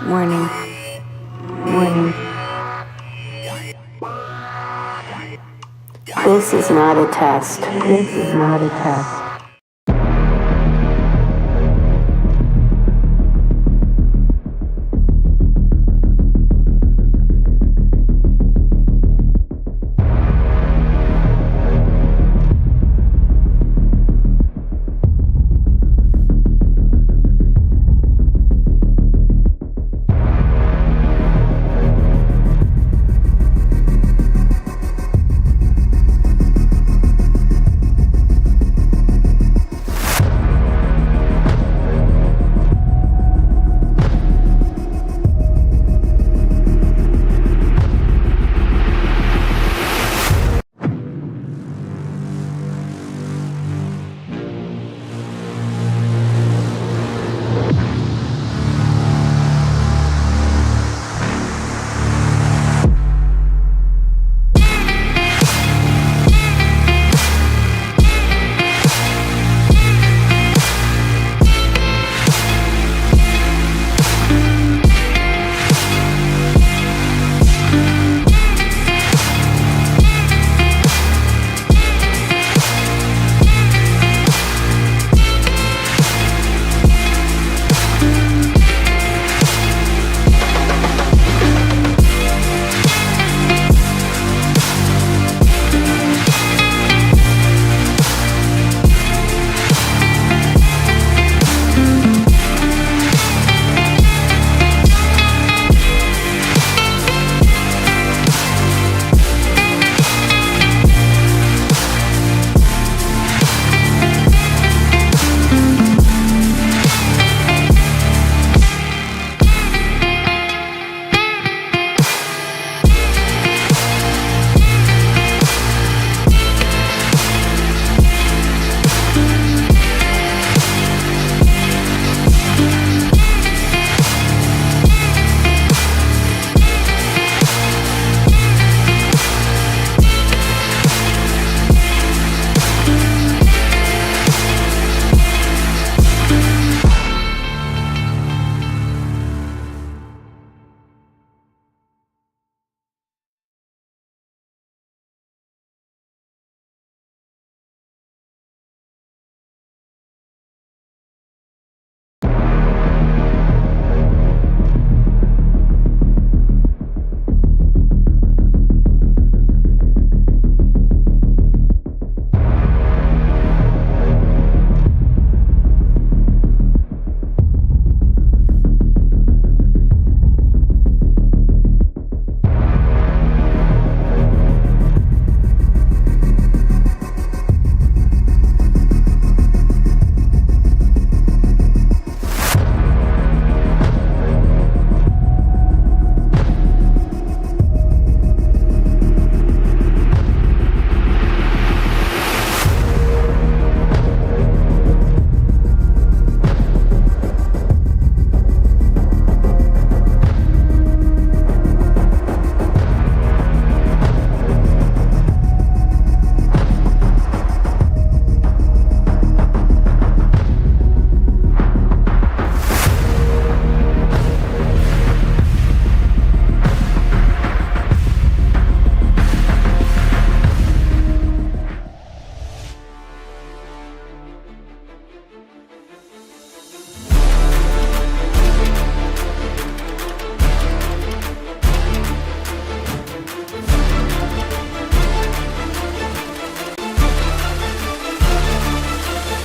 Warning. Warning. This is not a test. This is not a test.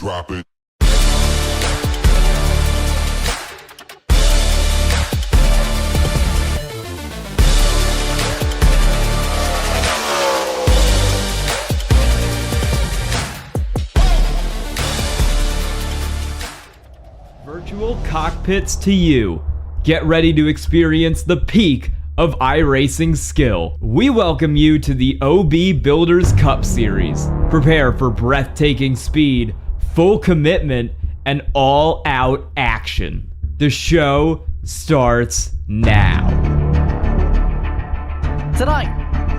Drop it. Virtual cockpits to you. Get ready to experience the peak of iRacing skill. We welcome you to the OB Builders Cup Series. Prepare for breathtaking speed, full commitment, and all-out action. The show starts now. Tonight,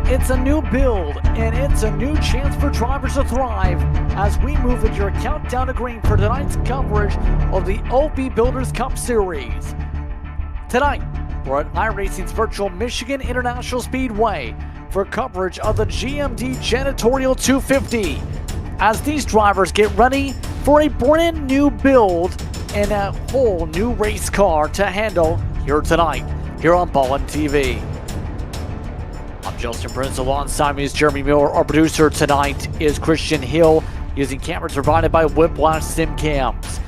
it's a new build, and it's a new chance for drivers to thrive as we move into your countdown to green for tonight's coverage of the OB Builders Cup Series. Tonight, We're at iRacing's virtual Michigan International Speedway for coverage of the GMD Janitorial 250 as these drivers get ready for a brand new build and a whole new race car to handle here tonight, here on Ballin TV. I'm Justin Prince, alongside me is Jeremy Miller. Our producer tonight is Christian Hill, using cameras provided by Whiplash SimCams.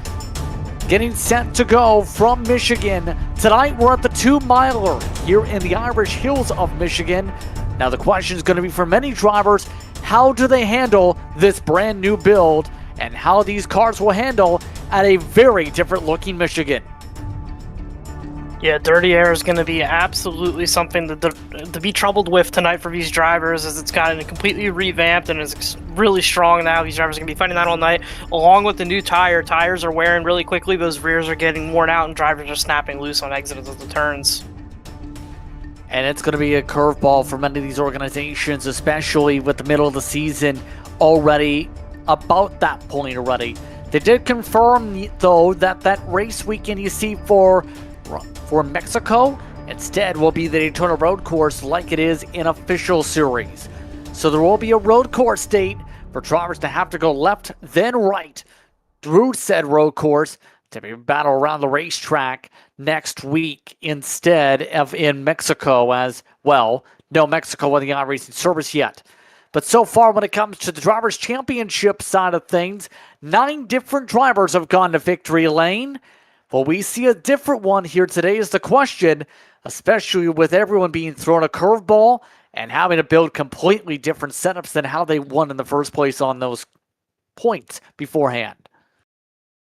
Getting set to go from Michigan. Tonight we're at the 2-miler here in the Irish Hills of Michigan. Now the question is going to be for many drivers, how do they handle this brand new build and how these cars will handle at a very different looking Michigan? Yeah, dirty air is going to be absolutely something to be troubled with tonight for these drivers, as it's gotten completely revamped and is really strong now. These drivers are going to be fighting that all night, along with the new tires are wearing really quickly. Those rears are getting worn out and drivers are snapping loose on exits of the turns. And it's going to be a curveball for many of these organizations, especially with the middle of the season already about that point already. They did confirm, though, that race weekend you see for Mexico instead will be the Daytona road course like it is in official series. So there will be a road course date for drivers to have to go left then right through said road course to be battle around the racetrack next week instead of in Mexico as well. No Mexico on the iRacing service yet. But so far when it comes to the Drivers' Championship side of things, 9 different drivers have gone to victory lane. Well, we see a different one here today is the question, especially with everyone being thrown a curveball and having to build completely different setups than how they won in the first place on those points beforehand.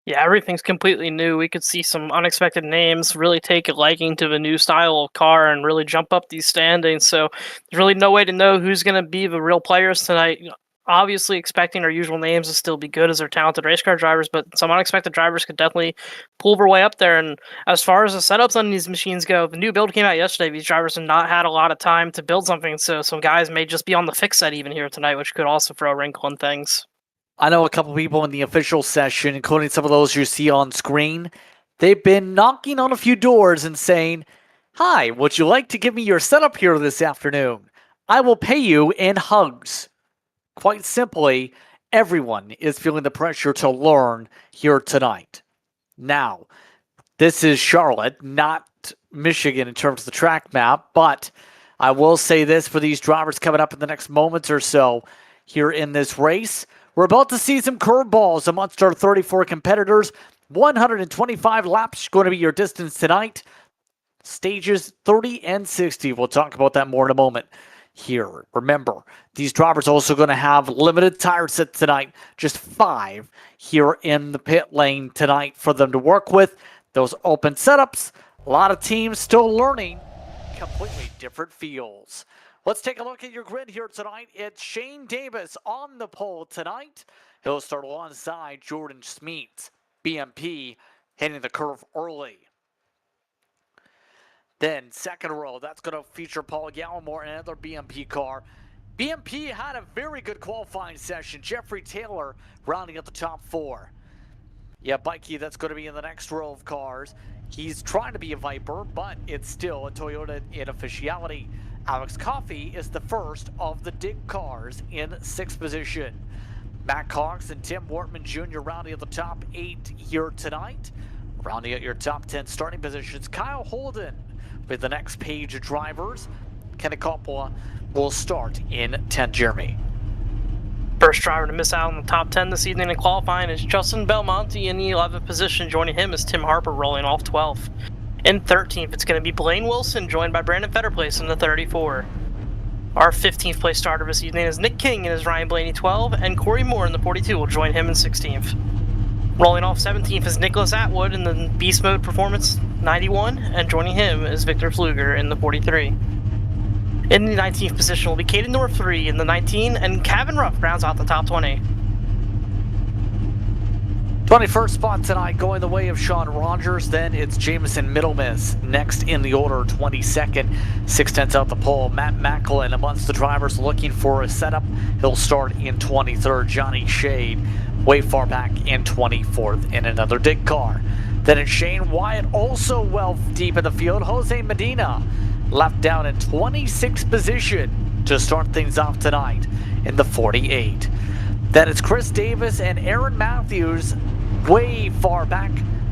Yeah, everything's completely new. We could see some unexpected names really take a liking to the new style of car and really jump up these standings. So there's really no way to know who's going to be the real players tonight. Obviously expecting our usual names to still be good as they're talented race car drivers, but some unexpected drivers could definitely pull their way up there. And as far as the setups on these machines go, the new build came out yesterday. These drivers have not had a lot of time to build something, so some guys may just be on the fix set even here tonight, which could also throw a wrinkle in things. I know a couple people in the official session, including some of those you see on screen, they've been knocking on a few doors and saying, "Hi, would you like to give me your setup here this afternoon? I will pay you in hugs." Quite simply, everyone is feeling the pressure to learn here tonight. Now, this is Charlotte, not Michigan in terms of the track map, but I will say this for these drivers coming up in the next moments or so here in this race. We're about to see some curveballs amongst our 34 competitors. 125 laps going to be your distance tonight. Stages 30 and 60. We'll talk about that more in a moment. Here, remember, these drivers also going to have limited tire sets tonight, just 5 here in the pit lane tonight for them to work with. Those open setups, a lot of teams still learning completely different feels. Let's take a look at your grid here tonight. It's Shane Davis on the pole tonight. He'll start alongside Jordan Smeets, BMP, hitting the curve early. Then second row, that's going to feature Paul Gallimore and another BMP car. BMP had a very good qualifying session. Jeffrey Taylor rounding out the top 4. Yeah, Bikey, that's going to be in the next row of cars. He's trying to be a Viper, but it's still a Toyota in officiality. Alex Coffey is the first of the Dig cars in 6th position. Matt Cox and Tim Wortman Jr. rounding out the top 8 here tonight. Rounding out your top 10 starting positions, Kyle Holden with the next page of drivers. Kenny Coppola will start in 10th, Jeremy. First driver to miss out on the top 10 this evening in qualifying is Justin Belmonte in the 11th position. Joining him is Tim Harper rolling off 12th. In 13th, it's going to be Blaine Wilson, joined by Brandon Fetterplace in the 34. Our 15th place starter this evening is Nick King in his Ryan Blaney 12, and Corey Moore in the 42 will join him in 16th. Rolling off 17th is Nicholas Atwood in the Beast Mode Performance 91, and joining him is Victor Pfluger in the 43. In the 19th position will be Caden North 3 in the 19, and Kevin Ruff rounds out the top 20. 21st spot tonight going the way of Sean Rogers. Then it's Jameson Middlemiss next in the order, 22nd. 6/10 out the pole. Matt Macklin amongst the drivers looking for a setup. He'll start in 23rd. Johnny Shade way far back in 24th in another Dig car. Then it's Shane Wyatt, also well deep in the field. Jose Medina left down in 26th position to start things off tonight in the 48. Then it's Chris Davis and Aaron Matthews way far back,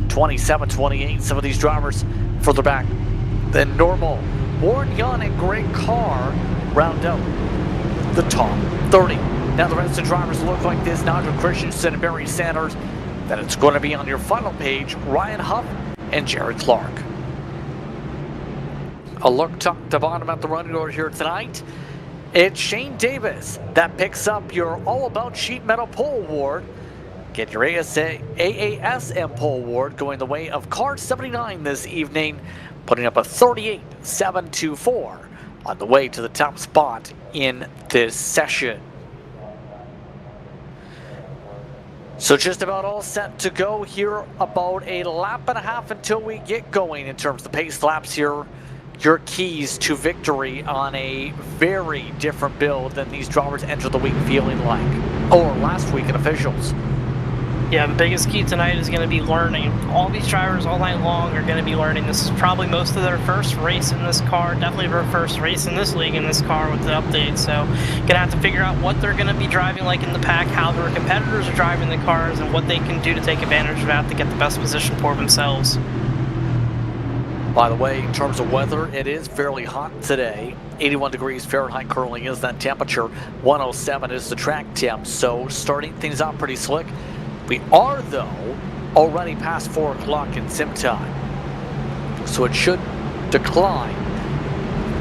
27, 28. Some of these drivers further back than normal. Warren Young and Greg Carr round out the top 30. Now the rest of the drivers look like this: Nigel Christensen and Barry Sanders. Then it's going to be on your final page, Ryan Huff and Jared Clark. A look top to bottom at the running order here tonight. It's Shane Davis that picks up your All About Sheet Metal Pole Award. Get your AASM Pole Award going the way of Car 79 this evening, putting up a 38.724 on the way to the top spot in this session. So just about all set to go here, about a lap and a half until we get going in terms of the pace laps here. Your keys to victory on a very different build than these drivers entered the week feeling like, or last week in officials. Yeah, the biggest key tonight is going to be learning. All these drivers all night long are going to be learning. This is probably most of their first race in this car, definitely their first race in this league in this car with the update. So going to have to figure out what they're going to be driving like in the pack, how their competitors are driving the cars, and what they can do to take advantage of that to get the best position for themselves. By the way, in terms of weather, it is fairly hot today. 81 degrees Fahrenheit currently is that temperature. 107 is the track temp, so starting things out pretty slick. We are, though, already past 4 o'clock in sim time, so it should decline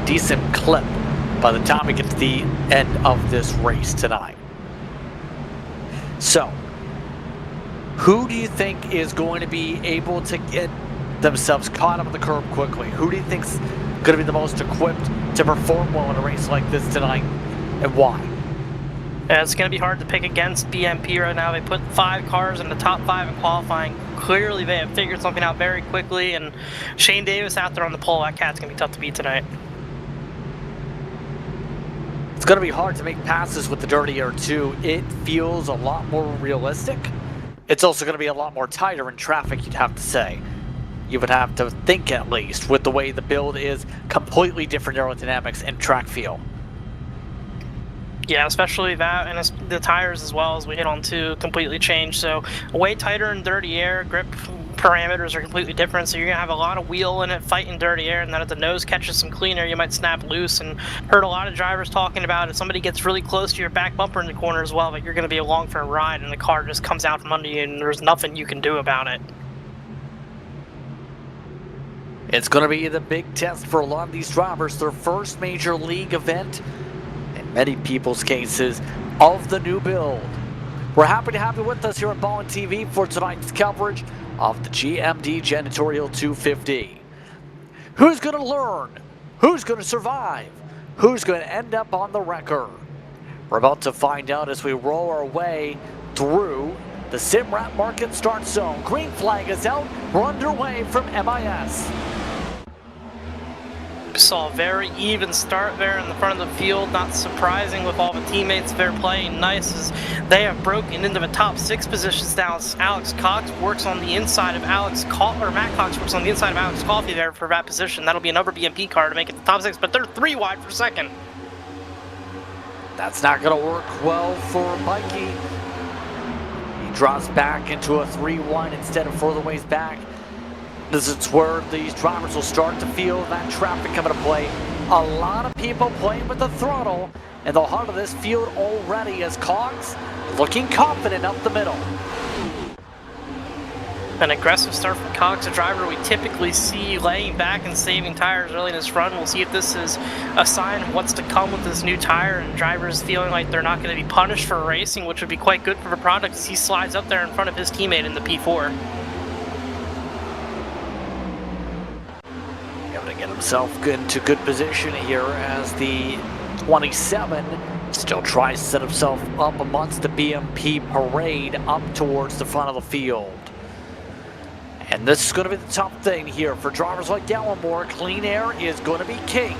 decent clip by the time we get to the end of this race tonight. So, who do you think is going to be able to get themselves caught up on the curb quickly? Who do you think's going to be the most equipped to perform well in a race like this tonight, and why? It's going to be hard to pick against BMP right now. They put 5 cars in the top 5 in qualifying. Clearly they have figured something out very quickly, and Shane Davis out there on the pole, that cat's going to be tough to beat tonight. It's going to be hard to make passes with the dirty air too. It feels a lot more realistic. It's also going to be a lot more tighter in traffic, you'd have to say. You would have to think, at least, with the way the build is, completely different aerodynamics and track feel. Yeah, especially that, and the tires as well, as we hit on too, completely changed. So way tighter in dirty air, grip parameters are completely different, so you're going to have a lot of wheel in it fighting dirty air, and then if the nose catches some clean air, you might snap loose. And heard a lot of drivers talking about if somebody gets really close to your back bumper in the corner as well, but you're going to be along for a ride, and the car just comes out from under you, and there's nothing you can do about it. It's going to be the big test for a lot of these drivers, their first major league event, in many people's cases, of the new build. We're happy to have you with us here on Ballin TV for tonight's coverage of the GMD Janitorial 250. Who's going to learn? Who's going to survive? Who's going to end up on the wrecker? We're about to find out as we roll our way through the Simrat Market start zone. Green flag is out. We're underway from MIS. Saw a very even start there in the front of the field. Not surprising with all the teammates they're playing nice, as they have broken into the top 6 positions now. Alex Cox works on the inside of Matt Cox works on the inside of Alex Coffey there for that position. That'll be another BMP car to make it to the top 6, but they're 3 wide for second. That's not going to work well for Mikey. He drops back into a 3-1 instead of further ways back. This is where these drivers will start to feel that traffic coming to play. A lot of people playing with the throttle in the heart of this field already, as Cox looking confident up the middle. An aggressive start from Cox, a driver we typically see laying back and saving tires early in his run. We'll see if this is a sign of what's to come with this new tire, and drivers feeling like they're not going to be punished for racing, which would be quite good for the product as he slides up there in front of his teammate in the P4. Able to get himself into good position here as the 27 still tries to set himself up amongst the BMP parade up towards the front of the field. And this is going to be the tough thing here for drivers like Gallimore. Clean air is going to be king.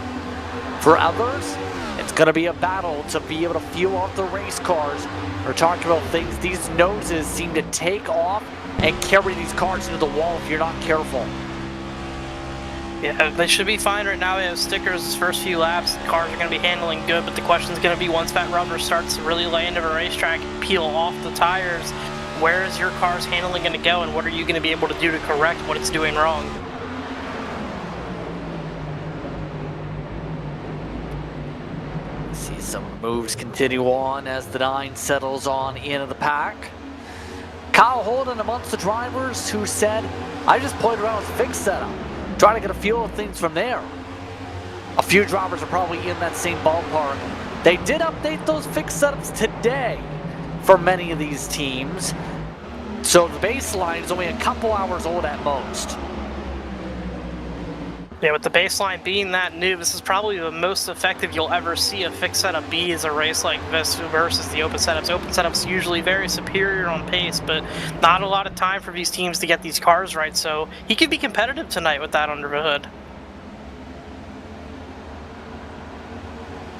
For others, it's going to be a battle to be able to feel off the race cars. We're talking about things, these noses seem to take off and carry these cars into the wall if you're not careful. Yeah, they should be fine right now. They have stickers his first few laps. The cars are going to be handling good, but the question is going to be once that rubber starts to really lay into a racetrack and peel off the tires, where is your car's handling going to go, and what are you going to be able to do to correct what it's doing wrong? See some moves continue on as the 9 settles on into the pack. Kyle Holden amongst the drivers who said, I just played around with fixed setup, trying to get a feel of things from there. A few drivers are probably in that same ballpark. They did update those fixed setups today for many of these teams, so the baseline is only a couple hours old at most. Yeah, with the baseline being that new, this is probably the most effective you'll ever see a fixed setup be as a race like this versus the open setups. Open setups usually very superior on pace, but not a lot of time for these teams to get these cars right, so he could be competitive tonight with that under the hood.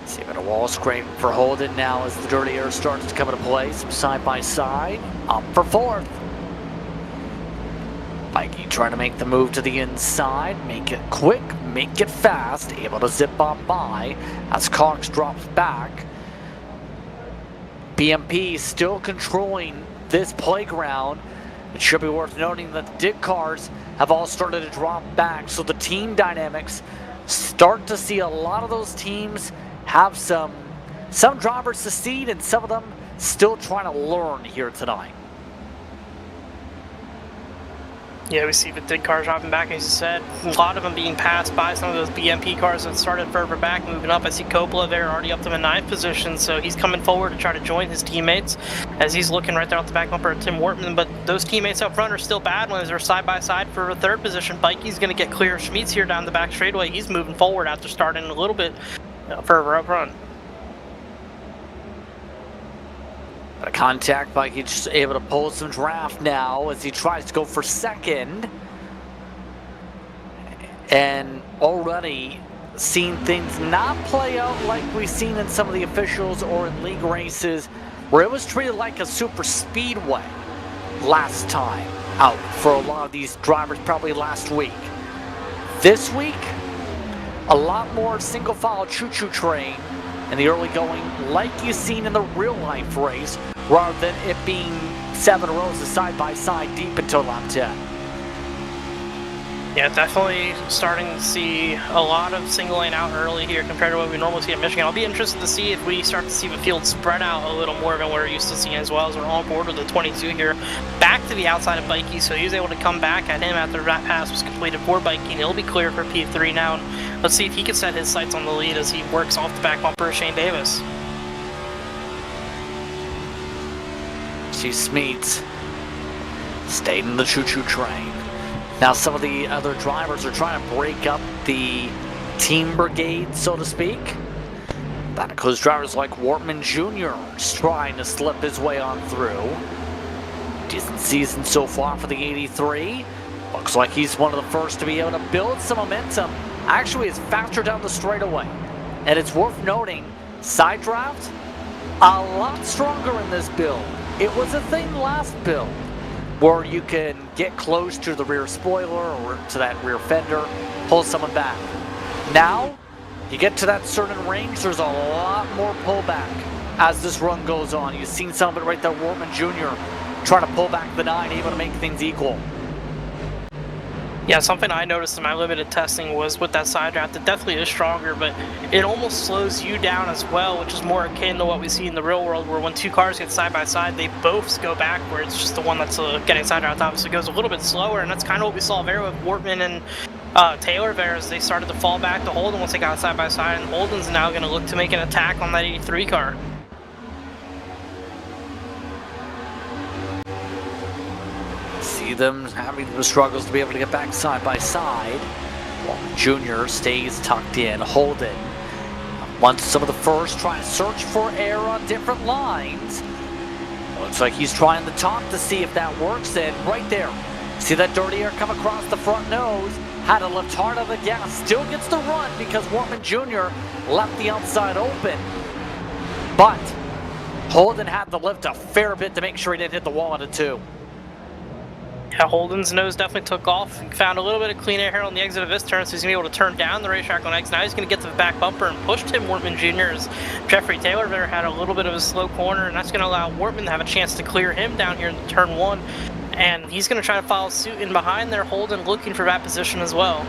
See a wall scrape for Holden now as the dirty air starts to come into play. Some side by side, up for 4th. Mikey trying to make the move to the inside, make it quick, make it fast, able to zip on by as Cox drops back. BMP still controlling this playground. It should be worth noting that the dig cars have all started to drop back, so the team dynamics start to see a lot of those teams have some drivers succeed and some of them still trying to learn here tonight. Yeah, we see the dig cars dropping back, as you said. A lot of them being passed by some of those BMP cars that started further back, moving up. I see Coppola there already up to the 9th position, so he's coming forward to try to join his teammates as he's looking right there off the back bumper at Tim Wortman. But those teammates up front are still battling as they're side by side for a 3rd position. Bikey's going to get clear of Schmitz here down the back straightaway. He's moving forward after starting a little bit further up front. A contact, Bikey just able to pull some draft now as he tries to go for 2nd. And already seen things not play out like we've seen in some of the officials or in league races where it was treated like a super speedway last time out for a lot of these drivers, probably last week. This week, a lot more single file choo-choo train in the early going like you've seen in the real life race rather than it being 7 rows of side by side deep until lap 10. Yeah, definitely starting to see a lot of single lane out early here compared to what we normally see at Michigan. I'll be interested to see if we start to see the field spread out a little more than we're used to seeing, as well as we're on board with the 22 here. Back to the outside of Bikey, so he was able to come back at him after that pass was completed for Bikey, and he'll be clear for P3 now. And let's see if he can set his sights on the lead as he works off the back bumper of Shane Davis. See Smeets stayed in the choo-choo train. Now some of the other drivers are trying to break up the team brigade, so to speak. That includes drivers like Wortman Jr. trying to slip his way on through. Decent season so far for the 83. Looks like he's one of the first to be able to build some momentum. Actually, is faster down the straightaway. And it's worth noting, side draft, a lot stronger in this build. It was a thing last build, where you can get close to the rear spoiler or to that rear fender, pull someone back. Now, you get to that certain range, there's a lot more pullback as this run goes on. You've seen some of it right there, Wortman Jr. trying to pull back the 9, able to make things equal. Yeah, something I noticed in my limited testing was with that side draft, it definitely is stronger, but it almost slows you down as well, which is more akin to what we see in the real world, where when 2 cars get side by side, they both go backwards. Just the one that's getting side draft obviously goes a little bit slower, and that's kind of what we saw there with Wortman and Taylor there, as they started to fall back to Holden once they got side by side, and Holden's now going to look to make an attack on that 83 car. See them having the struggles to be able to get back side by side. Wortman Jr. stays tucked in. Holden wants some of the first, trying to search for air on different lines. Looks like he's trying the top to see if that works, and right there, see that dirty air come across the front nose, had to lift hard on the gas, still gets the run because Wortman Jr. left the outside open. But Holden had to lift a fair bit to make sure he didn't hit the wall at a 2. Yeah, Holden's nose definitely took off. He found a little bit of clean air here on the exit of this turn, so he's going to be able to turn down the racetrack on X. Now he's going to get to the back bumper and push Tim Wortman Jr. as Jeffrey Taylor there had a little bit of a slow corner, and that's going to allow Wortman to have a chance to clear him down here in turn 1. And he's going to try to follow suit in behind there, Holden looking for that position as well.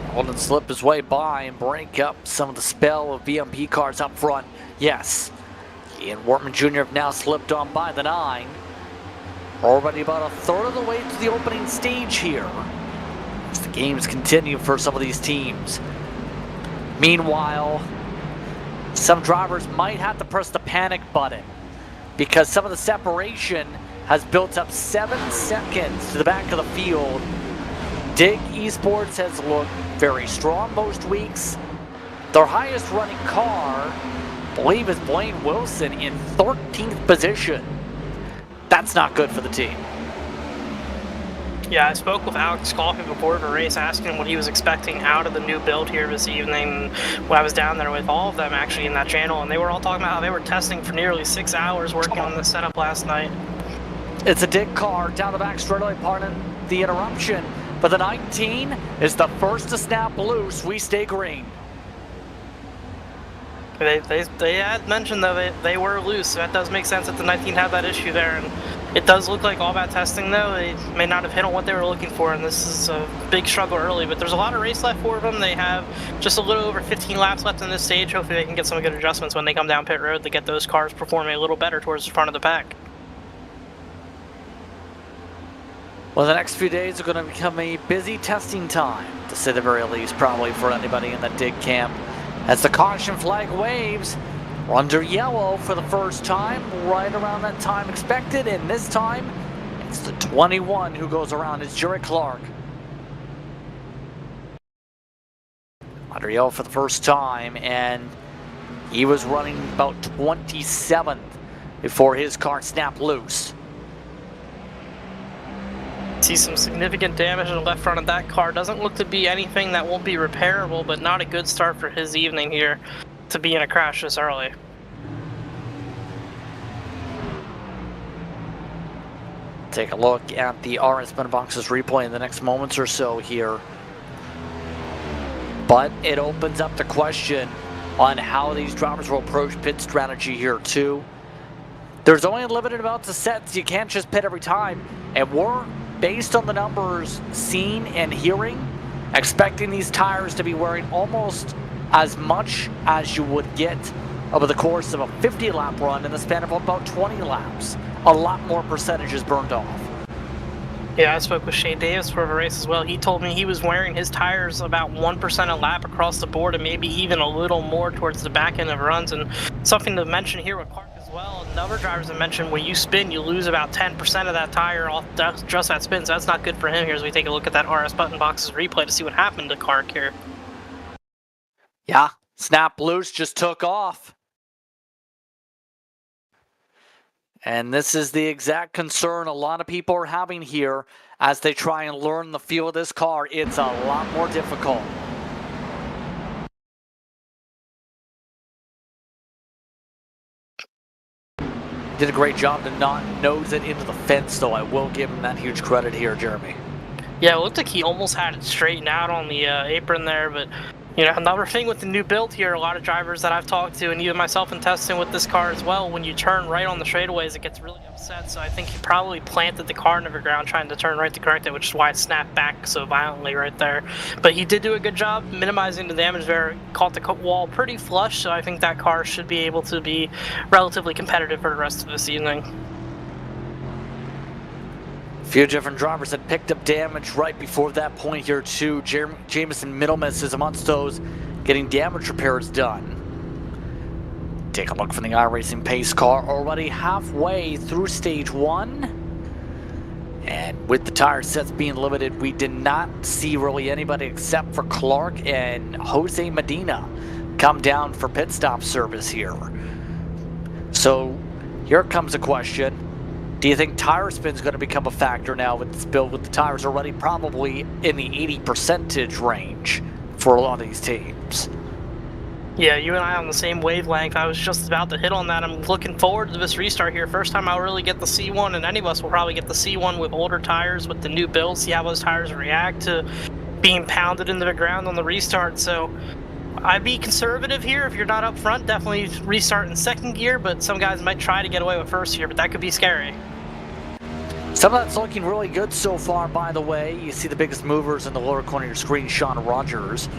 Holden slip his way by and break up some of the spell of VMP cars up front. Yes. He and Wortman Jr. have now slipped on by the 9. Already about a third of the way to the opening stage here, as the games continue for some of these teams. Meanwhile, some drivers might have to press the panic button because some of the separation has built up 7 seconds to the back of the field. Dig Esports has looked very strong most weeks. Their highest running car, I believe, is Blaine Wilson in 13th position. That's not good for the team. Yeah, I spoke with Alex Coffey before the race, asking him what he was expecting out of the new build here this evening. When I was down there with all of them actually in that channel, and they were all talking about how they were testing for nearly 6 hours working on this setup last night. It's a Dig car down the back straightaway, pardon the interruption, but the 19 is the first to snap loose. We stay green. They had mentioned though they were loose, so that does make sense that the 19 had that issue there, and it does look like all that testing though, they may not have hit on what they were looking for, and this is a big struggle early, but there's a lot of race left for them. They have just a little over 15 laps left in this stage. Hopefully they can get some good adjustments when they come down pit road to get those cars performing a little better towards the front of the pack. Well, the next few days are going to become a busy testing time, to say the very least, probably for anybody in the Dig camp. As the caution flag waves, we're under yellow for the first time, right around that time expected, and this time, it's the 21 who goes around. It's Jerry Clark. Under yellow for the first time, and he was running about 27th before his car snapped loose. See some significant damage in the left front of that car. Doesn't look to be anything that won't be repairable, but not a good start for his evening here to be in a crash this early. Take a look at the RS Boxes replay in the next moments or so here. But it opens up the question on how these drivers will approach pit strategy here too. There's only a limited amount of sets. You can't just pit every time, and we're, based on the numbers seen and hearing, expecting these tires to be wearing almost as much as you would get over the course of a 50-lap run in the span of about 20 laps. A lot more percentages burned off. Yeah, I spoke with Shane Davis for the race as well. He told me he was wearing his tires about 1% a lap across the board, and maybe even a little more towards the back end of runs. And something to mention here with Clark as well, other drivers have mentioned when you spin, you lose about 10% of that tire off just that spin, so that's not good for him here as we take a look at that RS Button Boxes replay to see what happened to Clark here. Yeah, snap loose, just took off. And this is the exact concern a lot of people are having here as they try and learn the feel of this car. It's a lot more difficult. Did a great job to not nose it into the fence, though. I will give him that huge credit here, Jeremy. Yeah, it looked like he almost had it straightened out on the apron there, but you know, another thing with the new build here, a lot of drivers that I've talked to, and even myself in testing with this car as well, when you turn right on the straightaways, it gets really upset. So I think he probably planted the car into the ground trying to turn right to correct it, which is why it snapped back so violently right there. But he did do a good job minimizing the damage there. Caught the wall pretty flush, so I think that car should be able to be relatively competitive for the rest of this evening. A few different drivers had picked up damage right before that point here too. Jamison Middlemas is amongst those getting damage repairs done. Take a look from the iRacing pace car, already halfway through stage 1. And with the tire sets being limited, we did not see really anybody except for Clark and Jose Medina come down for pit stop service here. So here comes a question. Do you think tire spin is going to become a factor now with this build, with the tires already probably in the 80% range for a lot of these teams? Yeah, you and I on the same wavelength. I was just about to hit on that. I'm looking forward to this restart here. First time I'll really get the C1, and any of us will probably get the C1 with older tires, with the new build, see how those tires react to being pounded into the ground on the restart. So I'd be conservative here. If you're not up front, definitely restart in second gear, but some guys might try to get away with first gear, but that could be scary. Some of that's looking really good so far, by the way. You see the biggest movers in the lower corner of your screen, Sean Rogers,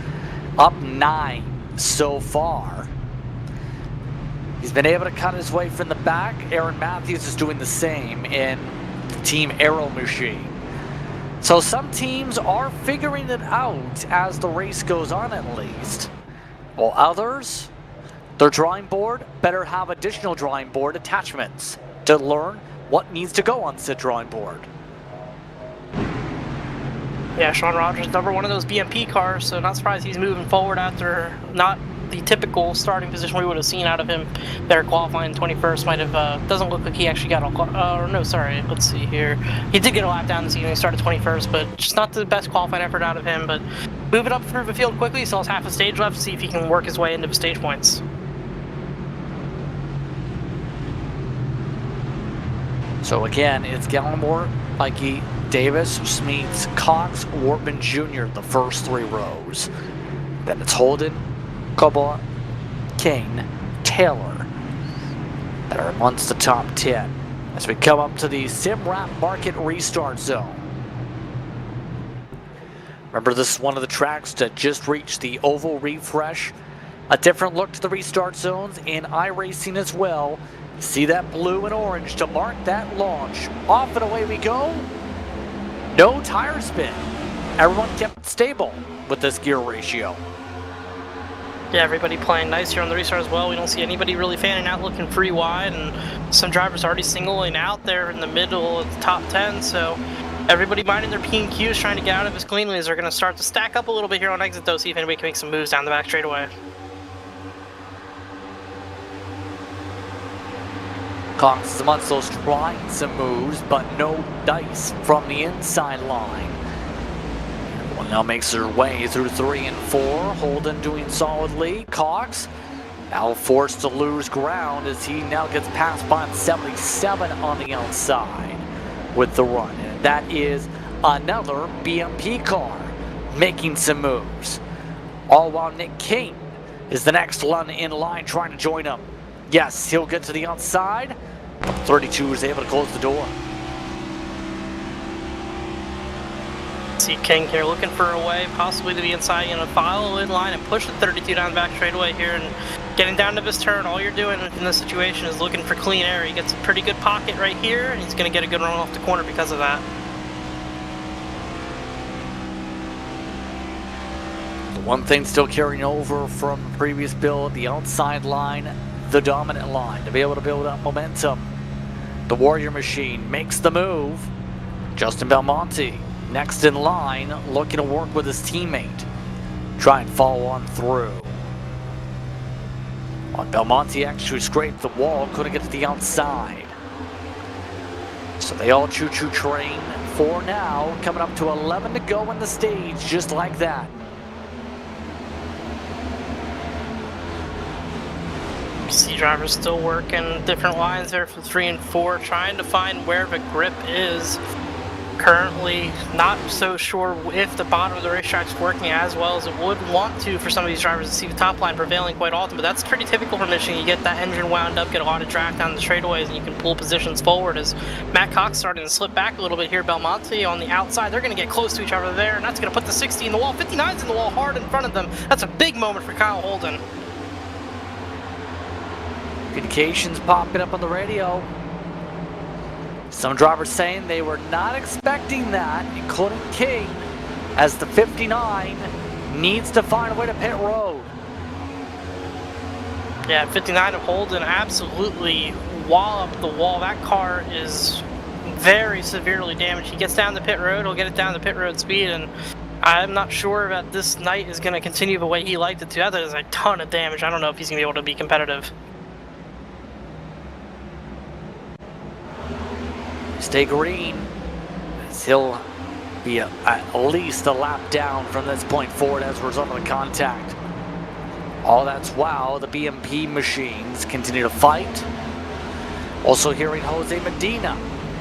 up 9 so far. He's been able to cut his way from the back. Aaron Matthews is doing the same in the Team Aero Machine. So some teams are figuring it out as the race goes on, at least. While others, their drawing board better have additional drawing board attachments to learn what needs to go on said drawing board. Yeah, Sean Rogers, number one of those BMP cars, so not surprised he's moving forward after not the typical starting position we would have seen out of him there qualifying 21st. Might have, doesn't look like he actually got a, no, sorry, let's see here. He did get a lap down this evening, started 21st, but just not the best qualifying effort out of him, but moving up through the field quickly, he still has half a stage left to see if he can work his way into the stage points. So again, it's Gallimore, Mikey, Davis, Smeets, Cox, Wortman Jr., the first 3 rows. Then it's Holden, Cobalt, Kane, Taylor that are amongst the top 10 as we come up to the SimWrap Market restart zone. Remember, this is one of the tracks that just reached the oval refresh. A different look to the restart zones in iRacing as well. See that blue and orange to mark that launch. Off and away we go. No tire spin. Everyone kept stable with this gear ratio. Yeah, everybody playing nice here on the restart as well. We don't see anybody really fanning out looking free wide, and some drivers already singling out there in the middle of the top 10, so everybody minding their P&Qs, trying to get out of as cleanly as they're going to start to stack up a little bit here on exit, though, see if anybody can make some moves down the back straightaway. Cox is amongst those trying some moves, but no dice from the inside line. Everyone now makes their way through 3 and 4. Holden doing solidly. Cox now forced to lose ground as he now gets passed by 77 on the outside with the run. And that is another BMP car making some moves. All while Nick King is the next one in line trying to join him. Yes, he'll get to the outside. 32 is able to close the door. See King here looking for a way, possibly to the inside, follow in line and push the 32 down the back straightaway here, and getting down to this turn, all you're doing in this situation is looking for clean air. He gets a pretty good pocket right here, and he's going to get a good run off the corner because of that. The one thing still carrying over from the previous build, the outside line, the dominant line, to be able to build up momentum. The Warrior Machine makes the move. Justin Belmonte next in line, looking to work with his teammate. Try and follow on through. Belmonte actually scraped the wall, couldn't get to the outside. So they all choo-choo train for now, coming up to 11 to go in the stage, just like that. See drivers still working different lines there for 3 and 4, trying to find where the grip is. Currently not so sure if the bottom of the racetrack's working as well as it would want to for some of these drivers to see the top line prevailing quite often, but that's pretty typical for Michigan. You get that engine wound up, get a lot of drag down the straightaways, and you can pull positions forward. As Matt Cox starting to slip back a little bit here, Belmonte on the outside, they're going to get close to each other there, and that's going to put the 60 in the wall. 59's in the wall hard in front of them. That's a big moment for Kyle Holden. Communications popping up on the radio. Some drivers saying they were not expecting that, including King, as the 59 needs to find a way to pit road. Yeah, 59 of Holden absolutely walloped the wall. That car is very severely damaged. He gets down the pit road, he'll get it down the pit road speed, and I'm not sure that this night is going to continue the way he liked it to. That is a ton of damage. I don't know if he's going to be able to be competitive. Stay green, as he'll be at least a lap down from this point forward as a result of the contact. All that's while the BMP machines continue to fight. Also hearing Jose Medina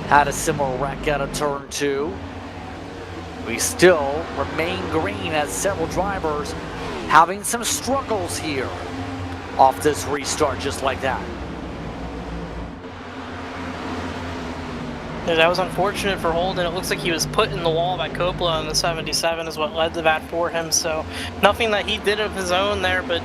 had a similar wreck out of turn 2. We still remain green as several drivers having some struggles here off this restart just like that. Yeah, that was unfortunate for Holden. It looks like he was put in the wall by Coppola in the 77 is what led to that for him. So nothing that he did of his own there, but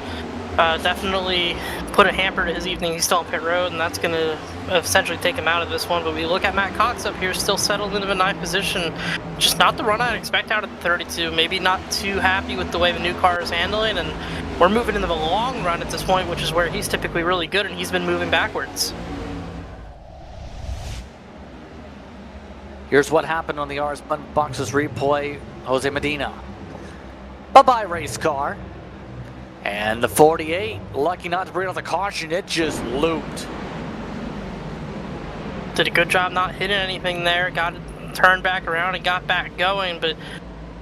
definitely put a hamper to his evening. He's still on pit road, and that's going to essentially take him out of this one. But we look at Matt Cox up here, still settled into a 9th position. Just not the run I'd expect out of the 32. Maybe not too happy with the way the new car is handling, and we're moving into the long run at this point, which is where he's typically really good, and he's been moving backwards. Here's what happened on the RS Boxes replay. Jose Medina. Bye-bye, race car. And the 48, lucky not to bring out the caution, it just looped. Did a good job not hitting anything there, got it turned back around and got back going, but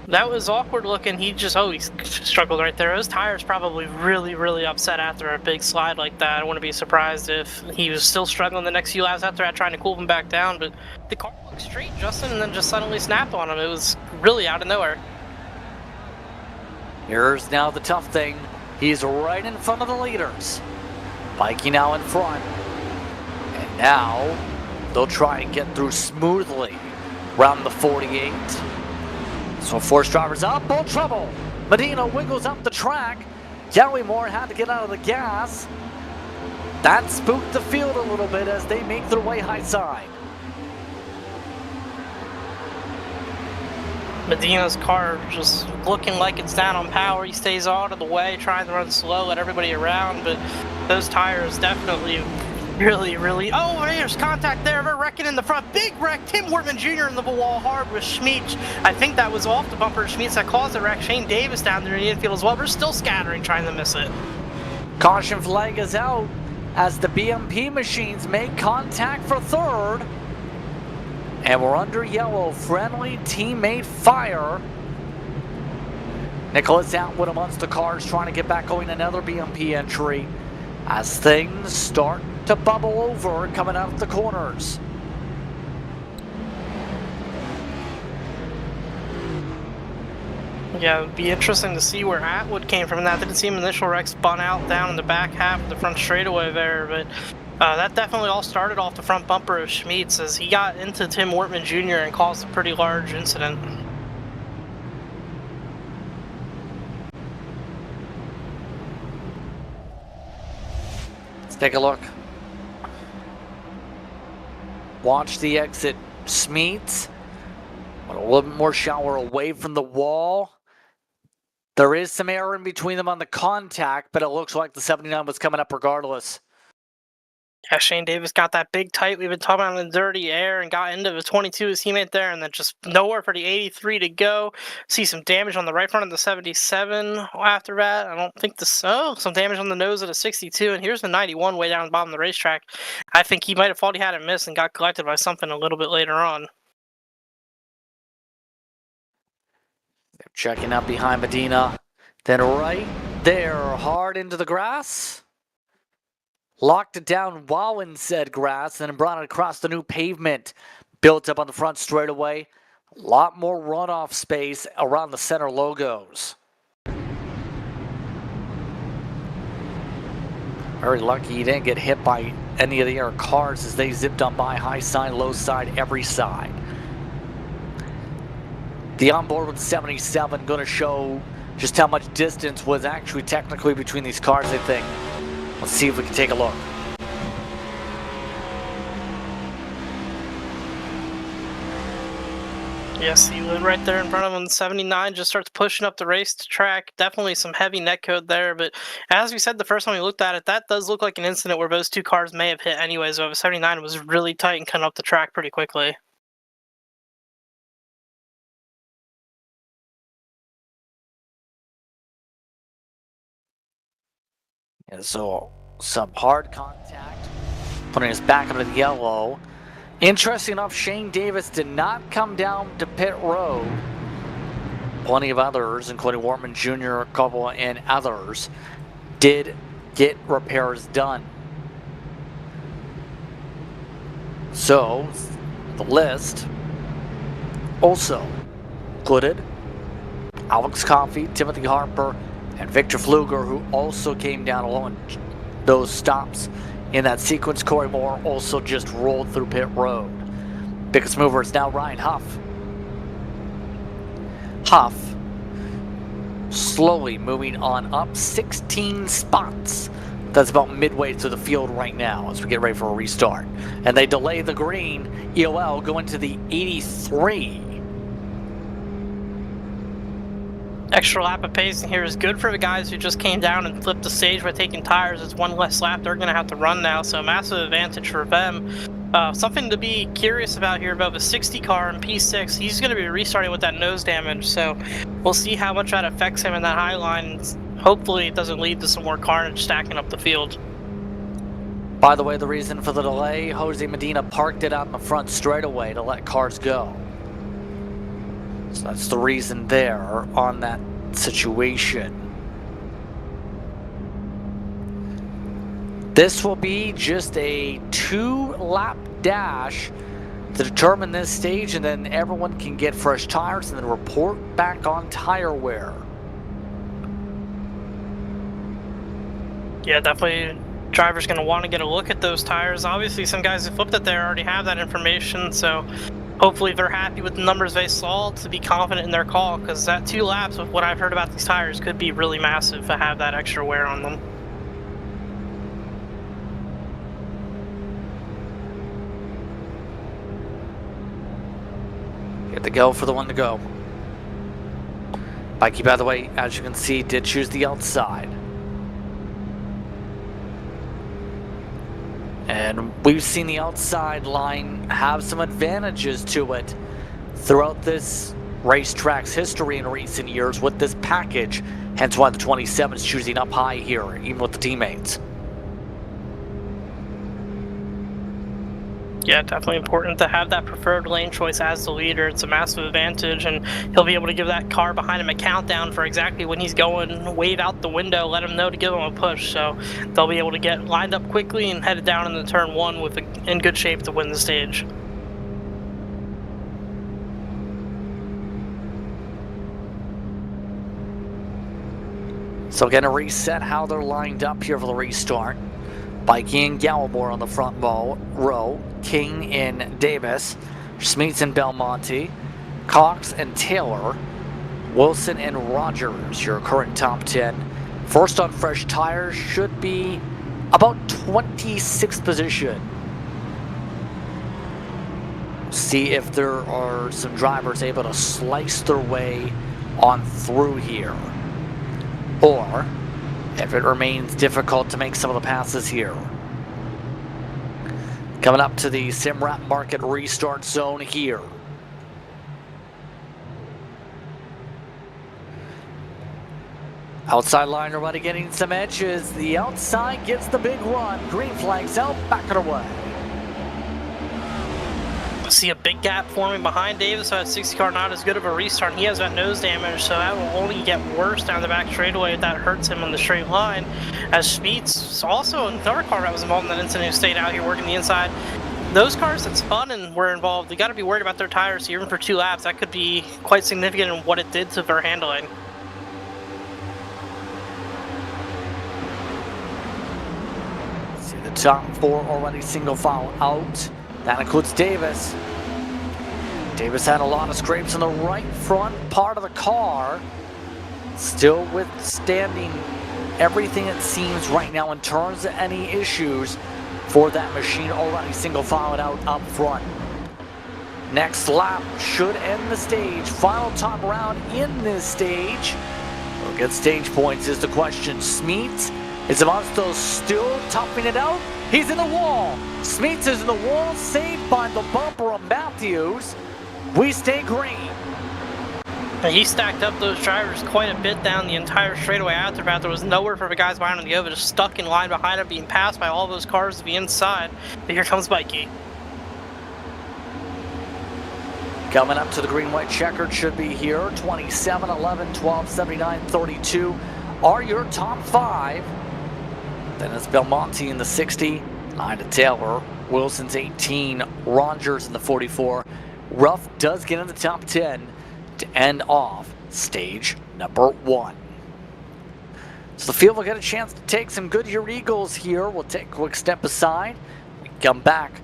that was awkward looking. He struggled right there. His tires probably really upset after a big slide like that. I wouldn't be surprised if he was still struggling the next few laps after that, trying to cool him back down, but the car looked straight, Justin, and then just suddenly snapped on him. It was really out of nowhere. Here's now the tough thing. He's right in front of the leaders. Mikey now in front. And now they'll try and get through smoothly around the 48. So force drivers up, all trouble. Medina wiggles up the track. Gary Moore had to get out of the gas. That spooked the field a little bit as they make their way high side. Medina's car just looking like it's down on power. He stays out of the way, trying to run slow, let everybody around, but those tires definitely really... Oh, there's contact there. They're wrecking in the front. Big wreck. Tim Wortman Jr. in the wall hard with Schmeech. I think that was off the bumper of Schmeech that caused the wreck. Shane Davis down there in the infield as well. We're still scattering, trying to miss it. Caution flag is out as the BMP machines make contact for third. And we're under yellow. Friendly teammate fire. Nicholas Atwood amongst the cars trying to get back going. Another BMP entry as things start to bubble over coming out of the corners. Yeah, it'd be interesting to see where Atwood came from. That didn't seem initial wreck spun out down in the back half of the front straightaway there, but that definitely all started off the front bumper of Schmeets as he got into Tim Wortman Jr. and caused a pretty large incident. Let's take a look. Watch the exit. Schmeets. A little bit more shower away from the wall. There is some air in between them on the contact, but it looks like the 79 was coming up regardless. Yeah, Shane Davis got that big tight. We've been talking about in the dirty air and got into the 22 his teammate there, and then just nowhere for the 83 to go. See some damage on the right front of the 77 after that. I don't think some damage on the nose of the 62, and here's the 91 way down the bottom of the racetrack. I think he might have thought he had it missed and got collected by something a little bit later on. They're checking up behind Medina. Then right there, hard into the grass. Locked it down while in said grass, then brought it across the new pavement. Built up on the front straightaway. A lot more runoff space around the center logos. Very lucky he didn't get hit by any of the other cars as they zipped on by high side, low side, every side. The onboard with 77 going to show just how much distance was actually technically between these cars, I think. Let's see if we can take a look. Yes, he was right there in front of him. 79 just starts pushing up the race track. Definitely some heavy netcode there, but as we said the first time we looked at it, that does look like an incident where those two cars may have hit anyways. So 79 was really tight and coming up the track pretty quickly. Yeah, so some hard contact, putting us back into the yellow. Interesting enough, Shane Davis did not come down to pit road. Plenty of others, including Wortman Jr., Coppola, and others, did get repairs done. So, the list also included Alex Coffey, Timothy Harper, and Victor Fluger, who also came down along those stops in that sequence. Corey Moore also just rolled through pit road. Biggest mover is now Ryan Huff. Huff slowly moving on up 16 spots. That's about midway through the field right now as we get ready for a restart. And they delay the green. EOL going to the 83. Extra lap of pacing here is good for the guys who just came down and flipped the stage by taking tires. It's one less lap they're going to have to run now, so massive advantage for them. Something to be curious about here about the 60 car in P6. He's going to be restarting with that nose damage, so we'll see how much that affects him in that high line. Hopefully it doesn't lead to some more carnage stacking up the field. By the way, the reason for the delay, Jose Medina parked it out in the front straightaway to let cars go. So that's the reason there on that situation. This will be just a 2-lap dash to determine this stage, and then everyone can get fresh tires and then report back on tire wear. Yeah, definitely. Driver's going to want to get a look at those tires. Obviously, some guys who flipped it there already have that information, so hopefully they're happy with the numbers they saw to be confident in their call, because that 2 laps with what I've heard about these tires could be really massive to have that extra wear on them. Get the go for the one to go. Mikey, by the way, as you can see, did choose the outside. And we've seen the outside line have some advantages to it throughout this racetrack's history in recent years with this package. Hence why the 27 is choosing up high here, even with the teammates. Yeah, definitely important to have that preferred lane choice as the leader. It's a massive advantage, and he'll be able to give that car behind him a countdown for exactly when he's going, wave out the window, let him know to give him a push. So they'll be able to get lined up quickly and headed down into turn 1 with in good shape to win the stage. So gonna reset how they're lined up here for the restart. Bikey and Gallimore on the front row, King and Davis, Smeets and Belmonte, Cox and Taylor, Wilson and Rogers, your current top 10. First on fresh tires should be about 26th position. See if there are some drivers able to slice their way on through here, or if it remains difficult to make some of the passes here. Coming up to the Simrap Market restart zone here. Outside line already getting some edges. The outside gets the big run. Green flags out, back and away. See a big gap forming behind Davis, so that 60 car not as good of a restart. He has that nose damage, so that will only get worse down the back straightaway if that hurts him on the straight line. As Smeets, also another car that was involved in that incident, who stayed out here working the inside. Those cars that spun and were involved, they got to be worried about their tires. Even for 2 laps, that could be quite significant in what it did to their handling. See the top 4 already single file out. That includes Davis. Davis had a lot of scrapes on the right front part of the car. Still withstanding everything it seems right now in terms of any issues for that machine. Already single filed out up front. Next lap should end the stage. Final top round in this stage. We'll get stage points is the question. Smeets is Amosto still topping it out? He's in the wall. Smeets is in the wall, saved by the bumper of Matthews. We stay green. And he stacked up those drivers quite a bit down the entire straightaway after that. There was nowhere for the guys behind him to go, but just stuck in line behind him, being passed by all those cars to the inside. But here comes Mikey. Coming up to the green-white checkered should be here. 27, 11, 12, 79, 32 are your top 5 Then it's Belmonte in the 60, 9 to Taylor. Wilson's 18, Rogers in the 44. Ruff does get in the top 10 to end off stage number 1. So the field will get a chance to take some Goodyear Eagles here. We'll take a quick step aside. We come back.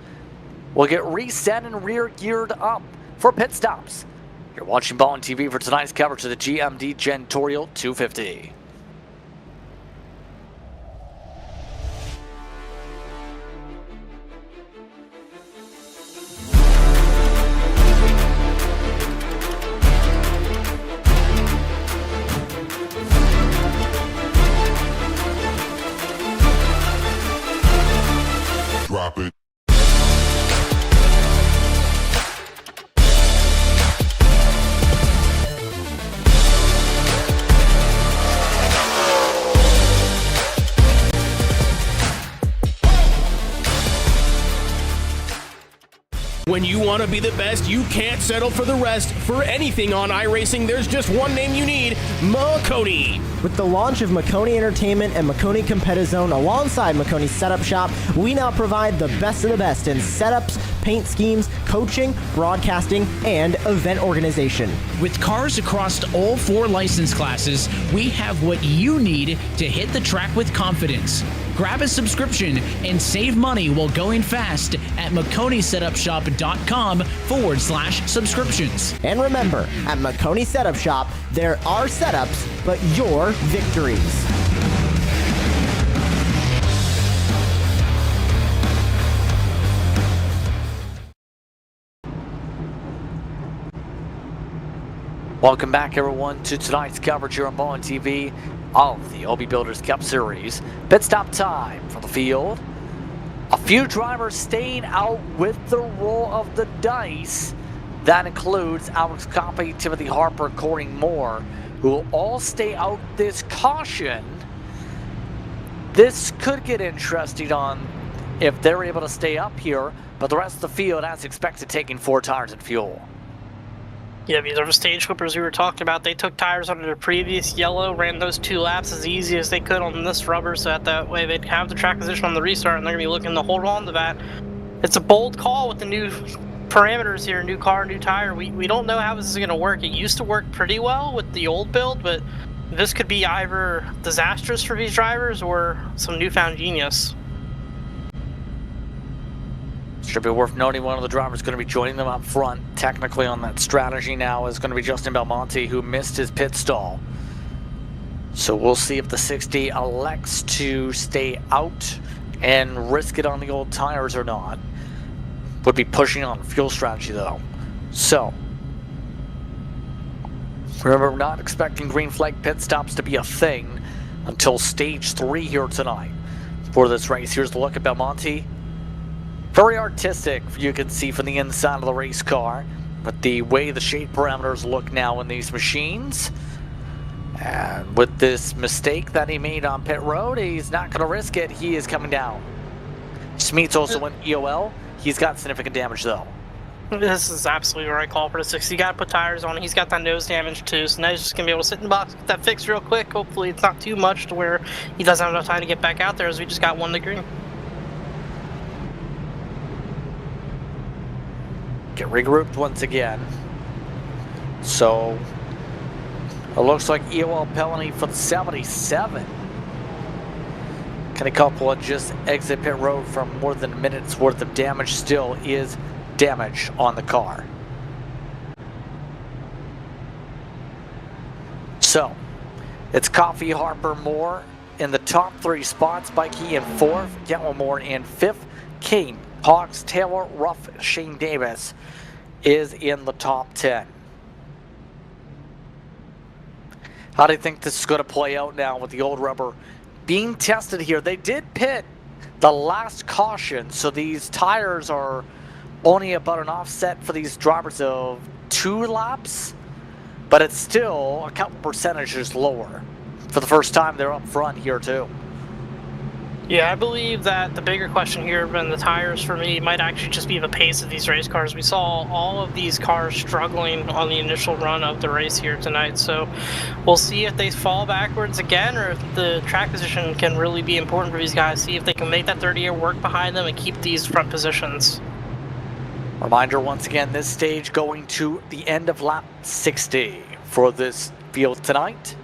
We'll get reset and rear geared up for pit stops. You're watching Ball on TV for tonight's coverage of the GMD Janitorial 250. Drop it. When you want to be the best, you can't settle for the rest. For anything on iRacing, there's just one name you need: Makoni. With the launch of Makoni Entertainment and Makoni Competizone alongside Makoni Setup Shop, we now provide the best of the best in setups, paint schemes, coaching, broadcasting, and event organization. With cars across all 4 license classes, we have what you need to hit the track with confidence. Grab a subscription and save money while going fast at MakoniSetupShop.com/subscriptions. And remember, at Makoni Setup Shop, there are setups, but your victories. Welcome back, everyone, to tonight's coverage here on Ball on TV of the OB Builders Cup Series. Pit stop time for the field. A few drivers staying out with the roll of the dice. That includes Alex Coffey, Timothy Harper, Corey Moore, who will all stay out this caution. This could get interesting on if they're able to stay up here, but the rest of the field, as expected, taking 4 tires and fuel. Yeah, these are the stage clippers we were talking about. They took tires under the previous yellow, ran those 2 laps as easy as they could on this rubber, so that way they'd have the track position on the restart, and they're going to be looking to hold on to that. It's a bold call with the new parameters here, new car, new tire. We don't know how this is going to work. It used to work pretty well with the old build, but this could be either disastrous for these drivers or some newfound genius. Should be worth noting one of the drivers going to be joining them up front. Technically on that strategy now is going to be Justin Belmonte, who missed his pit stall. So we'll see if the 60 elects to stay out and risk it on the old tires or not. Would be pushing on fuel strategy though. So remember, we're not expecting green flag pit stops to be a thing until stage 3 here tonight for this race. Here's the look at Belmonte. Very artistic, you can see from the inside of the race car, but the way the shade parameters look now in these machines, and with this mistake that he made on pit road, he's not going to risk it. He is coming down. Smeets also went EOL. He's got significant damage though. This is absolutely the right call for the 60. You got to put tires on. He's got that nose damage too, so now he's just going to be able to sit in the box, get that fixed real quick. Hopefully it's not too much to where he doesn't have enough time to get back out there, as we just got 1 to green. Get regrouped once again. So it looks like EOL penalty for the 77. Can a couple just exit pit road from more than a minute's worth of damage? Still is damage on the car. So it's Coffey, Harper, Moore in the top 3 spots. Bikey in 4th, Gilmore in 5th, Kane, Hawks, Taylor, Ruff, Shane Davis is in the top 10. How do you think this is going to play out now with the old rubber being tested here? They did pit the last caution, so these tires are only about an offset for these drivers of 2 laps, but it's still a couple percentages lower. For the first time, they're up front here too. Yeah, I believe that the bigger question here than the tires for me might actually just be the pace of these race cars. We saw all of these cars struggling on the initial run of the race here tonight, so we'll see if they fall backwards again or if the track position can really be important for these guys. See if they can make that 30-year work behind them and keep these front positions. Reminder once again, this stage going to the end of lap 60 for this field tonight.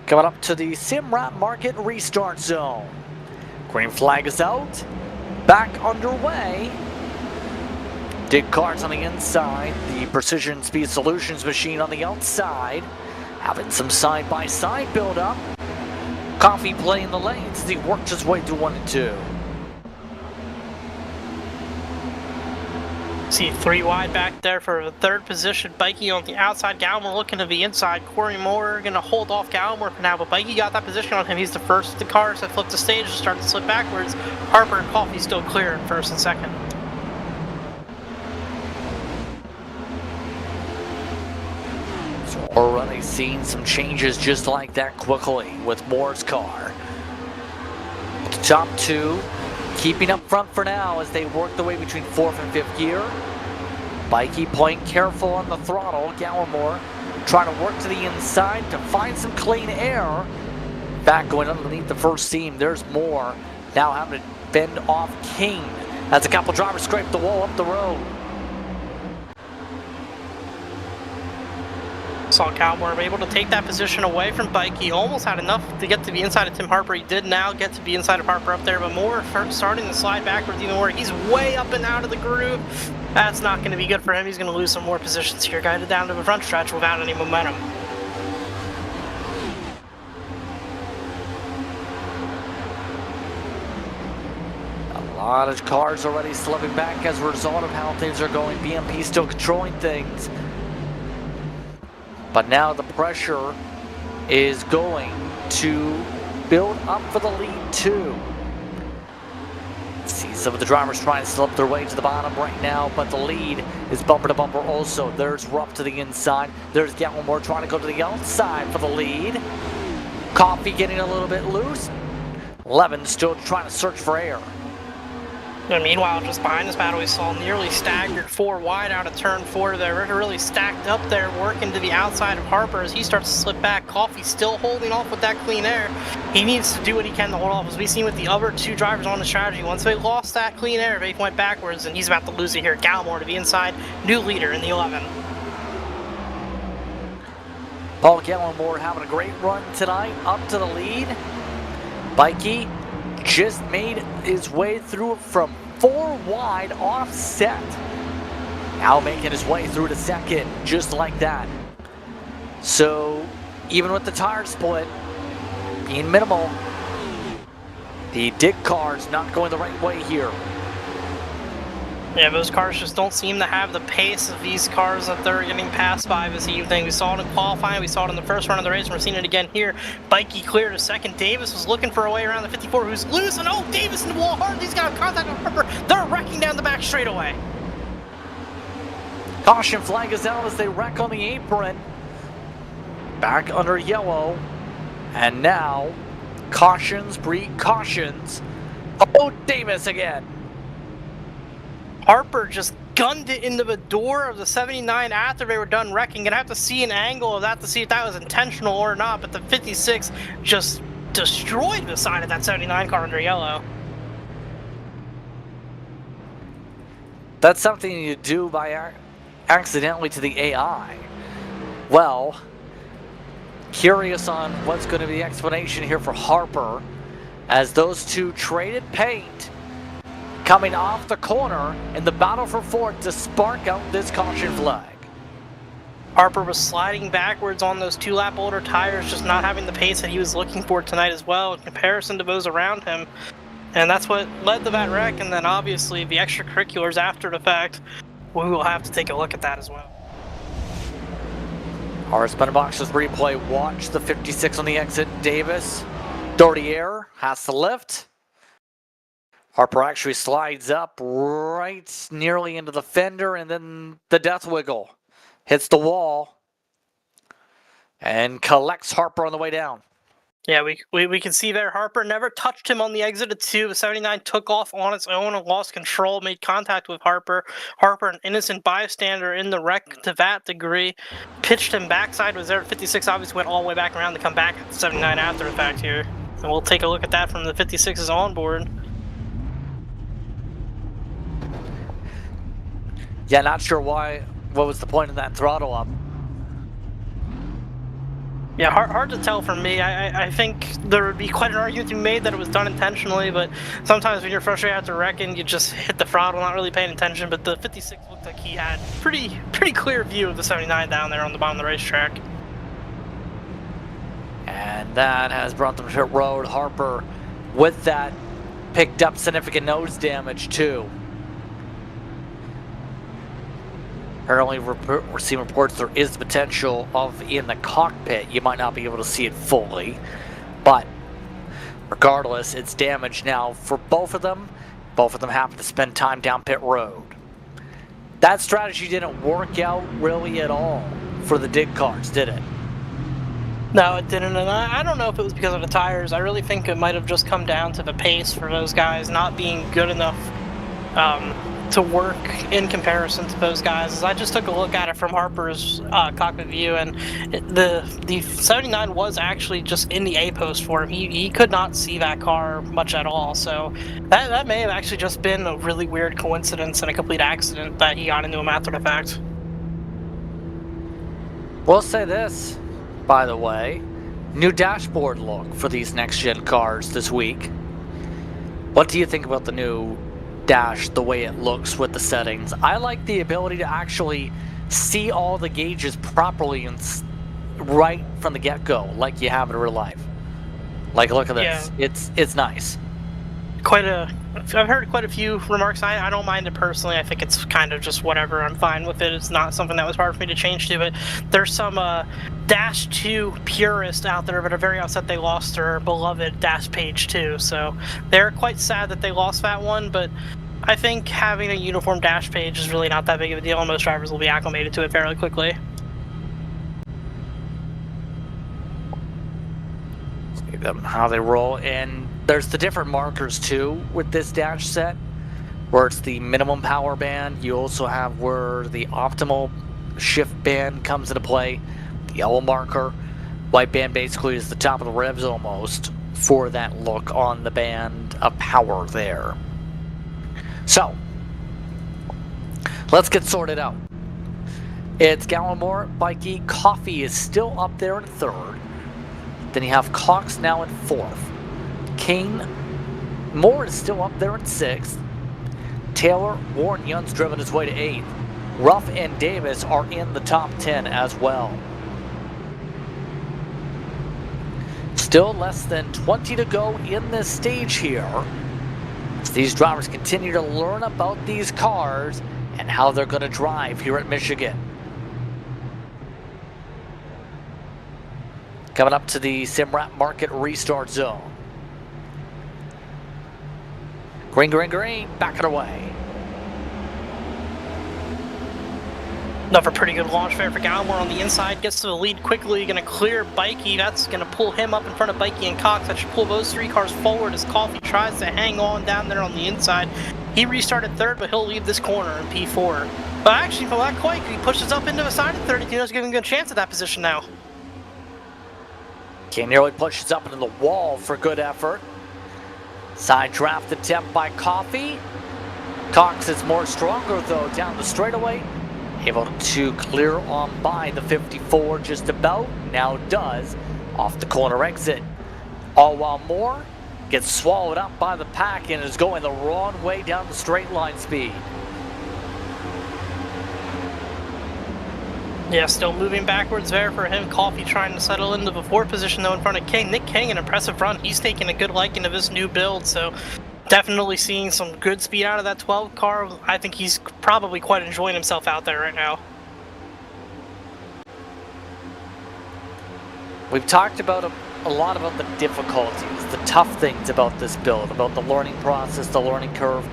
Coming up to the Simrat Market restart zone. Green flag is out. Back underway. Dig cars on the inside. The Precision Speed Solutions machine on the outside. Having some side-by-side build-up. Coffee playing the lanes as he works his way through 1 and 2. See 3 wide back there for the third position. Bikey on the outside. Gallimore looking to the inside. Corey Moore going to hold off Gallimore for now, but Bikey got that position on him. He's the first of the cars that flipped the stage and started to slip backwards. Harper and Coffee still clear in first and second. So already seeing some changes just like that quickly with Moore's car. The top 2 keeping up front for now as they work their way between 4th and 5th gear. Bikey playing careful on the throttle. Gallimore trying to work to the inside to find some clean air. Back going underneath the first seam. There's Moore now having to fend off King as a couple drivers scrape the wall up the road. Saw Gallimore able to take that position away from Bike. He almost had enough to get to the inside of Tim Harper. He did now get to the inside of Harper up there, but Moore starting to slide backwards even more. He's way up and out of the groove. That's not going to be good for him. He's going to lose some more positions here. Guided down to the front stretch without any momentum. A lot of cars already slipping back as a result of how things are going. BMP still controlling things. But now the pressure is going to build up for the lead too. See some of the drivers trying to slip their way to the bottom right now, but the lead is bumper to bumper also. There's Rupp to the inside. There's Gallimore trying to go to the outside for the lead. Coffee getting a little bit loose. Levin still trying to search for air. And meanwhile, just behind this battle, we saw nearly staggered 4 wide out of turn 4 there. Really stacked up there, working to the outside of Harper as he starts to slip back. Coffee still holding off with that clean air. He needs to do what he can to hold off, as we've seen with the other 2 drivers on the strategy. Once they lost that clean air, they went backwards, and he's about to lose it here. Gallimore to the inside, new leader in the 11. Paul Gallimore having a great run tonight, up to the lead. Bikey just made his way through from 4 wide offset. Now making his way through to second, just like that. So even with the tire split being minimal, the dig car's not going the right way here. Yeah, those cars just don't seem to have the pace of these cars that they're getting passed by this evening. We saw it in qualifying, we saw it in the first run of the race, and we're seeing it again here. Bikey cleared a second. Davis was looking for a way around the 54, who's loose, and oh, Davis in the wall hard. He's got contact with Harper. They're wrecking down the back straightaway. Caution flag is out as they wreck on the apron. Back under yellow. And now, cautions breed cautions. Oh, Davis again. Harper just gunned it into the door of the 79 after they were done wrecking. Gonna have to see an angle of that to see if that was intentional or not, but the 56 just destroyed the side of that 79 car under yellow. That's something you do by accidentally to the AI. Well, curious on what's going to be the explanation here for Harper as those 2 traded paint coming off the corner in the battle for fourth to spark out this caution flag. Harper was sliding backwards on those 2-lap older tires, just not having the pace that he was looking for tonight as well in comparison to those around him. And that's what led to that wreck, and then obviously the extracurriculars after the fact. We will have to take a look at that as well. Our spinner boxes replay. Watch the 56 on the exit. Davis, dirty air, has to lift. Harper actually slides up right nearly into the fender, and then the death wiggle hits the wall and collects Harper on the way down. Yeah, we can see there Harper never touched him on the exit of 2. The 79 took off on its own and lost control, made contact with Harper. Harper, an innocent bystander in the wreck to that degree, pitched him backside, was there. 56 obviously went all the way back around to come back at the 79 after the fact here. And we'll take a look at that from the 56's onboard. Yeah, not sure why. What was the point of that throttle up? Yeah, hard to tell for me. I think there would be quite an argument to be made that it was done intentionally, but sometimes when you're frustrated after wrecking, you just hit the throttle, not really paying attention. But the 56 looked like he had pretty clear view of the 79 down there on the bottom of the racetrack. And that has brought them to pit road. Harper, with that, picked up significant nose damage too. Apparently, we're seeing reports there is the potential of in the cockpit. You might not be able to see it fully, but regardless, it's damage now for both of them. Both of them happen to spend time down pit road. That strategy didn't work out really at all for the dig cars, did it? No, it didn't, and I don't know if it was because of the tires. I really think it might have just come down to the pace for those guys not being good enough to work in comparison to those guys. As I just took a look at it from Harper's cockpit view, and the 79 was actually just in the A post for him. He could not see that car much at all, so that may have actually just been a really weird coincidence and a complete accident that he got into him after the fact. We'll say this, by the way, new dashboard look for these next-gen cars this week. What do you think about the new dash, the way it looks with the settings? I like the ability to actually see all the gauges properly and right from the get-go, like you have in real life. Like, look at this. Yeah. It's nice. I've heard quite a few remarks. I don't mind it personally. I think it's kind of just whatever. I'm fine with it. It's not something that was hard for me to change to, but there's some Dash 2 purists out there that are very upset they lost their beloved Dash Page 2, so they're quite sad that they lost that one, but I think having a uniform Dash Page is really not that big of a deal, and most drivers will be acclimated to it fairly quickly. See them how they roll, and there's the different markers too with this dash set, where it's the minimum power band. You also have where the optimal shift band comes into play. The yellow marker, white band basically is the top of the revs almost for that look on the band of power there. So let's get sorted out. It's Gallimore, Bikey, Coffee is still up there in third. Then you have Cox now in fourth. Kane Moore is still up there in sixth. Taylor, Warren Young's driven his way to eighth. Ruff and Davis are in the top 10 as well. Still less than 20 to go in this stage here, as these drivers continue to learn about these cars and how they're going to drive here at Michigan. Coming up to the Simrat Market restart zone. Green, green, green, back it away. Another pretty good launch there for Gallimore on the inside. Gets to the lead quickly, going to clear Bikey. That's going to pull him up in front of Bikey and Cox. That should pull those three cars forward as Coffee tries to hang on down there on the inside. He restarted third, but he'll leave this corner in P4. But actually, for that quite, he pushes up into the side of 32. That's giving him a good chance at that position now. King nearly pushes up into the wall for good effort. Side draft attempt by Coffee. Cox is more stronger though down the straightaway. Able to clear on by the 54 just about. Now does off the corner exit. All while Moore gets swallowed up by the pack and is going the wrong way down the straight line speed. Yeah, still moving backwards there for him. Coffee trying to settle into the fourth position though in front of King. Nick King, an impressive run. He's taking a good liking to this new build, so definitely seeing some good speed out of that 12 car. I think he's probably quite enjoying himself out there right now. We've talked about a lot about the difficulties, the tough things about this build, about the learning process, the learning curve.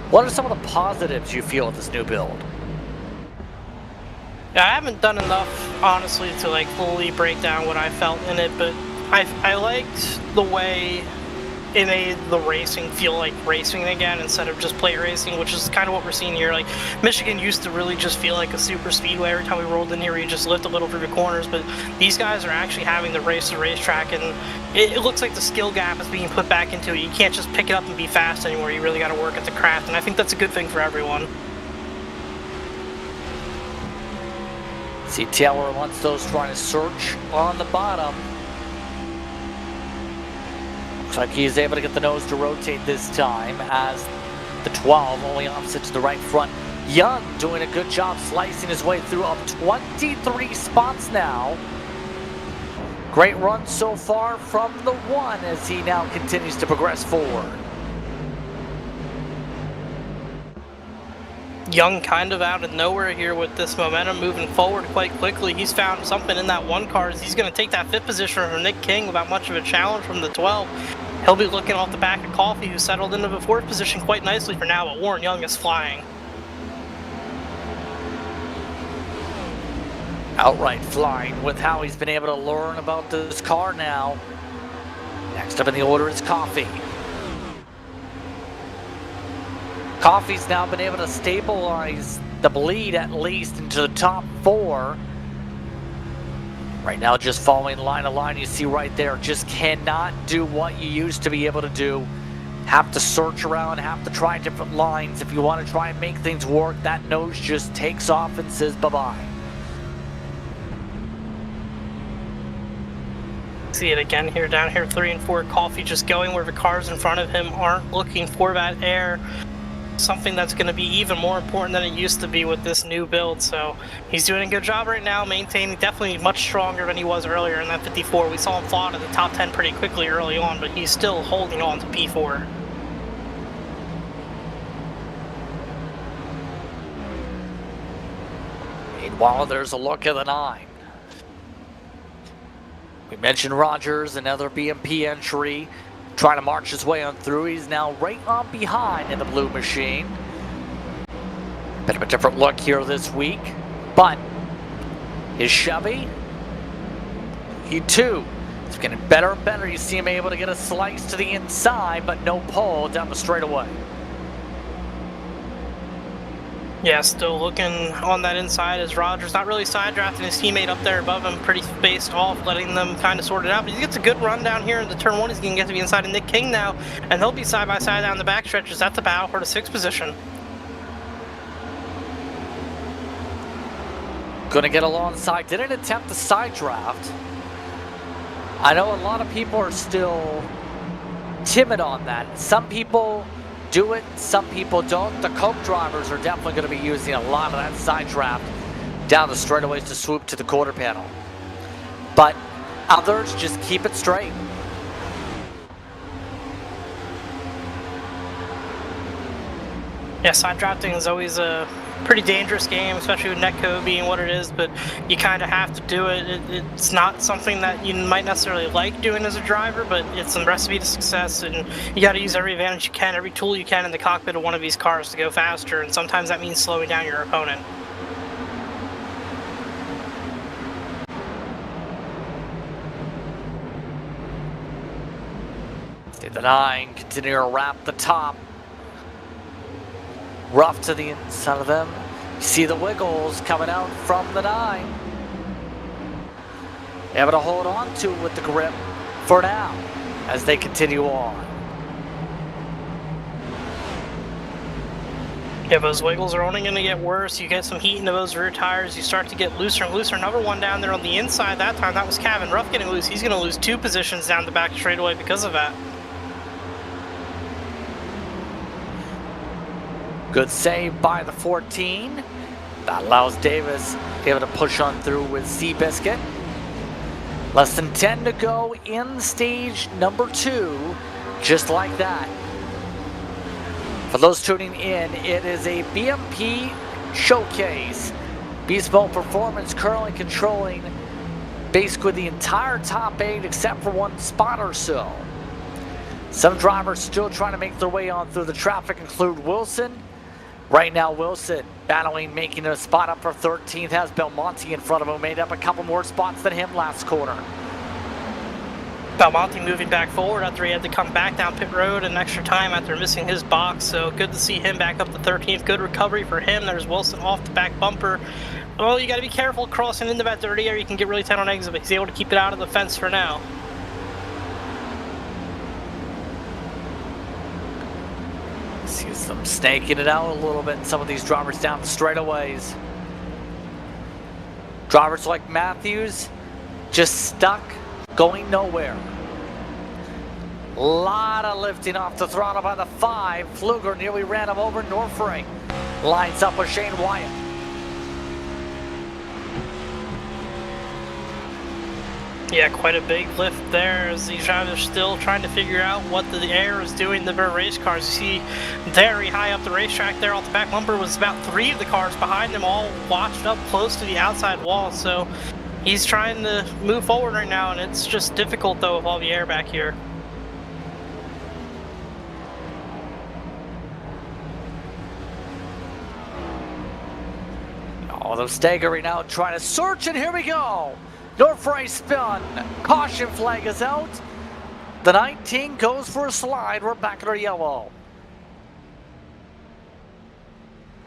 What are some of the positives you feel with this new build? Yeah, I haven't done enough, honestly, to like fully break down what I felt in it, but I liked the way it made the racing feel like racing again instead of just plate racing, which is kind of what we're seeing here. Like, Michigan used to really just feel like a super speedway every time we rolled in here. We just lift a little through the corners, but these guys are actually having to race the racetrack, and it looks like the skill gap is being put back into it. You can't just pick it up and be fast anymore. You really got to work at the craft, and I think that's a good thing for everyone. See Taylor wants those trying to search on the bottom. Looks like he's able to get the nose to rotate this time as the 12 only opposite to the right front. Young doing a good job slicing his way through up 23 spots now. Great run so far from the 1 as he now continues to progress forward. Young kind of out of nowhere here with this momentum moving forward quite quickly. He's found something in that 1 car. He's going to take that 5th position from Nick King without much of a challenge from the 12. He'll be looking off the back of Coffee, who settled into the 4th position quite nicely for now, but Warren Young is flying. Outright flying with how he's been able to learn about this car now. Next up in the order is Coffee. Coffee's now been able to stabilize the bleed at least into the top 4. Right now just following line to line, you see right there, just cannot do what you used to be able to do. Have to search around, have to try different lines. If you want to try and make things work, that nose just takes off and says bye-bye. See it again here, down here 3 and 4. Coffee just going where the cars in front of him aren't looking for that air. Something that's going to be even more important than it used to be with this new build. So he's doing a good job right now, maintaining, definitely much stronger than he was earlier in that 54. We saw him fall out of the top 10 pretty quickly early on, but he's still holding on to P4. Meanwhile, there's a look at the 9. We mentioned Rogers, another BMP entry, trying to march his way on through. He's now right on behind in the blue machine. Bit of a different look here this week, but his Chevy, he too is getting better and better. You see him able to get a slice to the inside, but no pull down the straightaway. Yeah, still looking on that inside as Rogers not really side drafting his teammate up there above him, pretty spaced off, letting them kind of sort it out. But he gets a good run down here into turn 1. He's going to get to be inside of Nick King now, and they'll be side by side down the back stretches. That's a battle for the 6th position. Going to get alongside. Didn't attempt the side draft. I know a lot of people are still timid on that. Some people do it, some people don't. The Coke drivers are definitely going to be using a lot of that side draft down the straightaways to swoop to the quarter panel. But others just keep it straight. Yeah, side drafting is always a pretty dangerous game, especially with netcode being what it is, but you kind of have to do it. It's not something that you might necessarily like doing as a driver, but it's a recipe to success, and you got to use every advantage you can, every tool you can in the cockpit of one of these cars to go faster, and sometimes that means slowing down your opponent. See the 9 continue to wrap the top. Rough to the inside of them. You see the wiggles coming out from the 9. Able to hold on to it with the grip for now as they continue on. Yeah, those wiggles are only going to get worse. You get some heat into those rear tires. You start to get looser and looser. Another one down there on the inside that time. That was Kevin Ruff getting loose. He's going to lose 2 positions down the back straightaway because of that. Good save by the 14. That allows Davis able to push on through with Seabiscuit. Less than 10 to go in stage number 2. Just like that. For those tuning in, it is a BMP showcase. Beast Mode Performance currently controlling basically the entire top 8 except for 1 spot or so. Some drivers still trying to make their way on through the traffic include Wilson. Right now, Wilson battling, making a spot up for 13th, has Belmonte in front of him, made up a couple more spots than him last quarter. Belmonte moving back forward after he had to come back down pit road an extra time after missing his box, so good to see him back up to 13th. Good recovery for him. There's Wilson off the back bumper. Well, you got to be careful crossing into that dirty area. You can get really tight on exit, but he's able to keep it out of the fence for now. See them snaking it out a little bit. Some of these drivers down the straightaways. Drivers like Matthews just stuck, going nowhere. A lot of lifting off the throttle by the 5. Pfluger nearly ran him over. Norfring lines up with Shane Wyatt. Yeah, quite a big lift there as these drivers still trying to figure out what the air is doing to their race cars. You see very high up the racetrack there off the back bumper was about 3 of the cars behind them all watched up close to the outside wall. So he's trying to move forward right now, and it's just difficult though with all the air back here. Oh, they're staggering out, trying to search, and here we go. Norfray spin. Caution flag is out. The 19 goes for a slide. We're back at our yellow.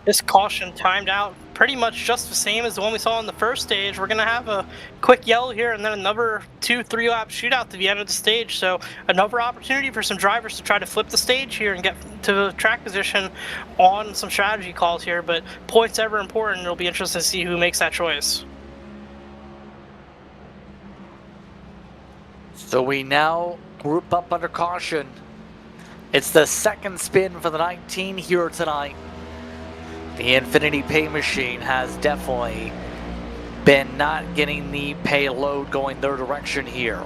This caution timed out pretty much just the same as the one we saw in the first stage. We're going to have a quick yellow here and then another 2-3 lap shootout to the end of the stage. So another opportunity for some drivers to try to flip the stage here and get to track position on some strategy calls here. But points ever important. It'll be interesting to see who makes that choice. So we now group up under caution. It's the second spin for the 19 here tonight. The Infinity Pay Machine has definitely been not getting the payload going their direction here.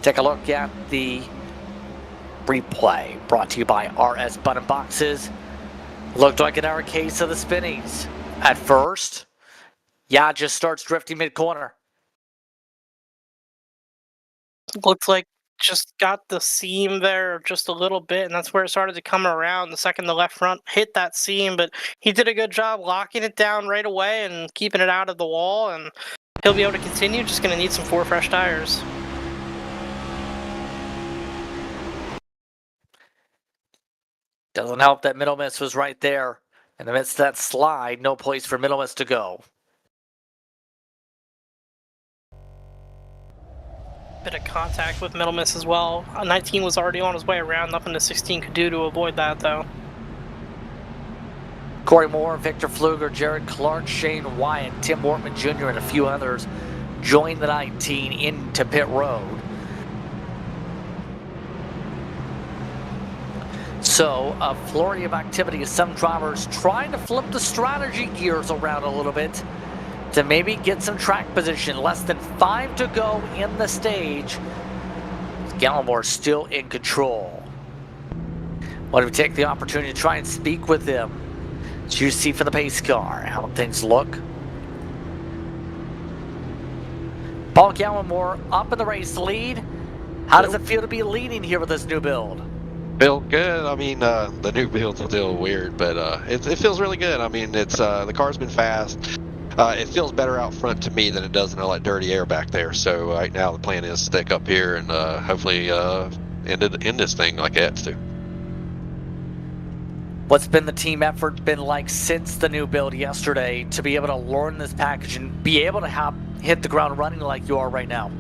Take a look at the replay brought to you by RS Button Boxes. Looked like an error case of the spinnings. At first, yeah, just starts drifting mid-corner. Looks like just got the seam there just a little bit, and that's where it started to come around. The second the left front hit that seam, but he did a good job locking it down right away and keeping it out of the wall, and he'll be able to continue. Just going to need some 4 fresh tires. Doesn't help that Middle Miss was right there. In the midst of that slide, no place for Middle Miss to go. Bit of contact with Middle Miss as well. 19 was already on his way around. Nothing the 16 could do to avoid that, though. Corey Moore, Victor Pfluger, Jared Clark, Shane Wyatt, Tim Wortman Jr., and a few others joined the 19 into pit road. So, a flurry of activity as some drivers trying to flip the strategy gears around a little bit to maybe get some track position. Less than 5 to go in the stage. Gallimore still in control. Why don't we take the opportunity to try and speak with him? As you see for the pace car, how things look. Paul Gallimore up in the race lead. How does it feel to be leading here with this new build? Feel good. I mean, the new build's still weird, but it feels really good. I mean, it's the car's been fast. It feels better out front to me than it does in all that dirty air back there. So right now the plan is to stick up here and hopefully end this thing like it has to. What's been the team effort been like since the new build yesterday to be able to learn this package and be able to hit the ground running like you are right now?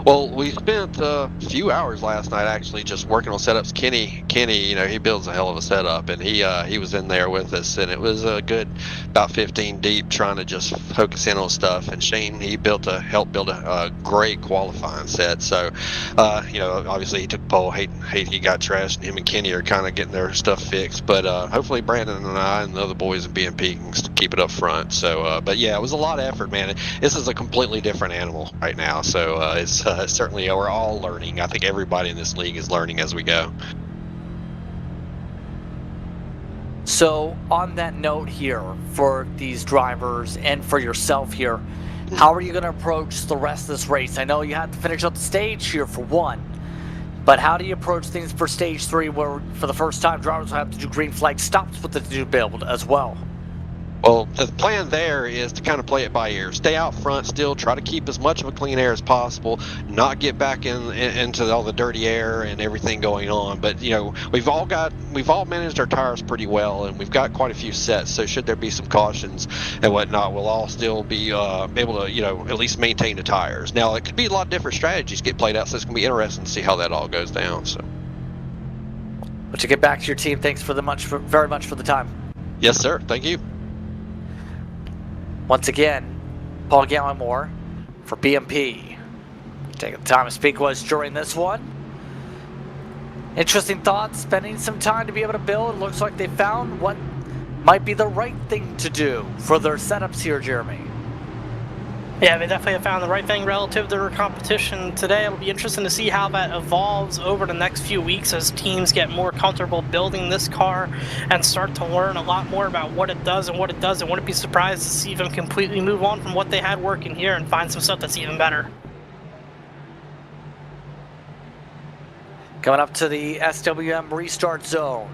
Well, we spent a few hours last night actually just working on setups. Kenny, you know, he builds a hell of a setup, and he was in there with us, and it was a good about 15 deep trying to just focus in on stuff. And Shane, he helped build a great qualifying set. So, you know, obviously he took pole. Hate he got trashed, and him and Kenny are kind of getting their stuff fixed. But hopefully Brandon and I and the other boys in BMP can keep it up front. So, but yeah, it was a lot of effort, man. This is a completely different animal right now. So it's certainly we're all learning. I think everybody in this league is learning as we go. So on that note here, for these drivers and for yourself here, how are you going to approach the rest of this race? I know you have to finish up the stage here for one, but how do you approach things for stage 3 where for the first time drivers will have to do green flag stops with the new build as well? Well, the plan there is to kind of play it by ear. Stay out front still, try to keep as much of a clean air as possible, not get back into all the dirty air and everything going on. But, you know, we've all managed our tires pretty well, and we've got quite a few sets, so should there be some cautions and whatnot, we'll all still be able to, you know, at least maintain the tires. Now, it could be a lot of different strategies get played out, so it's going to be interesting to see how that all goes down. So, But to get back to your team, thanks very much for the time. yes, sir. Thank you. Once again, Paul Gallimore for BMP. Taking the time to speak was during this one. Interesting thoughts, spending some time to be able to build. It looks like they found what might be the right thing to do for their setups here, Jeremy. Yeah, they definitely have found the right thing relative to their competition today. It'll be interesting to see how that evolves over the next few weeks as teams get more comfortable building this car and start to learn a lot more about what it does and what it doesn't. Wouldn't be surprised to see them completely move on from what they had working here and find some stuff that's even better. Coming up to the SWM restart zone.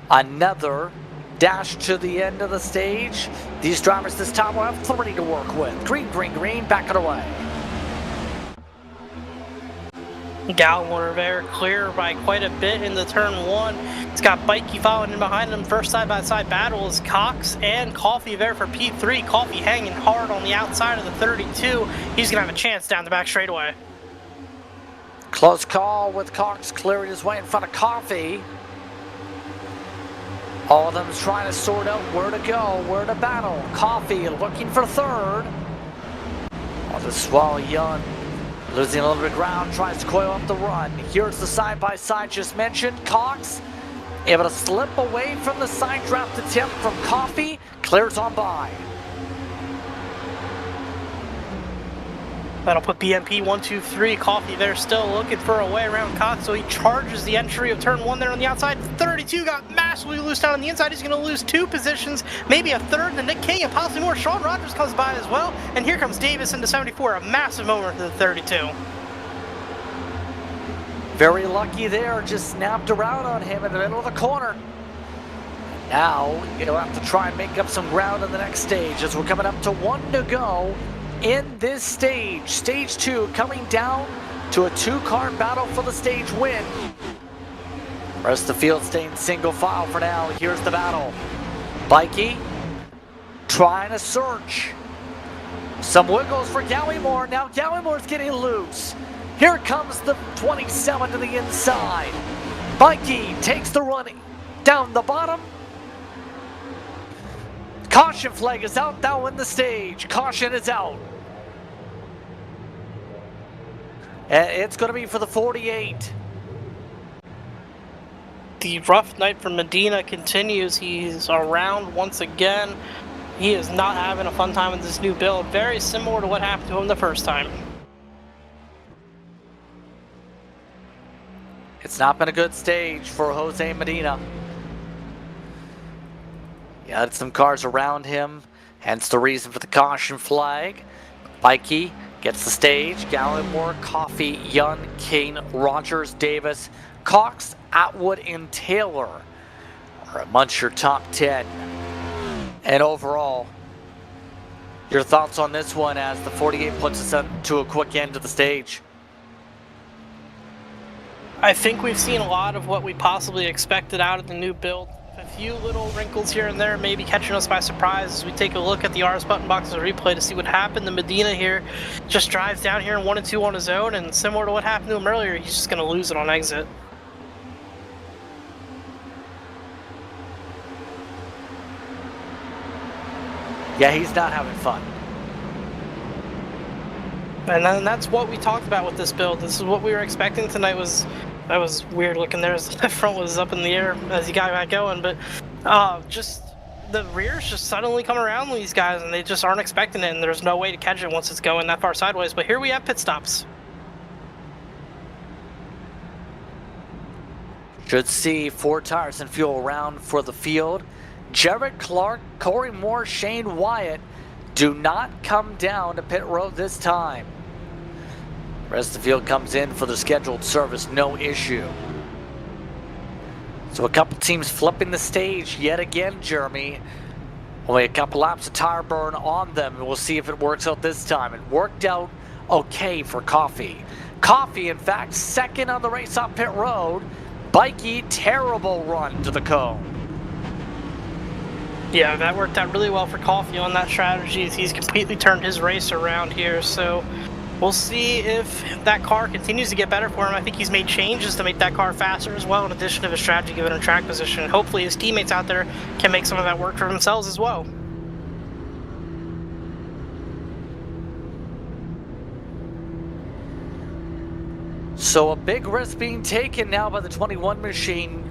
Another dash to the end of the stage. These drivers this time will have 30 to work with. Green, green, green, back it away. Gallimore there clear by quite a bit into turn one. It's got Bikey following in behind him. First side-by-side battle is Cox and Coffee there for P3. Coffee hanging hard on the outside of the 32. He's going to have a chance down the back straightaway. Close call with Cox clearing his way in front of Coffee. All of them trying to sort out where to go, where to battle. Coffee looking for third. Oh, this Swell Young losing a little bit of ground, tries to coil up the run. Here's the side-by-side just mentioned. Cox able to slip away from the side draft attempt from Coffee. Clears on by. That'll put BMP 1, 2, 3. Coffee there still looking for a way around Cox, so he charges the entry of turn one there on the outside. 32 got massively loose down on the inside. He's going to lose 2 positions, maybe a third, and Nick King and possibly more. Sean Rogers comes by as well, and here comes Davis into 74. A massive moment for the 32. Very lucky there, just snapped around on him in the middle of the corner. Now he'll have to try and make up some ground in the next stage as we're coming up to 1 to go. In this stage, stage 2, coming down to a 2-car battle for the stage win. Rest of the field staying single file for now. Here's the battle. Bikey trying to search. Some wiggles for Gallimore. Now Gallimore's getting loose. Here comes the 27 to the inside. Bikey takes the running down the bottom. Caution flag is out, that'll win the stage. Caution is out. And it's going to be for the 48. The rough night for Medina continues. He's around once again. He is not having a fun time with this new build. Very similar to what happened to him the first time. It's not been a good stage for Jose Medina. He had some cars around him, hence the reason for the caution flag. Bikey gets the stage. Gallimore, Coffee, Young, Kane, Rogers, Davis, Cox, Atwood, and Taylor are amongst your top 10. And overall, your thoughts on this one as the 48 puts us to a quick end to the stage? I think we've seen a lot of what we possibly expected out of the new build. A few little wrinkles here and there maybe catching us by surprise as we take a look at the RS button box of replay to see what happened. The Medina here just drives down here in 1 and 2 on his own, and similar to what happened to him earlier, he's just going to lose it on exit. Yeah, he's not having fun. And then that's what we talked about with this build. This is what we were expecting tonight. That was weird looking there as the front was up in the air as he got back going, but just the rears just suddenly come around these guys and they just aren't expecting it, and there's no way to catch it once it's going that far sideways. But here we have pit stops. Should see 4 tires and fuel around for the field. Jared Clark, Corey Moore, Shane Wyatt do not come down to pit road this time. Rest of the field comes in for the scheduled service, no issue. So a couple teams flipping the stage yet again, Jeremy. Only a couple laps of tire burn on them, and we'll see if it works out this time. It worked out okay for Coffee. Coffee, in fact, second on the race on pit road. Bikey, terrible run to the cone. Yeah, that worked out really well for Coffee on that strategy. He's completely turned his race around here, so we'll see if that car continues to get better for him. I think he's made changes to make that car faster as well, in addition to his strategy given him track position. Hopefully his teammates out there can make some of that work for themselves as well. So a big risk being taken now by the 21 machine.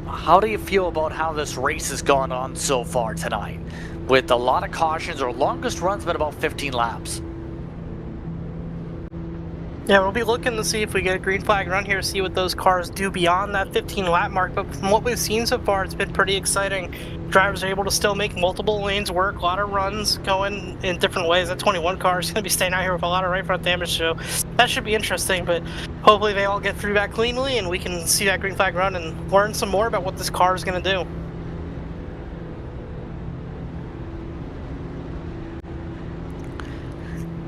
How do you feel about how this race has gone on so far tonight? With a lot of cautions, our longest run's been about 15 laps. Yeah, we'll be looking to see if we get a green flag run here, see what those cars do beyond that 15 lap mark, but from what we've seen so far, it's been pretty exciting. Drivers are able to still make multiple lanes work, a lot of runs going in different ways. That 21 car is going to be staying out here with a lot of right front damage, so that should be interesting, but hopefully they all get through that cleanly and we can see that green flag run and learn some more about what this car is going to do.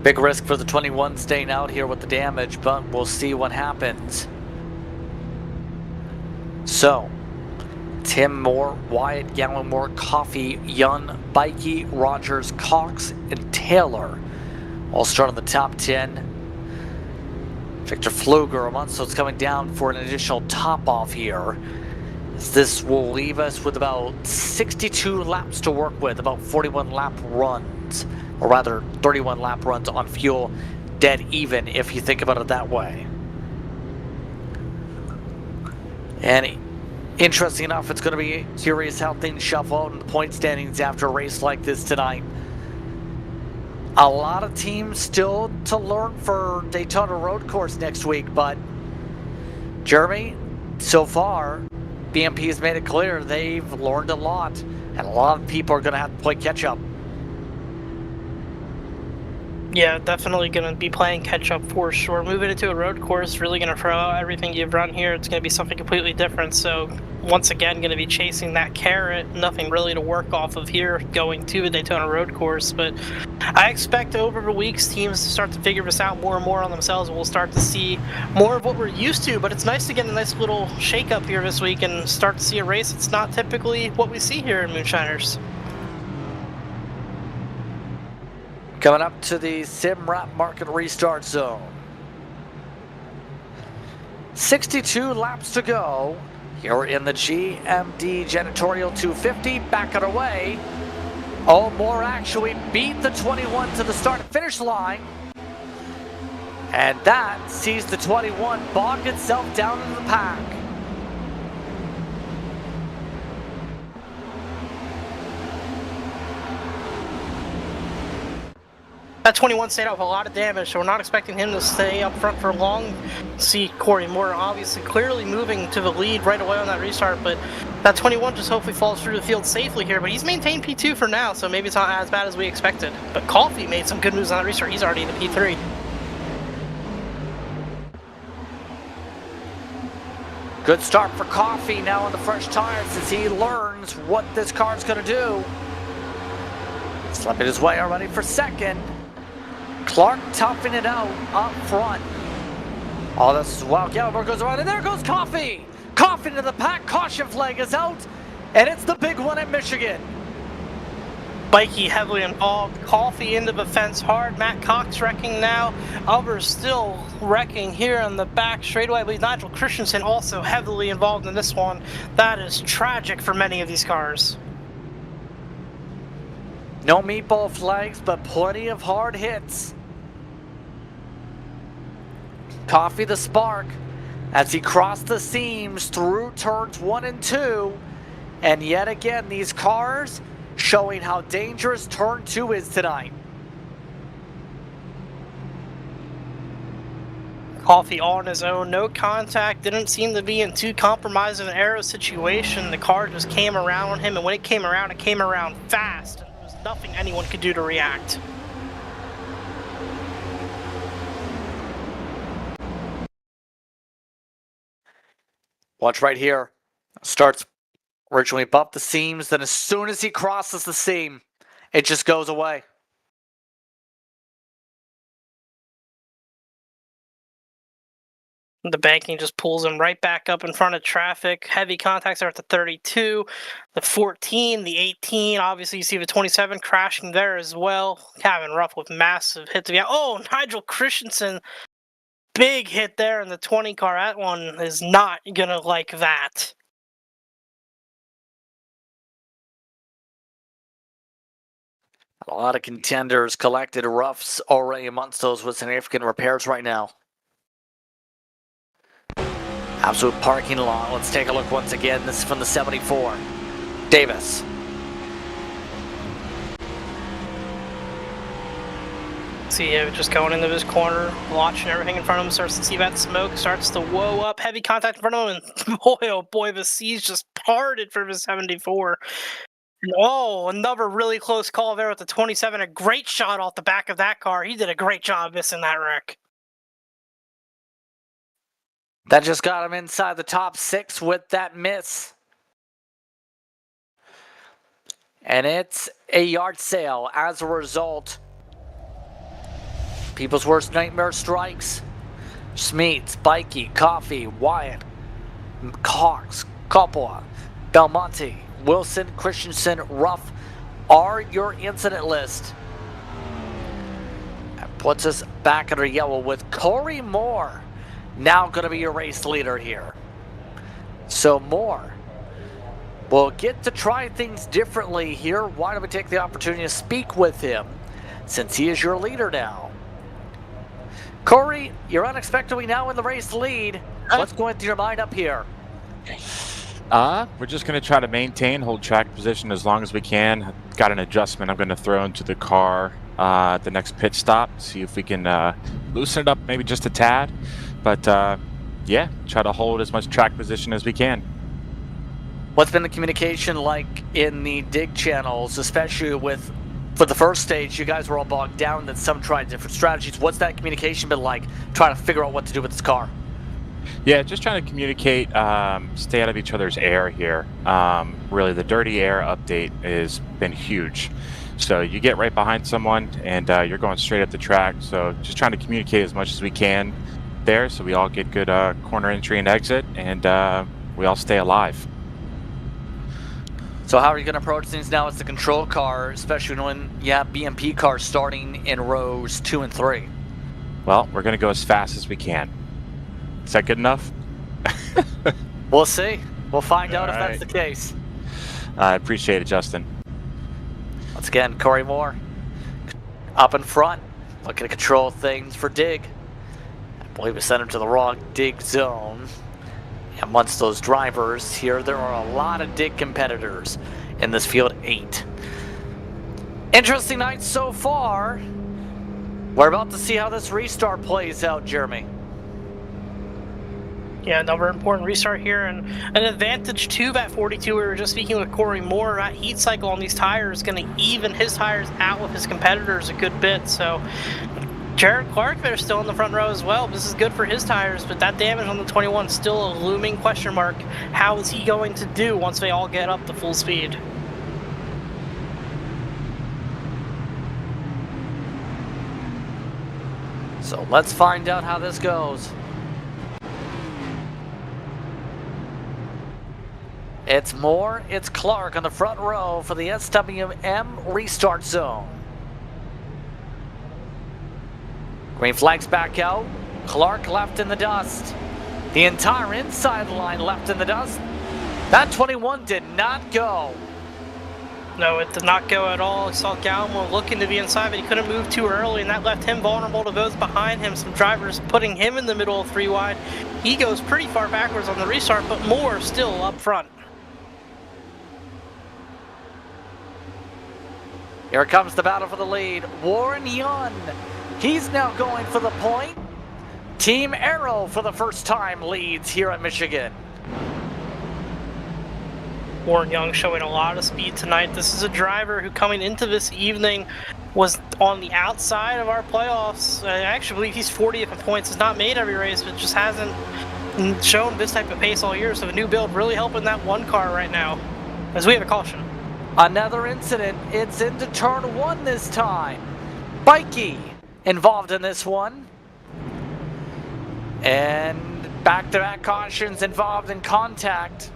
Big risk for the 21 staying out here with the damage, but we'll see what happens. So, Tim Moore, Wyatt Gallimore, Coffee, Young, Bikey, Rogers, Cox, and Taylor all start on the top 10. Victor Fluger, Amonso's coming down for an additional top off here. This will leave us with about 62 laps to work with, about 41 lap runs. Or rather, 31 lap runs on fuel, dead even if you think about it that way. And interesting enough, it's going to be curious how things shuffle out in the point standings after a race like this tonight. A lot of teams still to learn for Daytona Road Course next week, but Jeremy, so far, BMP has made it clear they've learned a lot, and a lot of people are going to have to play catch up. Yeah, definitely going to be playing catch-up for sure. Moving into a road course, really going to throw out everything you've run here. It's going to be something completely different. So, once again, going to be chasing that carrot. Nothing really to work off of here going to a Daytona road course. But I expect over the weeks, teams to start to figure this out more and more on themselves. And we'll start to see more of what we're used to. But it's nice to get a nice little shake-up here this week and start to see a race that's not typically what we see here in Moonshiners. Coming up to the Sim Wrap Market Restart Zone. 62 laps to go. Here in the GMD Janitorial 250, back on our way. Oh, Moore actually beat the 21 to the start and finish line. And that sees the 21 bog itself down into the pack. That 21 stayed out with a lot of damage, so we're not expecting him to stay up front for long. See Corey Moore obviously clearly moving to the lead right away on that restart, but that 21 just hopefully falls through the field safely here, but he's maintained P2 for now, so maybe it's not as bad as we expected. But Coffee made some good moves on that restart. He's already in the P3. Good start for Coffee now on the fresh tires as he learns what this car's going to do. Slipping his way already for second. Clark toughing it out up front. Oh, this is wild. Gallimore goes around, and there goes Coffee! Coffee into the pack, caution flag is out, and it's the big one at Michigan. Bikey heavily involved, Coffee into the fence hard, Matt Cox wrecking now, others still wrecking here on the back straightaway. I believe Nigel Christensen also heavily involved in this one. That is tragic for many of these cars. No meatball flags, but plenty of hard hits. Coffee the spark as he crossed the seams through turns 1 and 2. And yet again, these cars showing how dangerous turn 2 is tonight. Coffee on his own, no contact, didn't seem to be in too compromised of an aero situation. The car just came around on him, and when it came around fast. There was nothing anyone could do to react. Watch right here. Starts originally above the seams, then as soon as he crosses the seam, it just goes away. The banking just pulls him right back up in front of traffic. Heavy contacts are at the 32, the 14, the 18. Obviously, you see the 27 crashing there as well. Kevin Ruff with massive hits. Oh, Nigel Christensen. Big hit there in the 20 car. That one is not going to like that. A lot of contenders collected. Ruff's already amongst those with significant repairs right now. Absolute parking lot. Let's take a look once again. This is from the 74. Davis. See him just going into this corner, watching everything in front of him, starts to see that smoke, starts to whoa up, heavy contact in front of him, and boy, oh boy, the seas just parted for the 74. And oh, another really close call there with the 27. A great shot off the back of that car. He did a great job missing that wreck. That just got him inside the top 6 with that miss. And it's a yard sale as a result. People's worst nightmare strikes. Smeets, Bikey, Coffee, Wyatt, Cox, Coppola, Belmonte, Wilson, Christensen, Ruff are your incident list. That puts us back under yellow with Corey Moore now going to be your race leader here. So Moore will get to try things differently here. Why don't we take the opportunity to speak with him since he is your leader now? Corey, you're unexpectedly now in the race lead. What's going through your mind up here? We're just going to try to maintain, hold track position as long as we can. Got an adjustment I'm going to throw into the car at the next pit stop. See if we can loosen it up maybe just a tad. But yeah, try to hold as much track position as we can. What's been the communication like in the dig channels, especially with, for the first stage, you guys were all bogged down, then some tried different strategies. What's that communication been like, trying to figure out what to do with this car? Yeah, just trying to communicate, stay out of each other's air here. Really, the dirty air update has been huge. So you get right behind someone and you're going straight up the track. So just trying to communicate as much as we can there so we all get good corner entry and exit and we all stay alive. So how are you going to approach things now as the control car, especially when you have BMP cars starting in rows 2 and 3? Well, we're going to go as fast as we can. Is that good enough? We'll see. We'll find out if right. that's the case. I appreciate it, Justin. Once again, Corey Moore up in front, looking to control things for dig. I believe we sent him to the wrong dig zone. And amongst those drivers here, there are a lot of dig competitors in this field 8. Interesting night so far. We're about to see how this restart plays out, Jeremy. Yeah, another important restart here, and an advantage to that 42. We were just speaking with Corey Moore. That heat cycle on these tires is going to even his tires out with his competitors a good bit. So Jared Clark there still in the front row as well. This is good for his tires, but that damage on the 21 is still a looming question mark. How is he going to do once they all get up to full speed? So let's find out how this goes. It's Moore, it's Clark on the front row for the SWM restart zone. Green flag's back out. Clark left in the dust. The entire inside line left in the dust. That 21 did not go. No, it did not go at all. I saw Gallimore looking to be inside, but he couldn't move too early, and that left him vulnerable to those behind him. Some drivers putting him in the middle of 3 wide. He goes pretty far backwards on the restart, but Moore still up front. Here comes the battle for the lead. Warren Young, he's now going for the point. Team Arrow for the first time leads here at Michigan. Warren Young showing a lot of speed tonight. This is a driver who coming into this evening was on the outside of our playoffs. I actually believe he's 40th in points. Has not made every race, but just hasn't shown this type of pace all year. So the new build really helping that one car right now. As we have a caution. Another incident. It's into turn 1 this time. Bikey involved in this one. And back-to-back cautions involved in contact.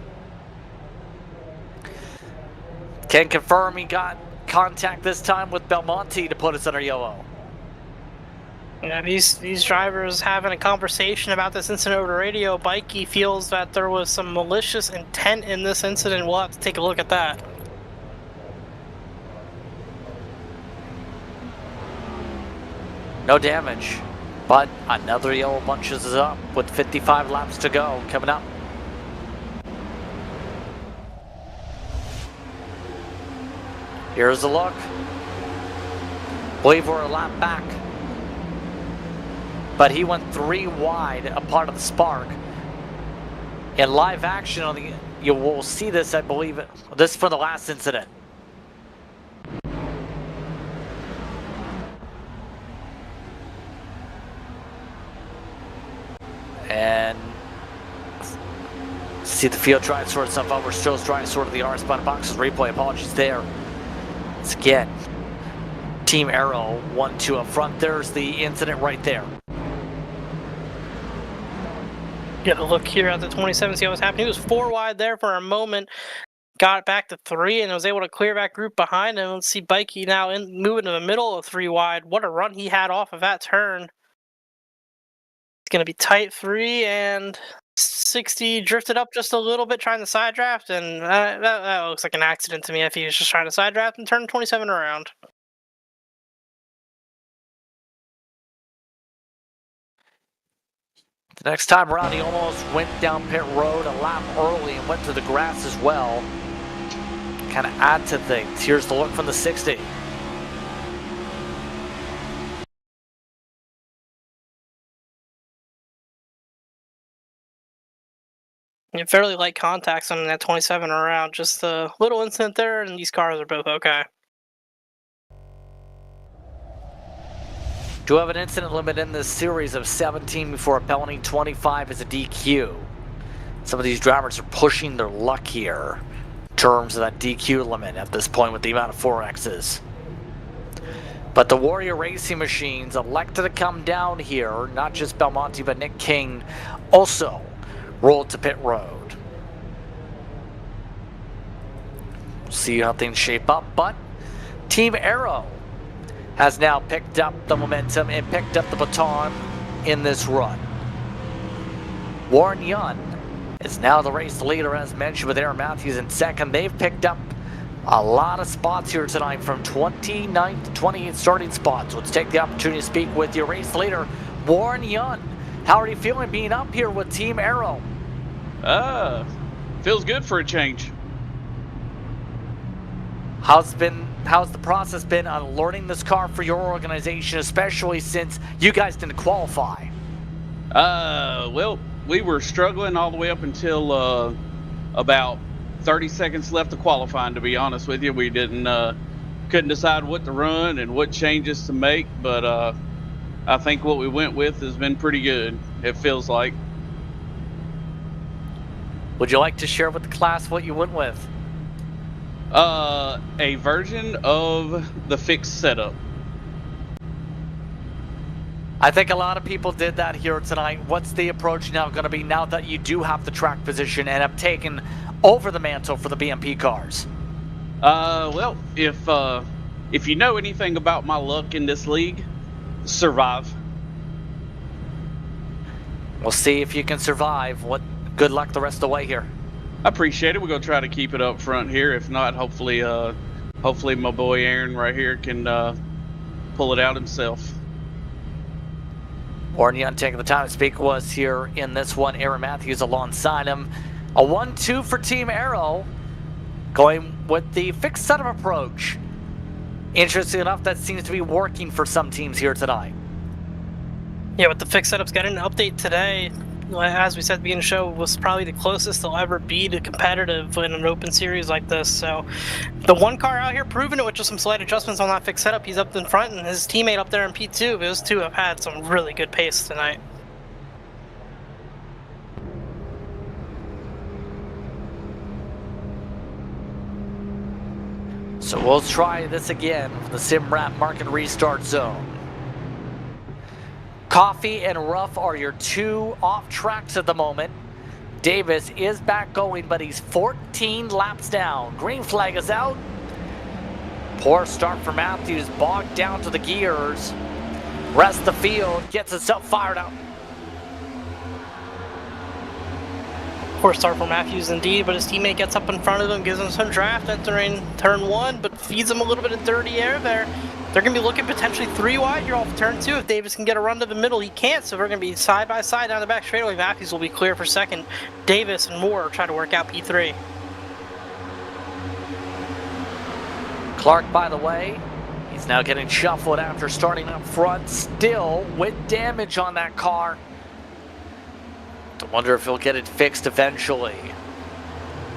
Can confirm he got contact this time with Belmonte to put us under yellow. Yeah, these drivers having a conversation about this incident over the radio. Bikey feels that there was some malicious intent in this incident. We'll have to take a look at that. No damage, but another yellow bunches us up with 55 laps to go coming up. Here's a look. Believe we're a lap back. But he went 3 wide, a part of the spark. In live action, you will see this, I believe, this for the last incident. And see the field try to sort itself out. We're still trying to sort of the R spot boxes. Replay, apologies there. It's again, Team Arrow 1-2 up front. There's the incident right there. Get a look here at the 27, see what was happening. He was 4 wide there for a moment, got it back to 3, and was able to clear that group behind him. Let's see Bikey now moving to the middle of 3 wide. What a run he had off of that turn. It's going to be tight 3, and 60 drifted up just a little bit trying to side draft, and that looks like an accident to me if he was just trying to side draft and turn 27 around. The next time around, he almost went down pit road a lap early and went to the grass as well. Kind of add to things. Here's the look from the 60. Fairly light contacts on that 27 around. Just a little incident there, and these cars are both okay. Do have an incident limit in this series of 17 before a penalty. 25 is a DQ. Some of these drivers are pushing their luck here in terms of that DQ limit at this point with the amount of 4Xs. But the Warrior Racing Machines elected to come down here. Not just Belmonte, but Nick King also rolled to pit road. We'll see how things shape up, but Team Arrow has now picked up the momentum and picked up the baton in this run. Warren Young is now the race leader, as mentioned, with Aaron Matthews in second. They've picked up a lot of spots here tonight, from 29 to 28 starting spots. Let's take the opportunity to speak with your race leader, Warren Young. How are you feeling being up here with Team Arrow? Feels good for a change. How's the process been on learning this car for your organization, especially since you guys didn't qualify? Well, we were struggling all the way up until about 30 seconds left of qualifying, to be honest with you. We couldn't decide what to run and what changes to make, but I think what we went with has been pretty good, it feels like. Would you like to share with the class what you went with? A version of the fixed setup. I think a lot of people did that here tonight. What's the approach now going to be now that you do have the track position and have taken over the mantle for the BMP cars? Well, if you know anything about my luck in this league, survive. We'll see if you can survive. Good luck the rest of the way here. I appreciate it. We're gonna try to keep it up front here. If not, hopefully my boy Aaron right here can pull it out himself. Warren Young taking the time to speak was here in this one. Aaron Matthews alongside him. A 1-2 for Team Arrow, going with the fixed setup approach. Interesting enough, that seems to be working for some teams here tonight. Yeah, with the fixed setups, getting an update today, as we said at the beginning of the show, was probably the closest they'll ever be to competitive in an open series like this. So the one car out here proving it with just some slight adjustments on that fixed setup. He's up in front, and his teammate up there in P2. Those two have had some really good pace tonight. So we'll try this again for the sim wrap market restart zone. Coffee and Ruff are your two off tracks at the moment. Davis is back going, but he's 14 laps down. Green flag is out. Poor start for Matthews, bogged down to the gears. Rest of the field gets itself fired up. Poor start for Matthews indeed, but his teammate gets up in front of him, gives him some draft entering turn 1, but feeds him a little bit of dirty air there. They're going to be looking potentially 3 wide here off turn 2. If Davis can get a run to the middle, he can't, so we're going to be side by side down the back straightaway. Matthews will be clear for second. Davis and Moore try to work out P3. Clark, by the way, he's now getting shuffled after starting up front, still with damage on that car. I wonder if he'll get it fixed eventually.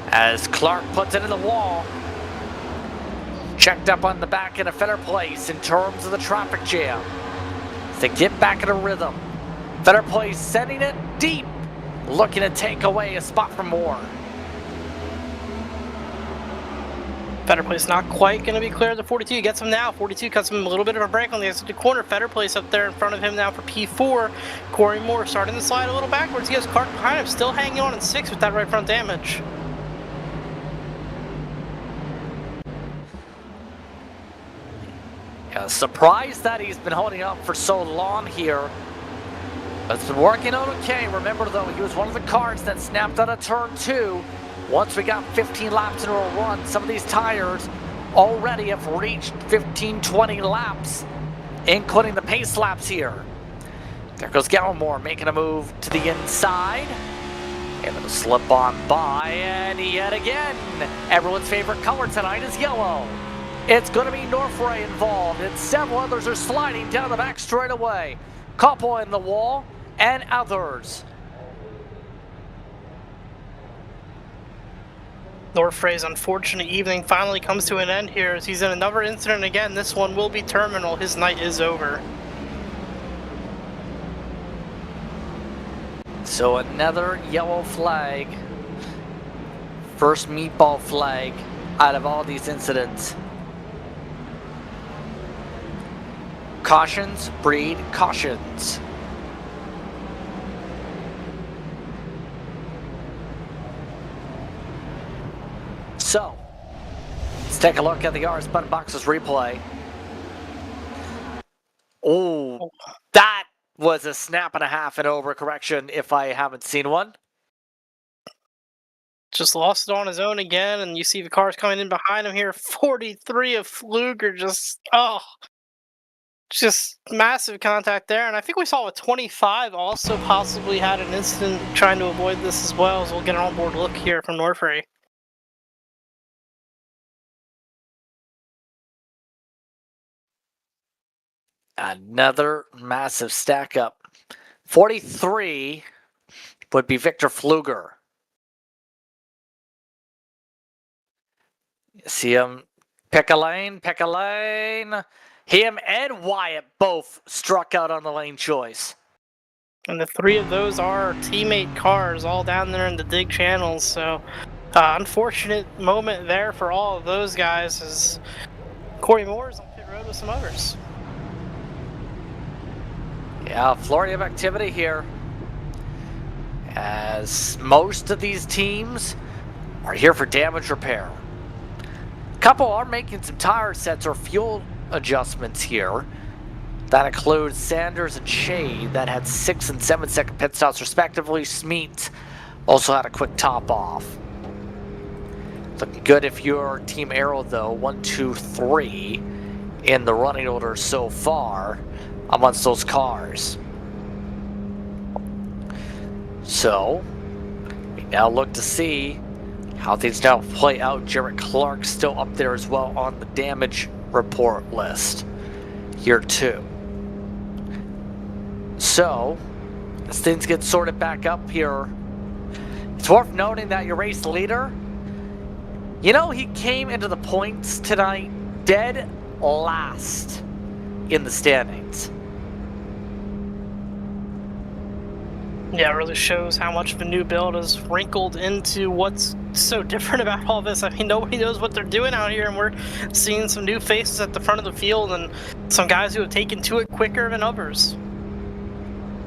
As Clark puts it in the wall. Checked up on the back in a better place in terms of the traffic jam. To get back in a rhythm. Better place, sending it deep. Looking to take away a spot from Moore. Better Place not quite going to be clear of the 42. He gets him now. 42 cuts him a little bit of a break on the exit corner. Better Place up there in front of him now for P4. Corey Moore starting to slide a little backwards. He has Clark behind him, still hanging on in 6 with that right front damage. Yeah, surprised that he's been holding up for so long here. But it's been working out okay. Remember though, he was one of the cars that snapped out of turn 2. Once we got 15 laps into a run, some of these tires already have reached 15, 20 laps, including the pace laps here. There goes Gallimore making a move to the inside. Able to slip on by, and yet again, everyone's favorite color tonight is yellow. It's going to be Norfray involved, and several others are sliding down the back straightaway. Couple in the wall, and others. Norfray's unfortunate evening finally comes to an end here as he's in another incident again. This one will be terminal. His night is over. So another yellow flag. First meatball flag out of all these incidents. Cautions breed cautions. So, let's take a look at the RS Button Boxes replay. Oh, that was a snap and a half and overcorrection if I haven't seen one. Just lost it on his own again, and you see the cars coming in behind him here. 43 of Fluger just massive contact there. And I think we saw a 25 also possibly had an incident trying to avoid this as well, so we'll get an onboard look here from Norfray. Another massive stack up. 43 would be Victor Fluger. You see him pick a lane. Him and Wyatt both struck out on the lane choice. And the 3 of those are teammate cars all down there in the dig channels. So unfortunate moment there for all of those guys as Corey Moore's on pit road with some others. Yeah, flurry of activity here. As most of these teams are here for damage repair. A couple are making some tire sets or fuel adjustments here. That includes Sanders and Shade that had 6 and 7 second pit stops respectively. Smeet also had a quick top off. Looking good if you're Team Arrow though. 1, 2, 3 in the running order so far amongst those cars. So, we now look to see how things now play out. Jarrett Clark still up there as well on the damage report list here too. So, as things get sorted back up here, it's worth noting that your race leader, you know, he came into the points tonight dead last in the standings. Yeah, it really shows how much of a new build is wrinkled into what's so different about all this. I mean, nobody knows what they're doing out here, and we're seeing some new faces at the front of the field and some guys who have taken to it quicker than others.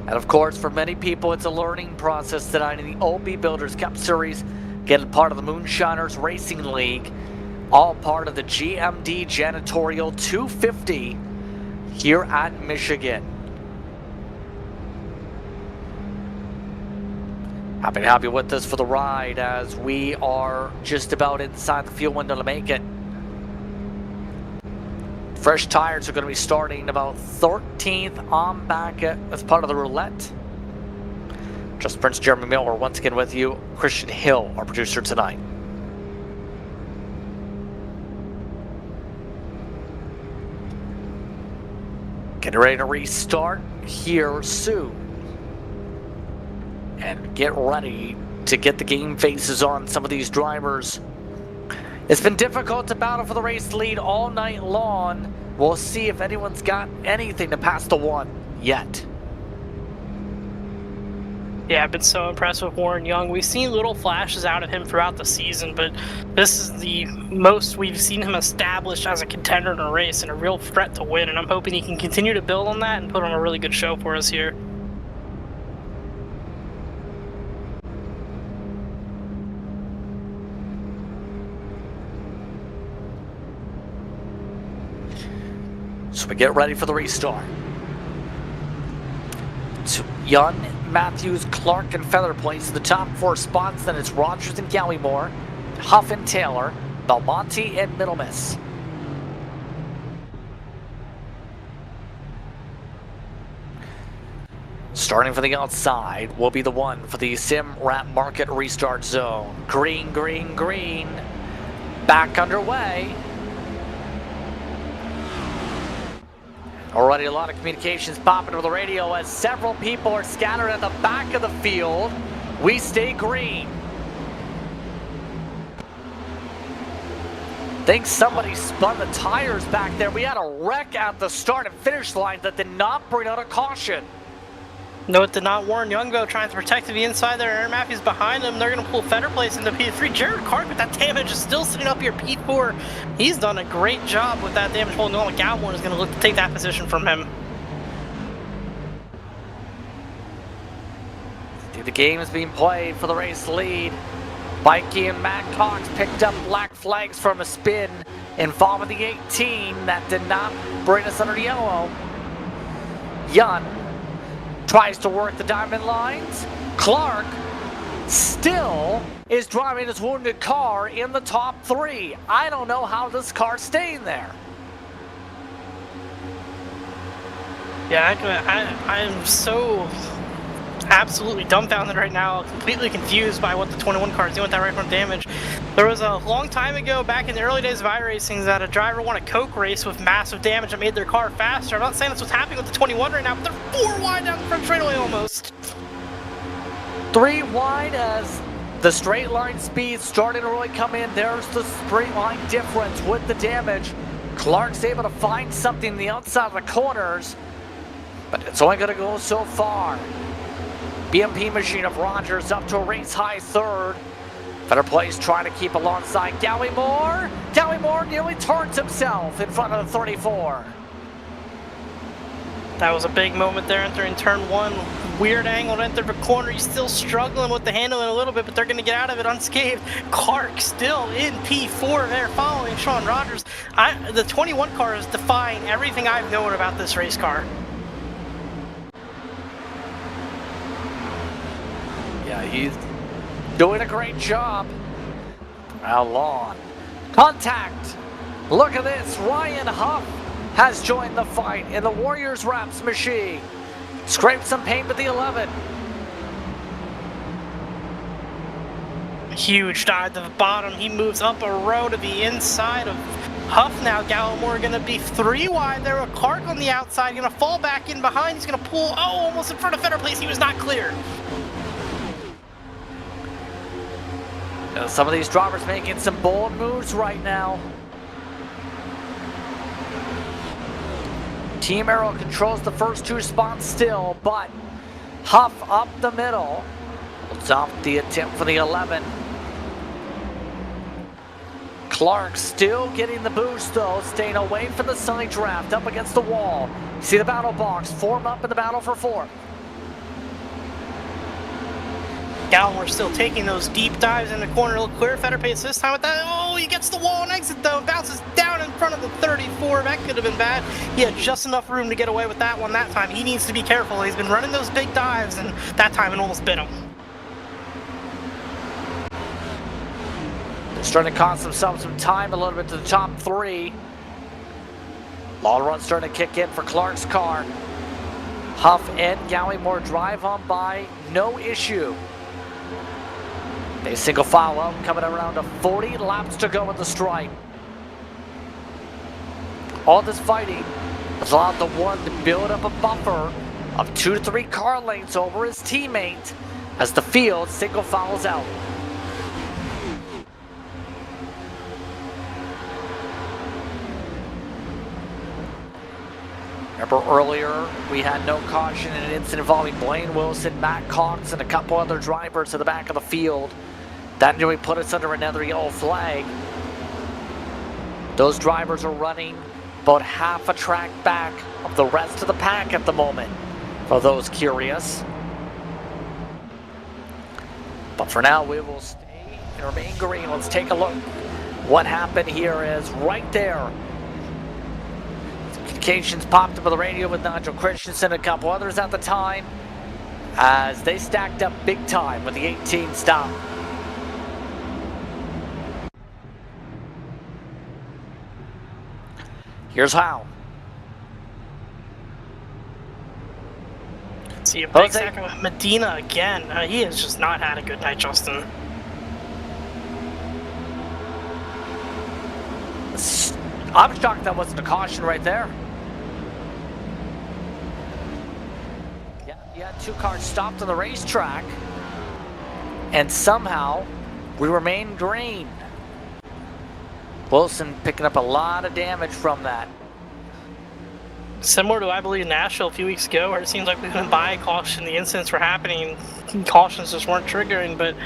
And of course, for many people, it's a learning process tonight in the OB Builders Cup Series, getting part of the Moonshiners Racing League, all part of the GMD Janitorial 250 here at Michigan. Happy to have you with us for the ride as we are just about inside the field window to make it. Fresh tires are going to be starting about 13th on back as part of the roulette. Just Prince Jeremy Miller once again with you. Christian Hill, our producer tonight. Getting ready to restart here soon. And get ready to get the game faces on some of these drivers. It's been difficult to battle for the race lead all night long. We'll see if anyone's got anything to pass the one yet. Yeah, I've been so impressed with Warren Young. We've seen little flashes out of him throughout the season, but this is the most we've seen him established as a contender in a race and a real threat to win, and I'm hoping he can continue to build on that and put on a really good show for us here. So we get ready for the restart. So Young, Matthews, Clark, and Feather Place the top 4 spots. Then it's Rogers and Gallimore, Huff and Taylor, Belmonte and Middlemiss. Starting from the outside will be the one for the Sim Wrap Market restart zone. Green, green, green. Back underway. Already a lot of communications popping over the radio as several people are scattered at the back of the field. We stay green. Think somebody spun the tires back there. We had a wreck at the start and finish line that did not bring out a caution. No, it did not. Warren Young, though, trying to protect the inside there. Aaron Matthews behind him. They're going to pull Feather Place into P3. Jared Clark with that damage is still sitting up here P4. He's done a great job with that damage. Holding on. Gallimore is going to look to take that position from him. The game is being played for the race lead. Mikey and Matt Cox picked up black flags from a spin involving the 18. That did not bring us under yellow. Young tries to work the diamond lines. Clark still is driving his wounded car in the top 3. I don't know how this car's staying there. Yeah, I'm so absolutely dumbfounded right now, completely confused by what the 21 car is doing with that right front damage. There was a long time ago, back in the early days of iRacing, that a driver won a Coke race with massive damage that made their car faster. I'm not saying that's what's happening with the 21 right now, but they're 4 wide down the front straightaway almost. 3 wide as the straight line speed starting to really come in. There's the straight line difference with the damage. Clark's able to find something on the outside of the corners, but it's only going to go so far. BMP machine of Rogers up to a race high 3rd. Feather Place trying to keep alongside Gallimore. Gallimore nearly turns himself in front of the 34. That was a big moment there entering turn 1. Weird angle to enter the corner. He's still struggling with the handling a little bit, but they're going to get out of it unscathed. Clark still in P4 there following Sean Rogers. The 21 car is defying everything I've known about this race car. Yeah, he's doing a great job. How long? Contact! Look at this. Ryan Huff has joined the fight in the Warriors Wraps machine. Scraped some paint with the 11. Huge dive to the bottom. He moves up a row to the inside of Huff now. Gallimore going to be 3 wide there with Clark on the outside. Going to fall back in behind. He's going to pull, almost in front of Feather Place. He was not clear. Some of these drivers making some bold moves right now. Team Arrow controls the first 2 spots still, but Huff up the middle. Holds off the attempt for the 11. Clark still getting the boost though, staying away from the side draft, up against the wall. See the battle box, form up in the battle for 4th. Gallimore still taking those deep dives in the corner. Look, clear Fetter pace this time with that. Oh, he gets the wall and exit though. Bounces down in front of the 34. That could have been bad. He had just enough room to get away with that one that time. He needs to be careful. He's been running those big dives, and that time it almost bit him. They're starting to cost themselves some time a little bit to the top 3. Long run starting to kick in for Clark's car. Huff and Gallimore drive on by, no issue. They single file out, coming around to 40 laps to go at the stripe. All this fighting has allowed the one to build up a buffer of 2 to 3 car lengths over his teammate as the field single files out. Remember earlier, we had no caution in an incident involving Blaine Wilson, Matt Cox, and a couple other drivers at the back of the field. That nearly put us under another yellow flag. Those drivers are running about half a track back of the rest of the pack at the moment, for those curious. But for now, we will stay and remain green. Let's take a look. What happened here is right there. Communications popped up on the radio with Nigel Christensen and a couple others at the time as they stacked up big time with the 18 stop. Here's how. See a big second with Medina again. He has just not had a good night, Justin. I'm shocked that wasn't a caution right there. Yeah, you had 2 cars stopped on the racetrack, and somehow we remain green. Wilson picking up a lot of damage from that. Similar to, I believe, Nashville a few weeks ago, where it seems like we couldn't buy a caution. The incidents were happening, cautions just weren't triggering. But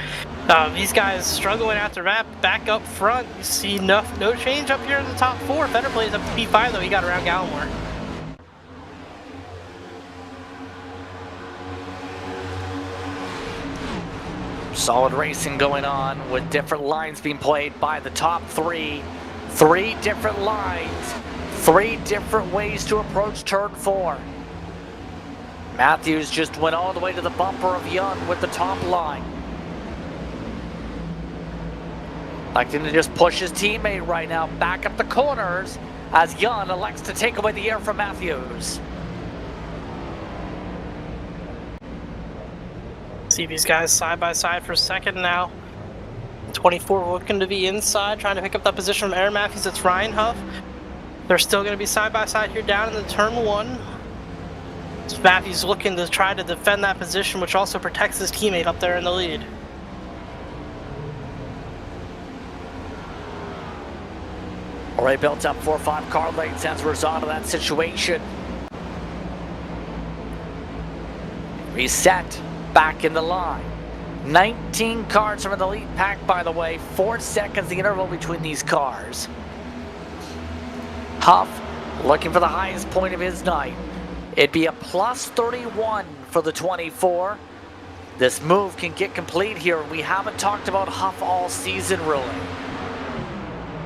these guys struggling after that, back up front. You see no change up here in the top 4. Better plays up to P5 though. He got around Gallimore. Solid racing going on with different lines being played by the top 3. 3 different lines, 3 different ways to approach turn 4. Matthews just went all the way to the bumper of Young with the top line. Electing to just push his teammate right now back up the corners as Young elects to take away the air from Matthews. See these guys side by side for a second now. 24 looking to be inside, trying to pick up that position from Aaron Matthews. It's Ryan Huff. They're still going to be side by side here down in the turn 1. So Matthews looking to try to defend that position, which also protects his teammate up there in the lead. Already built up 4 or 5 car lengths as a result of that situation. Reset back in the line. 19 cars from the lead pack, by the way. 4 seconds the interval between these cars. Huff looking for the highest point of his night. It'd be a plus 31 for the 24. This move can get complete here. We haven't talked about Huff all season, really.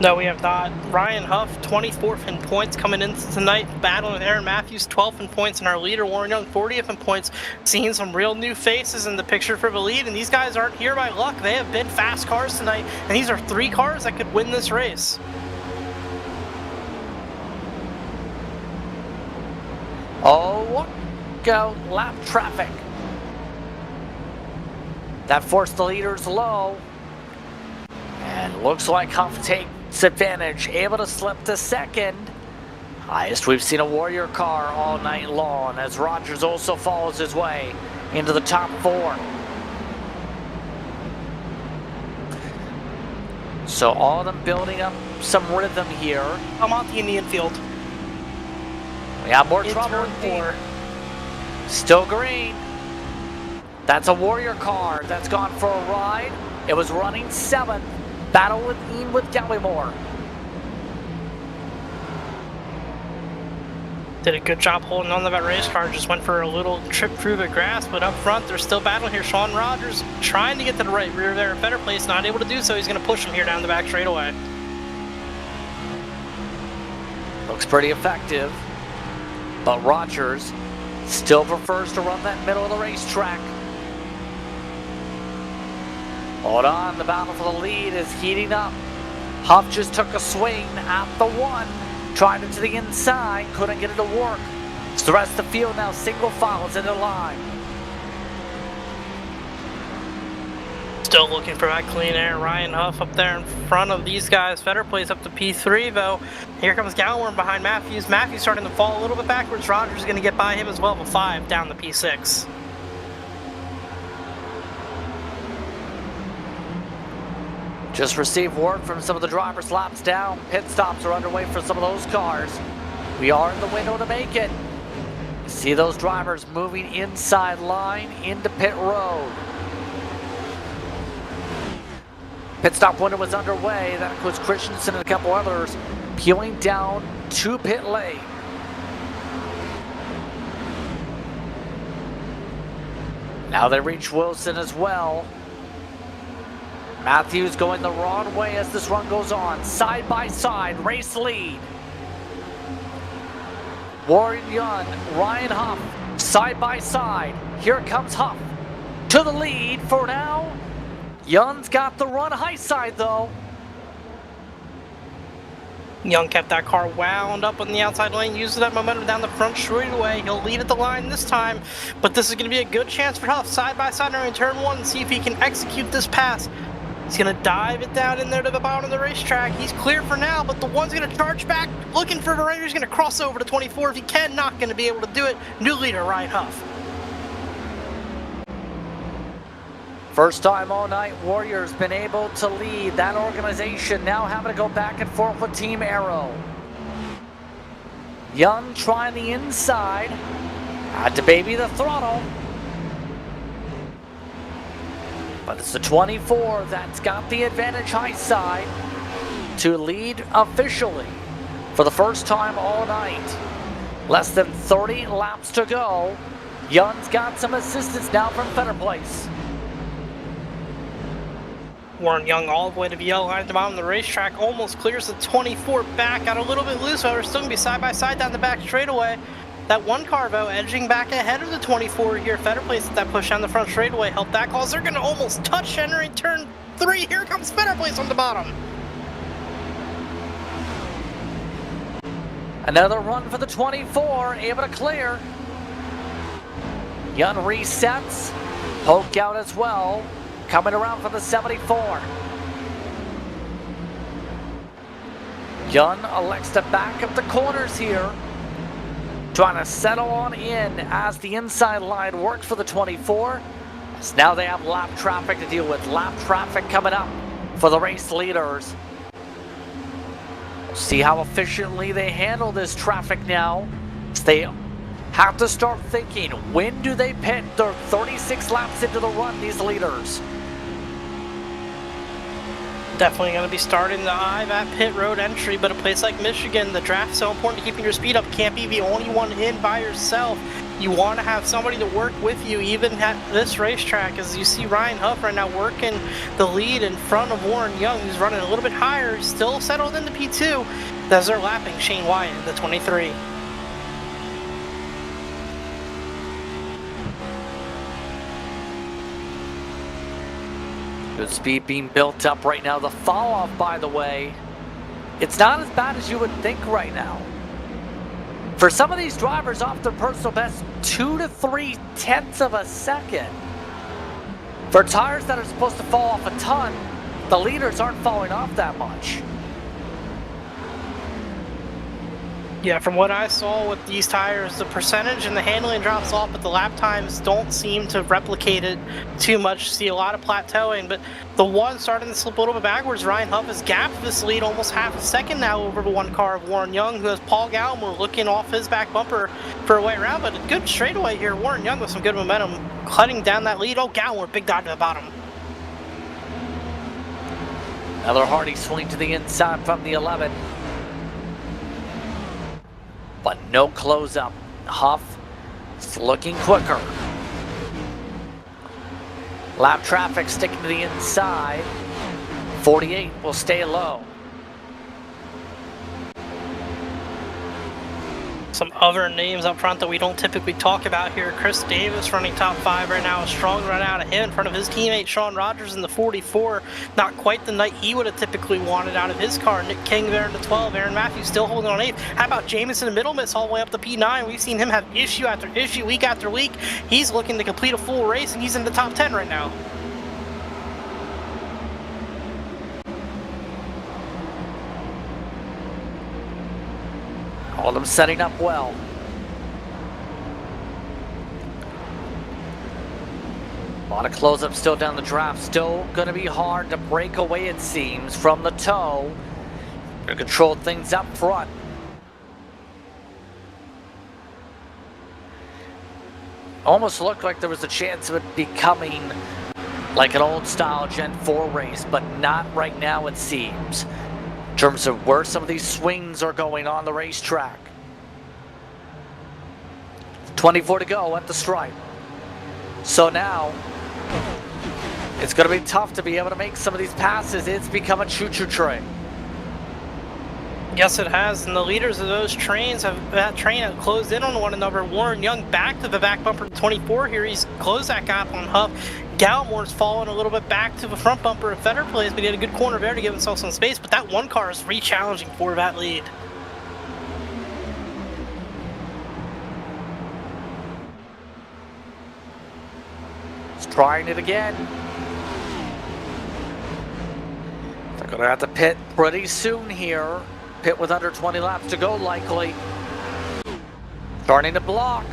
No, we have not. Ryan Huff, 24th in points coming in tonight, battling with Aaron Matthews, 12th in points, and our leader, Warren Young, 40th in points. Seeing some real new faces in the picture for the lead, and these guys aren't here by luck. They have been fast cars tonight, and these are 3 cars that could win this race. Oh, look out, lap traffic. That forced the leaders low. And looks like Huff takes advantage, able to slip to second. Highest we've seen a Warrior car all night long, as Rogers also follows his way into the top 4. So all of them building up some rhythm here. Almonte in the infield. We have more trouble in 4. Still green. That's a Warrior car that's gone for a ride. It was running 7th. Battle with Ian with Gallimore. Did a good job holding on to that race car. Just went for a little trip through the grass, but up front they're still battling here. Sean Rogers trying to get to the right rear there. Better place, not able to do so. He's going to push him here down the back straightaway. Looks pretty effective, but Rogers still prefers to run that middle of the racetrack. Hold on, the battle for the lead is heating up. Huff just took a swing at the 1. Tried it to the inside, couldn't get it to work. So the rest of the field now single file is in the line. Still looking for that clean air. Ryan Huff up there in front of these guys. Vetter plays up to P3 though. Here comes Gallimore behind Matthews. Matthews starting to fall a little bit backwards. Rogers is going to get by him as well with 5 down the P6. Just received word from some of the drivers laps down. Pit stops are underway for some of those cars. We are in the window to make it. See those drivers moving inside line into pit road. Pit stop window was underway. That includes Christensen and a couple others peeling down to pit lane. Now they reach Wilson as well. Matthews going the wrong way as this run goes on. Side by side, race lead. Warren Young, Ryan Huff, side by side. Here comes Huff to the lead for now. Young's got the run high side though. Young kept that car wound up on the outside lane, uses that momentum down the front straightaway. He'll lead at the line this time, but this is going to be a good chance for Huff. Side by side in turn 1 and see if he can execute this pass. He's going to dive it down in there to the bottom of the racetrack. He's clear for now, but the 1's going to charge back, looking for the right. He's going to cross over to 24 if he can. Not going to be able to do it. New leader, Ryan Huff. First time all night, Warriors been able to lead that organization. Now having to go back and forth with Team Arrow. Young trying the inside. Had to baby the throttle. But it's the 24 that's got the advantage high side to lead officially for the first time all night. Less than 30 laps to go. Young's got some assistance now from Fetter Place. Warren Young all the way to the yellow line at the bottom of the racetrack. Almost clears the 24 back. Got a little bit loose, however, still going to be side by side down the back straightaway. That 1 car, though, edging back ahead of the 24 here. Fetter Place at that push down the front straightaway. Help that cause. They're going to almost touch entering turn 3. Here comes Fetter Place on the bottom. Another run for the 24, able to clear. Young resets. Poke out as well. Coming around for the 74. Young elects to back up the corners here. Trying to settle on in as the inside line works for the 24. So now they have lap traffic to deal with. Lap traffic coming up for the race leaders. See how efficiently they handle this traffic now. So they have to start thinking, when do they pit? They're 36 laps into the run, these leaders. Definitely going to be starting to eye that pit road entry, but a place like Michigan, the draft's so important to keeping your speed up. Can't be the only one in by yourself. You want to have somebody to work with you, even at this racetrack, as you see Ryan Huff right now working the lead in front of Warren Young, who's running a little bit higher, still settled into P2, as they're lapping Shane Wyatt, the 23. Good speed being built up right now. The fall off, by the way, it's not as bad as you would think right now. For some of these drivers off their personal best, 2 to 3 tenths of a second. For tires that are supposed to fall off a ton, the leaders aren't falling off that much. Yeah, from what I saw with these tires, the percentage and the handling drops off, but the lap times don't seem to replicate it too much. See a lot of plateauing, but the one starting to slip a little bit backwards. Ryan Huff has gapped this lead almost half a second now over the one car of Warren Young, who has Paul Gallimore looking off his back bumper for a way around, but a good straightaway here. Warren Young with some good momentum, cutting down that lead. Oh, Gallimore, big dive to the bottom. Another hardy swing to the inside from the 11. But no close up. Huff is looking quicker. Lap traffic sticking to the inside. 48 will stay low. Some other names up front that we don't typically talk about here. Chris Davis running top 5 right now. A strong run out of him in front of his teammate Sean Rogers in the 44. Not quite the night he would have typically wanted out of his car. Nick King there in the 12. Aaron Matthews still holding on 8th. How about Jamison in the middle miss all the way up to P9? We've seen him have issue after issue, week after week. He's looking to complete a full race, and he's in the top 10 right now. All of them setting up well. A lot of close-up still down the draft. Still going to be hard to break away, it seems, from the toe. To control things up front. Almost looked like there was a chance of it becoming like an old-style Gen 4 race, but not right now, it seems. In terms of where some of these swings are going on the racetrack. 24 to go at the stripe. So now, it's going to be tough to be able to make some of these passes. It's become a choo-choo train. Yes, it has, and the leaders of those trains that train have closed in on one another. Warren Young back to the back bumper 24 here. He's closed that gap on Huff. Gallimore's fallen a little bit back to the front bumper of Fetter Plays, but he had a good corner there to give himself some space, but that one car is re-challenging for that lead. He's trying it again. They're going to have to pit pretty soon here. Pit with under 20 laps to go, likely. Starting to block.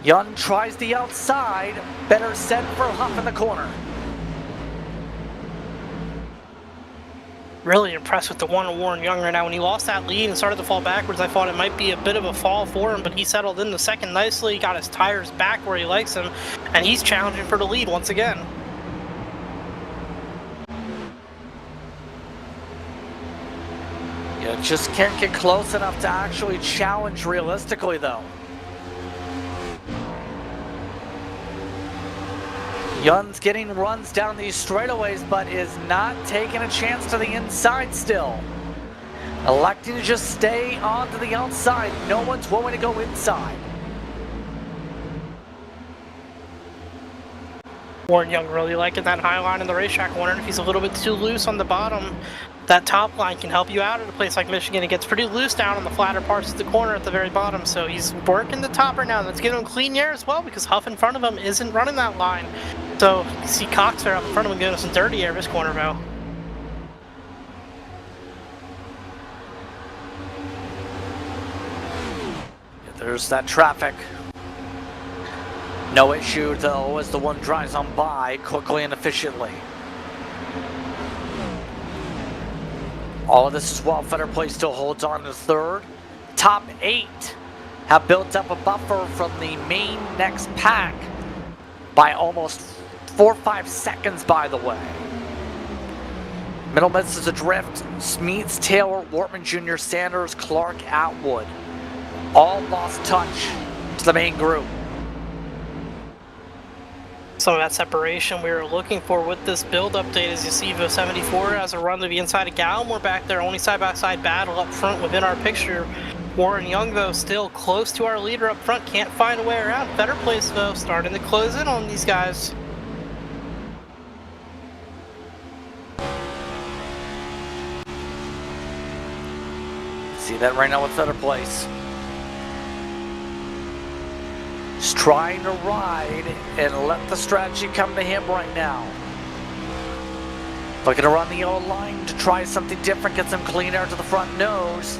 Young tries the outside. Better set for Huff in the corner. Really impressed with the one of Warren Young right now. When he lost that lead and started to fall backwards, I thought it might be a bit of a fall for him, but he settled in the second nicely, got his tires back where he likes them, and he's challenging for the lead once again. You just can't get close enough to actually challenge realistically, though. Young's getting runs down these straightaways, but is not taking a chance to the inside still. Electing to just stay onto the outside. No one's willing to go inside. Warren Young really liking that high line in the racetrack. Wondering if he's a little bit too loose on the bottom. That top line can help you out at a place like Michigan. It gets pretty loose down on the flatter parts of the corner at the very bottom, so he's working the top right now. That's giving him clean air as well, because Huff in front of him isn't running that line. So you see Cox there up in front of him giving him some dirty air this corner though. There's that traffic. No issue though as the one drives on by quickly and efficiently. All of this is while Fetter Play still holds on to third. Top 8 have built up a buffer from the main next pack by almost 4 or 5 seconds, by the way. Middle misses adrift. Smeets, Taylor, Wortman Jr., Sanders, Clark, Atwood. All lost touch to the main group. Some of that separation we were looking for with this build update. As you see, the 74 has a run to the inside of Gallimore back there. Only side-by-side battle up front within our picture. Warren Young, though, still close to our leader up front. Can't find a way around. Better place, though, starting to close in on these guys. See that right now with Fetter Place. Just trying to ride and let the strategy come to him right now. Looking to run the old line to try something different, get some clean air to the front nose.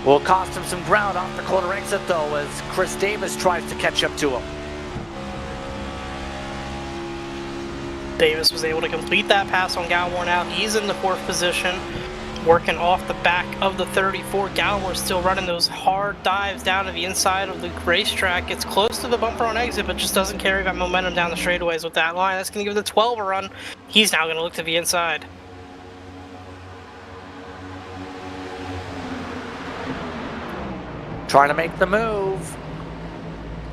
Will cost him some ground off the corner exit though, as Chris Davis tries to catch up to him. Davis was able to complete that pass on Gallimore. Now he's in the 4th position, working off the back of the 34. Gallimore still running those hard dives down to the inside of the racetrack. Gets close to the bumper on exit, but just doesn't carry that momentum down the straightaways with that line. That's going to give the 12 a run. He's now going to look to the inside. Trying to make the move.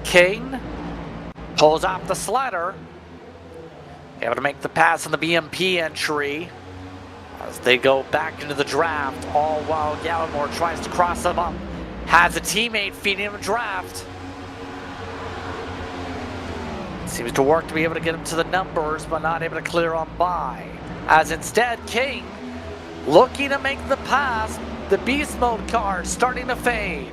King pulls off the slider. Able to make the pass on the BMP entry as they go back into the draft, all while Gallimore tries to cross them up. Has a teammate feeding him a draft. Seems to work to be able to get him to the numbers, but not able to clear on by. As instead, King looking to make the pass. The beast mode car starting to fade.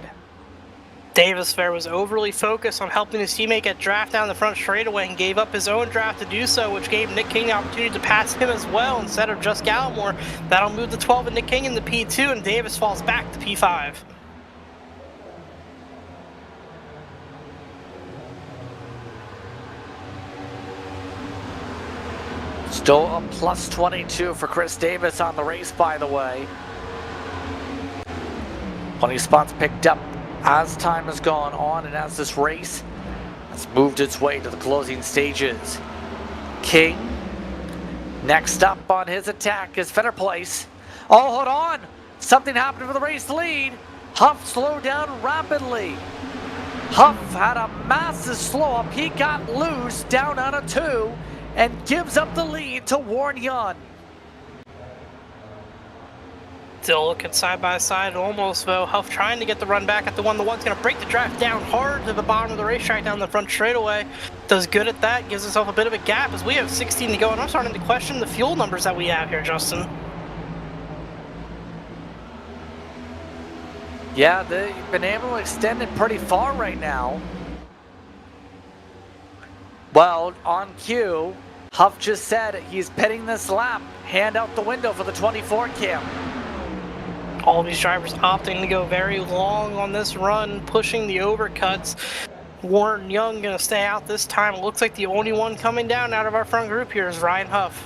Davis there was overly focused on helping his teammate get draft down the front straightaway and gave up his own draft to do so, which gave Nick King the opportunity to pass him as well instead of just Gallimore. That'll move the 12 and Nick King into P2, and Davis falls back to P5. Still a plus 22 for Chris Davis on the race, by the way. Plenty of spots picked up as time has gone on and as this race has moved its way to the closing stages. King, next up on his attack is Fenner Place. Oh, hold on! Something happened for the race lead. Huff slowed down rapidly. Huff had a massive slow up. He got loose down on a 2 and gives up the lead to Warren Young. Still looking side by side, almost though. Huff trying to get the run back at the 1. The 1's going to break the draft down hard to the bottom of the racetrack down the front straightaway. Does good at that, gives himself a bit of a gap as we have 16 to go, and I'm starting to question the fuel numbers that we have here, Justin. Yeah, they've been able to extend it pretty far right now. Well, on cue, Huff just said he's pitting this lap. Hand out the window for the 24 cam. All these drivers opting to go very long on this run, pushing the overcuts. Warren Young going to stay out this time. It looks like the only one coming down out of our front group here is Ryan Huff.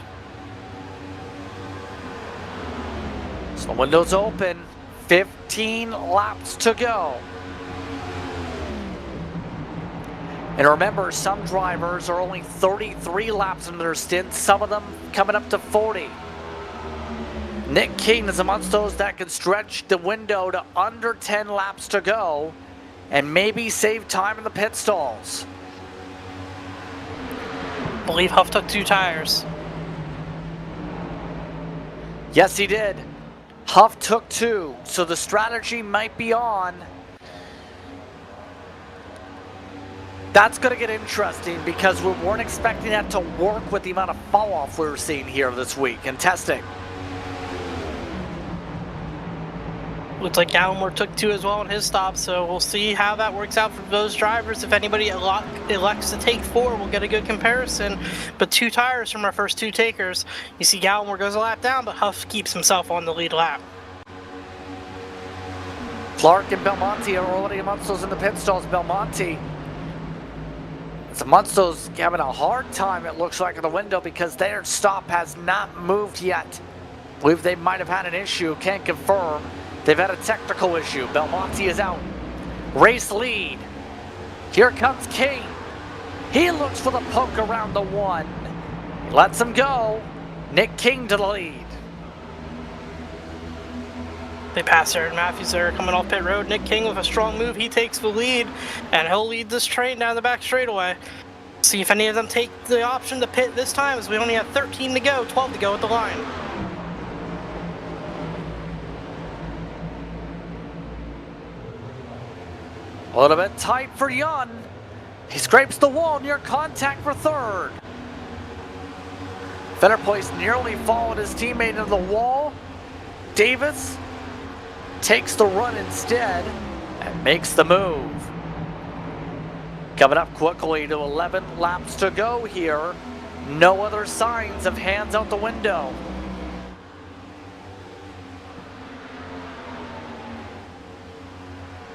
So the window's open. 15 laps to go. And remember, some drivers are only 33 laps into their stint, some of them coming up to 40. Nick King is amongst those that can stretch the window to under 10 laps to go and maybe save time in the pit stalls. I believe Huff took 2 tires. Yes, he did. Huff took 2, so the strategy might be on. That's going to get interesting because we weren't expecting that to work with the amount of fall off we were seeing here this week in testing. Looks like Gallimore took 2 as well on his stop, so we'll see how that works out for those drivers. If anybody elects to take 4, we'll get a good comparison. But 2 tires from our first 2 takers. You see Gallimore goes a lap down, but Huff keeps himself on the lead lap. Clark and Belmonte are already amongst those in the pit stalls. Belmonte, amongst those having a hard time, it looks like, in the window because their stop has not moved yet. I believe they might have had an issue, can't confirm. They've had a technical issue. Belmonte is out. Race lead. Here comes King. He looks for the poke around the 1. He lets him go. Nick King to the lead. They pass Aaron Matthews there coming off pit road. Nick King with a strong move. He takes the lead, and he'll lead this train down the back straightaway. See if any of them take the option to pit this time, as we only have 13 to go, 12 to go at the line. A little bit tight for Young. He scrapes the wall near contact for 3rd. Fennerplace nearly followed his teammate into the wall. Davis takes the run instead and makes the move. Coming up quickly to 11 laps to go here. No other signs of hands out the window.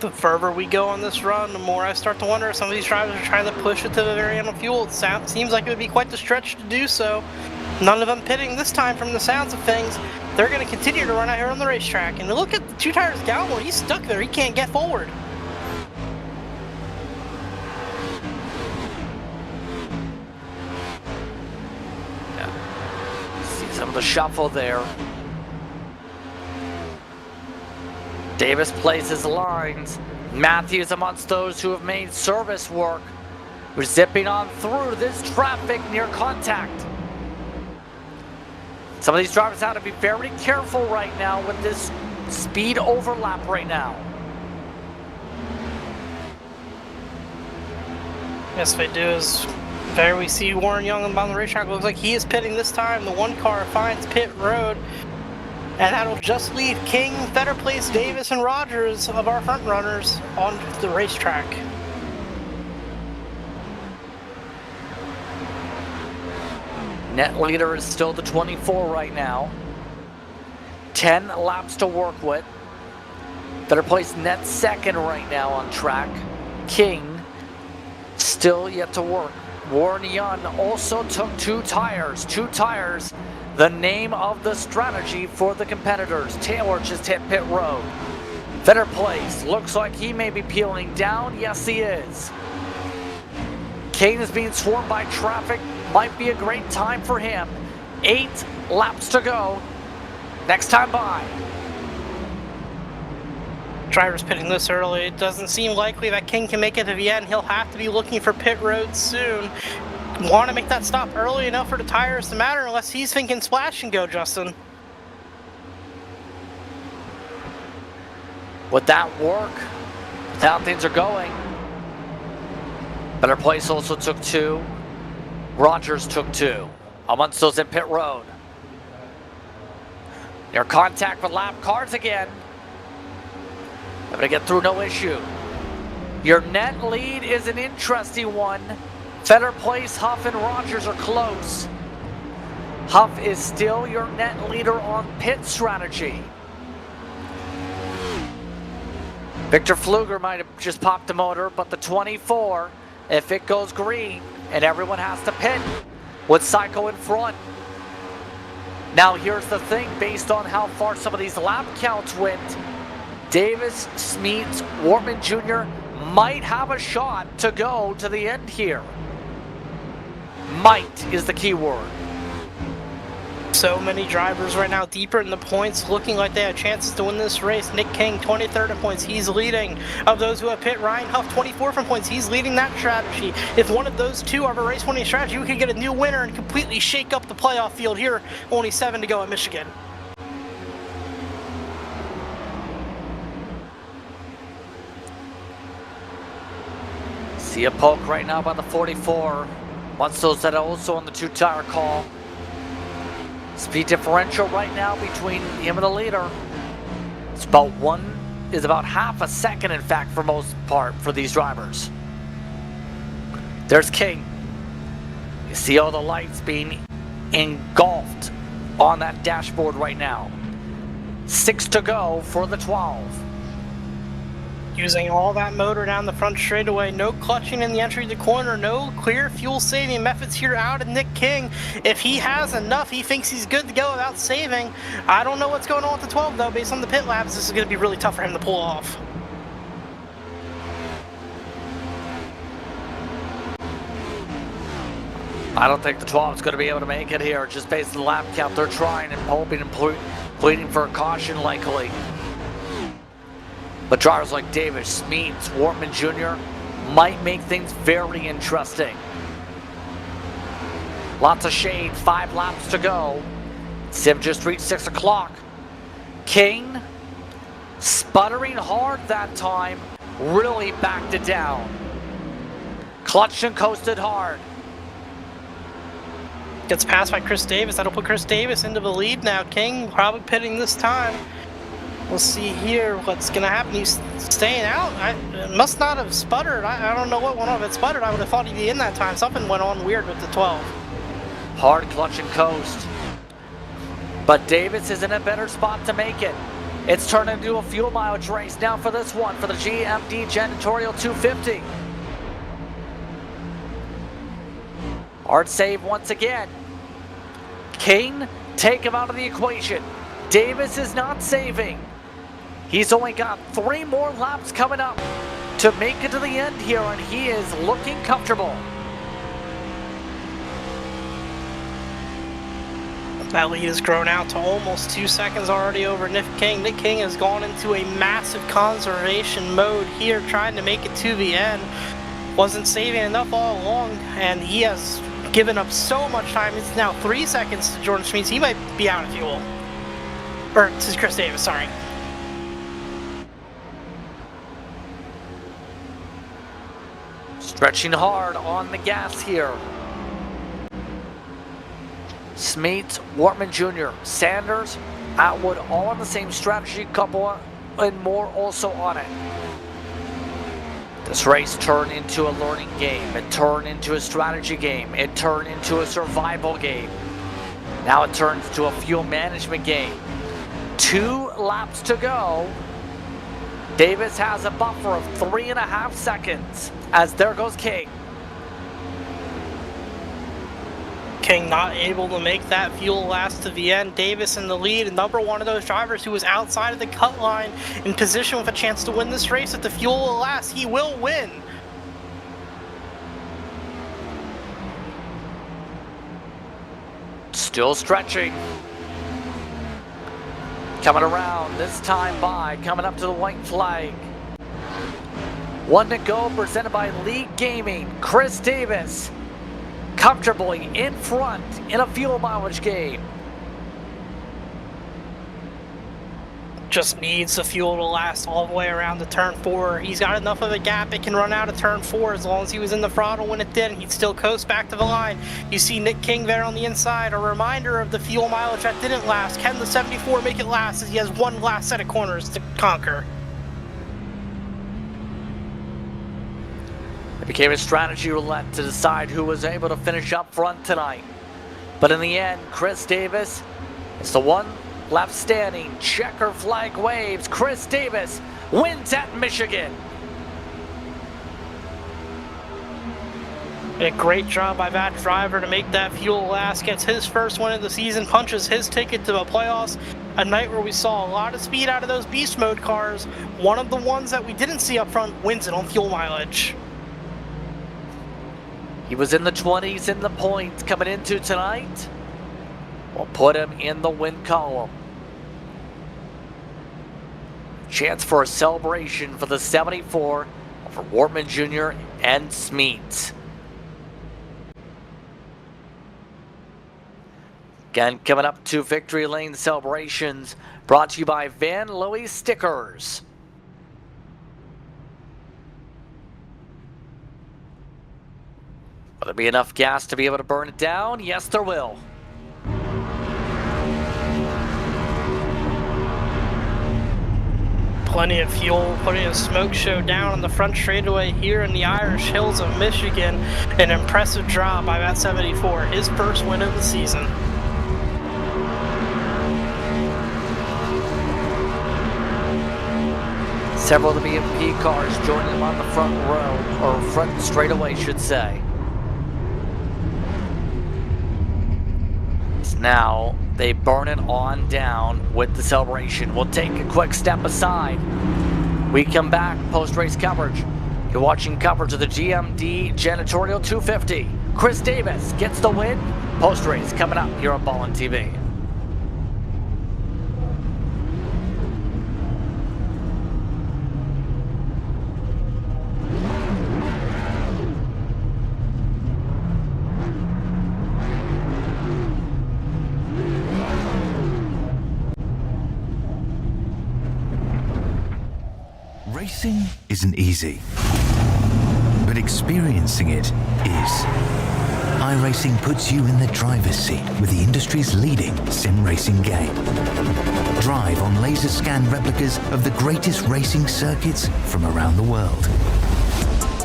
The further we go on this run, the more I start to wonder if some of these drivers are trying to push it to the very end of fuel. It seems like it would be quite the stretch to do so. None of them pitting this time from the sounds of things. They're going to continue to run out here on the racetrack. And look at the two tires Gallimore. He's stuck there. He can't get forward. Yeah. See some of the shuffle there. Davis plays his lines. Matthews amongst those who have made service work. We're zipping on through this traffic near contact. Some of these drivers have to be very careful right now with this speed overlap right now. Yes, they do. As there we see Warren Young on the racetrack. Looks like he is pitting this time. The one car finds pit road. And that'll just leave King, Fetter Place, Davis, and Rogers of our front runners on the racetrack. Net leader is still the 24 right now. 10 laps to work with. Fetter Place net second right now on track. King still yet to work. Warren Young also took two tires. The name of the strategy for the competitors. Taylor just hit pit road. Fetter Place looks like he may be peeling down. Yes, he is. Kane is being swarmed by traffic. Might be a great time for him. 8 laps to go. Next time by. Driver's pitting this early. It doesn't seem likely that King can make it to the end. He'll have to be looking for pit road soon. Want to make that stop early enough for the tires to matter unless he's thinking splash and go, Justin. Would that work? That's how things are going. Fetter Place also took 2. Rogers took 2. Amongst those in pit road. Near contact with lap cars again. Able to get through no issue. Your net lead is an interesting one. Fetter Place, Huff, and Rogers are close. Huff is still your net leader on pit strategy. Victor Pfluger might have just popped the motor, but the 24, if it goes green and everyone has to pit, with Psycho in front. Now here's the thing, based on how far some of these lap counts went, Davis, Smeets, Wortman Jr. might have a shot to go to the end here. Might is the key word. So many drivers right now deeper in the points, looking like they have chances to win this race. Nick King, 23rd in points, he's leading. Of those who have pit, Ryan Huff, 24th in points, he's leading that strategy. If one of those two are a race-winning strategy, we could get a new winner and completely shake up the playoff field here. Only 7 to go at Michigan. See a poke right now by the 44. Once those that are also on the 2-tire call. Speed differential right now between him and the leader. It's about half a second, in fact, for most part for these drivers. There's King. You see all the lights being engulfed on that dashboard right now. 6 to go for the 12. Using all that motor down the front straightaway, no clutching in the entry to the corner, no clear fuel saving methods here out of Nick King. If he has enough, he thinks he's good to go without saving. I don't know what's going on with the 12 though. Based on the pit laps, this is going to be really tough for him to pull off. I don't think the 12 is going to be able to make it here, just based on the lap count. They're trying and hoping and pleading for a caution likely. But drivers like Davis, Smeets, Wortman Jr. might make things very interesting. Lots of shade, 5 laps to go. Sim just reached 6 o'clock. King, sputtering hard that time, really backed it down. Clutched and coasted hard. Gets passed by Chris Davis. That'll put Chris Davis into the lead now. King probably pitting this time. We'll see here what's going to happen. He's staying out. Must not have sputtered. I don't know what went on. If it sputtered, I would have thought he'd be in that time. Something went on weird with the 12. Hard clutch and coast. But Davis is in a better spot to make it. It's turned into a fuel mileage race now for this one, for the GMD Janitorial 250. Hard save once again. King, take him out of the equation. Davis is not saving. He's only got 3 more laps coming up to make it to the end here, and he is looking comfortable. That lead has grown out to almost 2 seconds already over Nick King. Nick King has gone into a massive conservation mode here, trying to make it to the end. Wasn't saving enough all along, and he has given up so much time. It's now 3 seconds to Jordan Schmitz. He might be out of fuel. Or, this is Chris Davis, sorry. Stretching hard on the gas here. Smeets, Wortman Jr., Sanders, Atwood, all on the same strategy, couple and more also on it. This race turned into a learning game. It turned into a strategy game. It turned into a survival game. Now it turns to a fuel management game. 2 laps to go. Davis has a buffer of 3.5 seconds as there goes King. King not able to make that fuel last to the end. Davis in the lead, another one of those drivers who was outside of the cut line in position with a chance to win this race. If the fuel will last, he will win. Still stretching. Coming around, this time by, coming up to the white flag. 1 to go, presented by League Gaming. Chris Davis comfortably in front in a fuel mileage game. Just needs the fuel to last all the way around to turn 4. He's got enough of a gap, it can run out of turn 4 as long as he was in the throttle when it did. He'd still coast back to the line. You see Nick King there on the inside, a reminder of the fuel mileage that didn't last. Can the 74 make it last as he has one last set of corners to conquer? It became a strategy roulette to decide who was able to finish up front tonight. But in the end, Chris Davis is the one left standing. Checker flag waves. Chris Davis wins at Michigan. A great job by that driver to make that fuel last. Gets his first win of the season, punches his ticket to the playoffs. A night where we saw a lot of speed out of those beast mode cars. One of the ones that we didn't see up front wins it on fuel mileage. He was in the 20s in the points coming into tonight. We'll put him in the win column. Chance for a celebration for the 74 for Wortman Jr. and Smeets. Again, coming up to Victory Lane celebrations brought to you by Van Louis Stickers. Will there be enough gas to be able to burn it down? Yes, there will. Plenty of fuel, plenty of smoke show down on the front straightaway here in the Irish Hills of Michigan. An impressive job by that 74, his first win of the season. Several of the BMP cars joining him on the front row, or front straightaway, should say. Now they burn it on down with the celebration. We'll take a quick step aside. We come back, post-race coverage. You're watching coverage of the GMD Janitorial 250. Chris Davis gets the win. Post-race coming up here on Ballin' TV. Racing isn't easy, but experiencing it is. iRacing puts you in the driver's seat with the industry's leading sim racing game. Drive on laser scan replicas of the greatest racing circuits from around the world.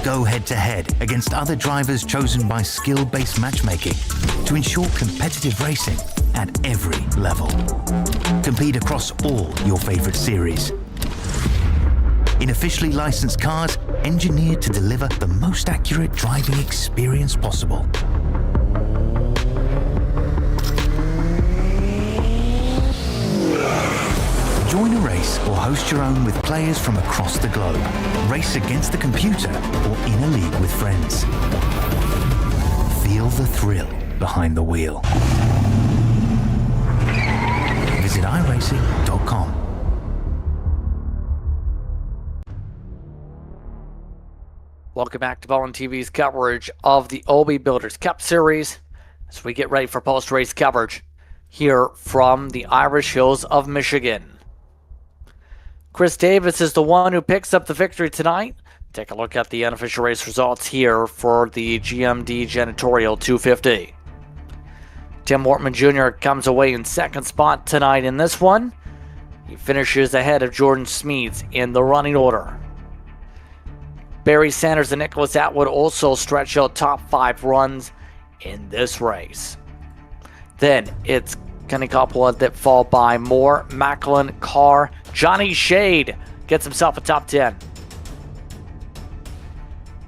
Go head-to-head against other drivers chosen by skill-based matchmaking to ensure competitive racing at every level. Compete across all your favorite series. In officially licensed cars, engineered to deliver the most accurate driving experience possible. Join a race or host your own with players from across the globe. Race against the computer or in a league with friends. Feel the thrill behind the wheel. Visit iRacing.com. Welcome back to Ballin TV's coverage of the OB Builders Cup Series as we get ready for post-race coverage here from the Irish Hills of Michigan. Chris Davis is the one who picks up the victory tonight. Take a look at the unofficial race results here for the GMD Janitorial 250. Tim Wortman Jr. comes away in second spot tonight in this one. He finishes ahead of Jordan Smeeds in the running order. Barry Sanders and Nicholas Atwood also stretch out top 5 runs in this race. Then it's Kenny Coppola that fall by Moore, Macklin, Carr. Johnny Shade gets himself a top 10.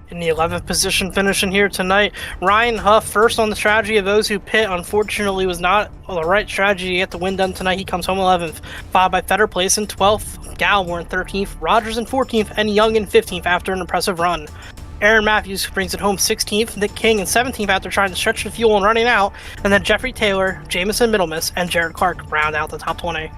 In the 11th position finishing here tonight, Ryan Huff, first on the strategy of those who pit, unfortunately was not the right strategy to get the win done tonight. He comes home 11th, followed by Fetter Place in 12th, Gallimore in 13th, Rogers in 14th, and Young in 15th after an impressive run. Aaron Matthews brings it home 16th, Nick King in 17th after trying to stretch the fuel and running out, and then Jeffrey Taylor, Jamison Middlemiss, and Jared Clark round out the top 20.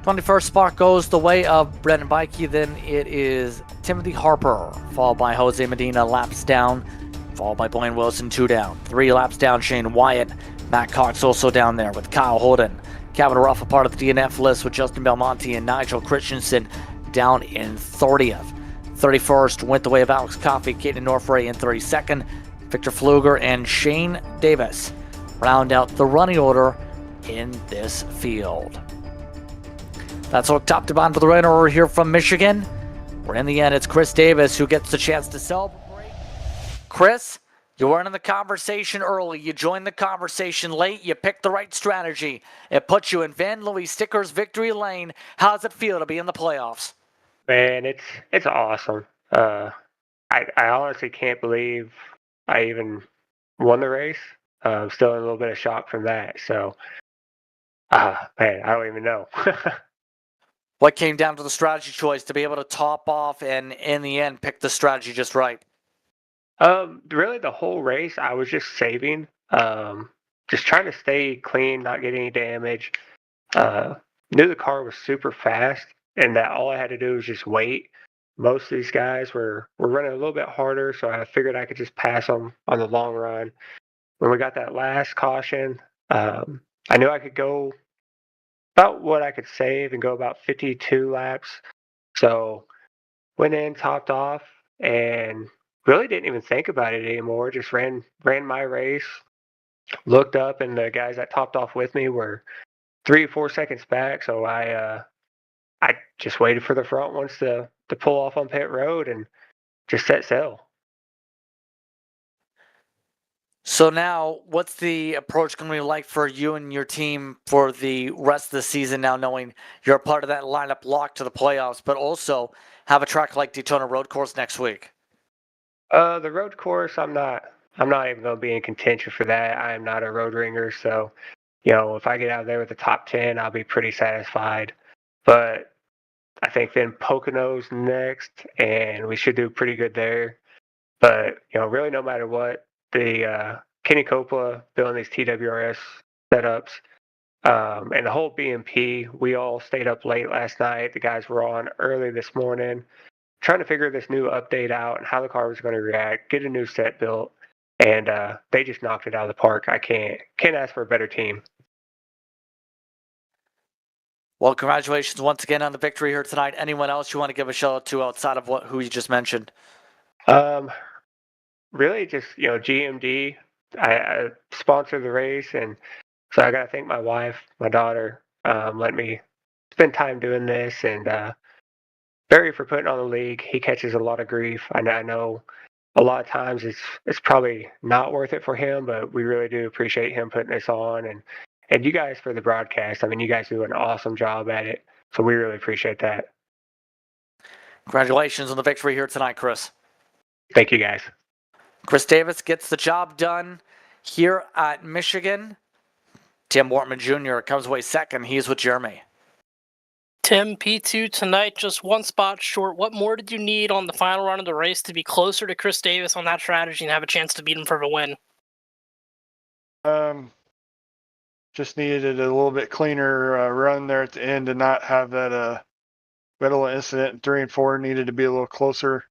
21st spot goes the way of Brendan Bikey. Then it is Timothy Harper, followed by Jose Medina, laps down, followed by Blaine Wilson, 2 down. 3 laps down, Shane Wyatt. Matt Cox also down there with Kyle Holden. Kevin Ruff, a part of the DNF list with Justin Belmonte and Nigel Christensen down in 30th. 31st went the way of Alex Coffey, Caden Norfray in 32nd. Victor Fluger and Shane Davis round out the running order in this field. That's all top to bottom for the running order here from Michigan. Where in the end, it's Chris Davis who gets the chance to celebrate. Chris, you weren't in the conversation early. You joined the conversation late. You picked the right strategy. It puts you in Van Louis Sticker's victory lane. How does it feel to be in the playoffs? Man, it's awesome. I honestly can't believe I even won the race. I'm still in a little bit of shock from that. So, man, I don't even know. What came down to the strategy choice to be able to top off and in the end pick the strategy just right? Really the whole race I was just saving. Just trying to stay clean, not get any damage. Knew the car was super fast and that all I had to do was just wait. Most of these guys were running a little bit harder, so I figured I could just pass them on the long run. When we got that last caution, I knew I could go about what I could save and go about 52 laps. So went in, topped off, and really didn't even think about it anymore. Just ran my race, looked up, and the guys that topped off with me were 3 or 4 seconds back. So I just waited for the front ones to pull off on pit road and just set sail. So now, what's the approach going to be like for you and your team for the rest of the season now, knowing you're a part of that lineup locked to the playoffs, but also have a track like Daytona Road Course next week? The road course, I'm not even going to be in contention for that. I am not a road ringer, so if I get out there with the top 10, I'll be pretty satisfied. But I think then Pocono's next, and we should do pretty good there. But really, no matter what, the Kenny Coppola building these TWRS setups, and the whole BMP, we all stayed up late last night. The guys were on early this morning, trying to figure this new update out and how the car was going to react, get a new set built, and they just knocked it out of the park. I can't ask for a better team. Well, congratulations once again on the victory here tonight. Anyone else you want to give a shout out to outside of who you just mentioned? Really just, GMD. I sponsored the race, and so I got to thank my wife, my daughter, let me spend time doing this, and Barry for putting on the league. He catches a lot of grief. I know a lot of times it's probably not worth it for him, but we really do appreciate him putting this on, and you guys for the broadcast. I mean, you guys do an awesome job at it, so we really appreciate that. Congratulations on the victory here tonight, Chris. Thank you, guys. Chris Davis gets the job done here at Michigan. Tim Wortman Jr. comes away second. He's with Jeremy. Tim, P2 tonight, just one spot short. What more did you need on the final run of the race to be closer to Chris Davis on that strategy and have a chance to beat him for the win? Just needed a little bit cleaner run there at the end to not have that middle incident in 3 and 4. Needed to be a little closer.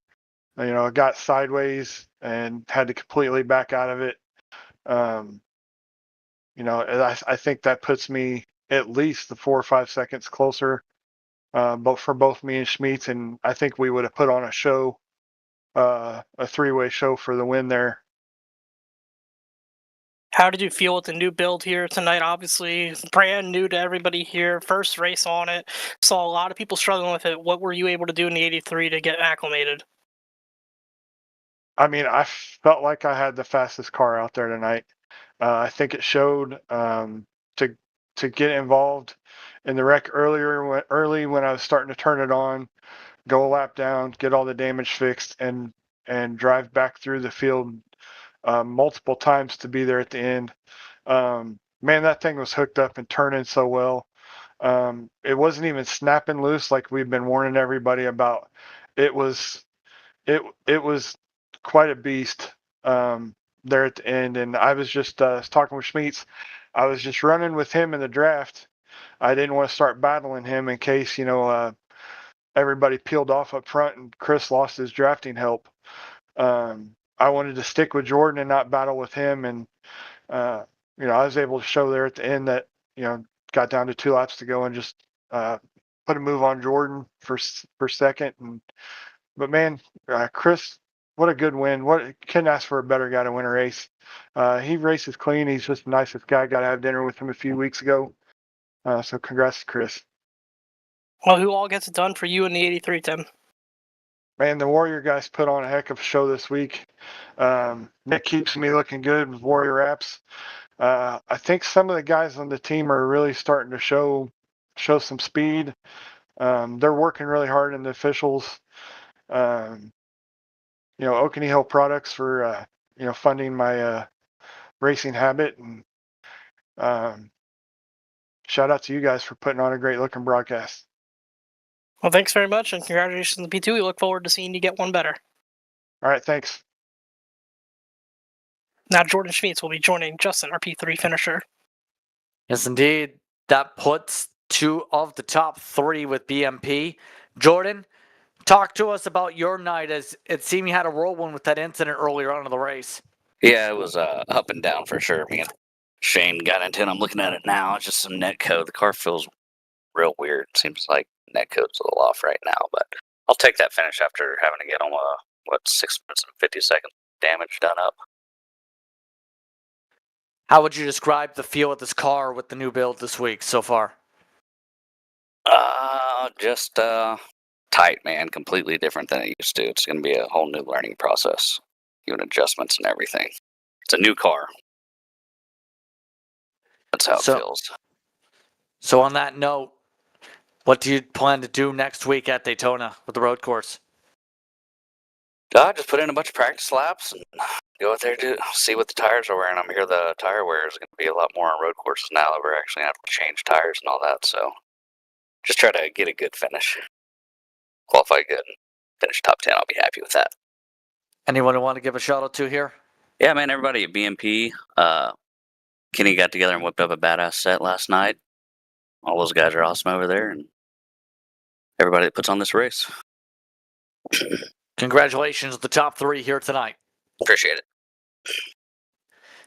You know, I got sideways and had to completely back out of it. You know, I think that puts me at least the 4 or 5 seconds closer. But for both me and Schmeets, and I think we would have put on a show, a 3-way show for the win there. How did you feel with the new build here tonight? Obviously, brand new to everybody here. First race on it. Saw a lot of people struggling with it. What were you able to do in the 83 to get acclimated? I mean, I felt like I had the fastest car out there tonight. I think it showed to get involved in the wreck early when I was starting to turn it on, go a lap down, get all the damage fixed, and drive back through the field multiple times to be there at the end. Man, that thing was hooked up and turning so well. It wasn't even snapping loose like we've been warning everybody about. It was quite a beast there at the end, and I was just talking with Schmeets. I was just running with him in the draft. I didn't want to start battling him in case, you know, everybody peeled off up front and Chris lost his drafting help. I wanted to stick with Jordan and not battle with him, and you know, I was able to show there at the end that, you know, got down to 2 laps to go and just put a move on Jordan for second. But man, Chris, what a good win. Couldn't ask for a better guy to win a race. He races clean. He's just the nicest guy. Got to have dinner with him a few weeks ago. So congrats to Chris. Well, who all gets it done for you in the 83, Tim? Man, the Warrior guys put on a heck of a show this week. Nick keeps me looking good with Warrior Apps. I think some of the guys on the team are really starting to show some speed. They're working really hard in the officials. You know, Okanee Hill Products for, you know, funding my racing habit. And shout out to you guys for putting on a great looking broadcast. Well, thanks very much, and congratulations on the P2. We look forward to seeing you get one better. All right, thanks. Now Jordan Schmeets will be joining Justin, our P3 finisher. Yes, indeed. That puts 2 of the top 3 with BMP. Jordan, talk to us about your night, as it seemed you had a whirlwind with that incident earlier on in the race. Yeah, it was up and down for sure. Me and Shane got into it. I'm looking at it now. It's just some net code. The car feels real weird. Seems like net code's a little off right now, but I'll take that finish after having to get on 6 minutes and 50 seconds damage done up. How would you describe the feel of this car with the new build this week so far? Just tight, man. Completely different than it used to. It's going to be a whole new learning process, doing adjustments and everything. It's a new car. That's how it feels. So on that note, what do you plan to do next week at Daytona with the road course? Just put in a bunch of practice laps and go out there to see what the tires are wearing. I'm here the tire wear is going to be a lot more on road courses now that we're actually going to have to change tires and all that. So just try to get a good finish. Qualify good and finish top 10. I'll be happy with that. Anyone who want to give a shout out to here? Yeah, man, everybody at BMP. Kenny got together and whipped up a badass set last night. All those guys are awesome over there, and everybody that puts on this race. Congratulations on the top 3 here tonight. Appreciate it.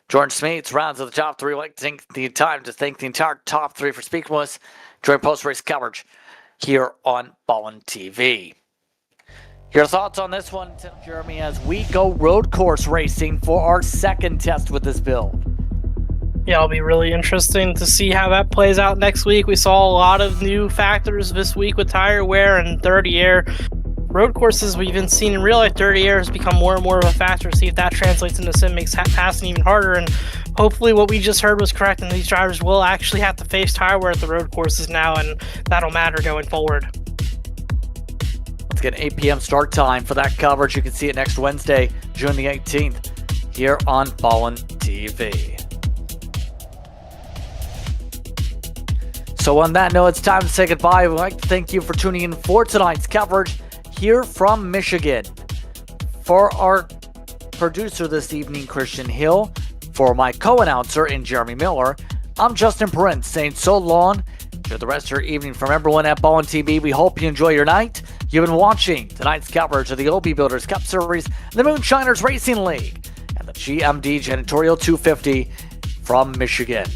Jordan Schmeets rounds of the top 3. I'd like to take the time to thank the entire top 3 for speaking with us during post-race coverage here on Ballin TV. Your thoughts on this one, Jeremy, as we go road course racing for our second test with this build? Yeah, it'll be really interesting to see how that plays out next week. We saw a lot of new factors this week with tire wear and dirty air road courses we've been seeing in real life dirty air has become more and more of a factor. See if that translates into sim, makes passing even harder. And hopefully what we just heard was correct, and these drivers will actually have to face tire wear at the road courses now, and that'll matter going forward. Let's get an 8 p.m. start time for that coverage. You can see it next Wednesday, June the 18th, here on Ballin TV. So on that note, it's time to say goodbye. We'd like to thank you for tuning in for tonight's coverage here from Michigan. For our producer this evening, Christian Hill, for my co-announcer and Jeremy Miller, I'm Justin Perrin saying so long. Enjoy the rest of your evening from everyone at Ballin TV. We hope you enjoy your night. You've been watching tonight's coverage of the OB Builders Cup Series, the Moonshiners Racing League, and the GMD Janitorial 250 from Michigan.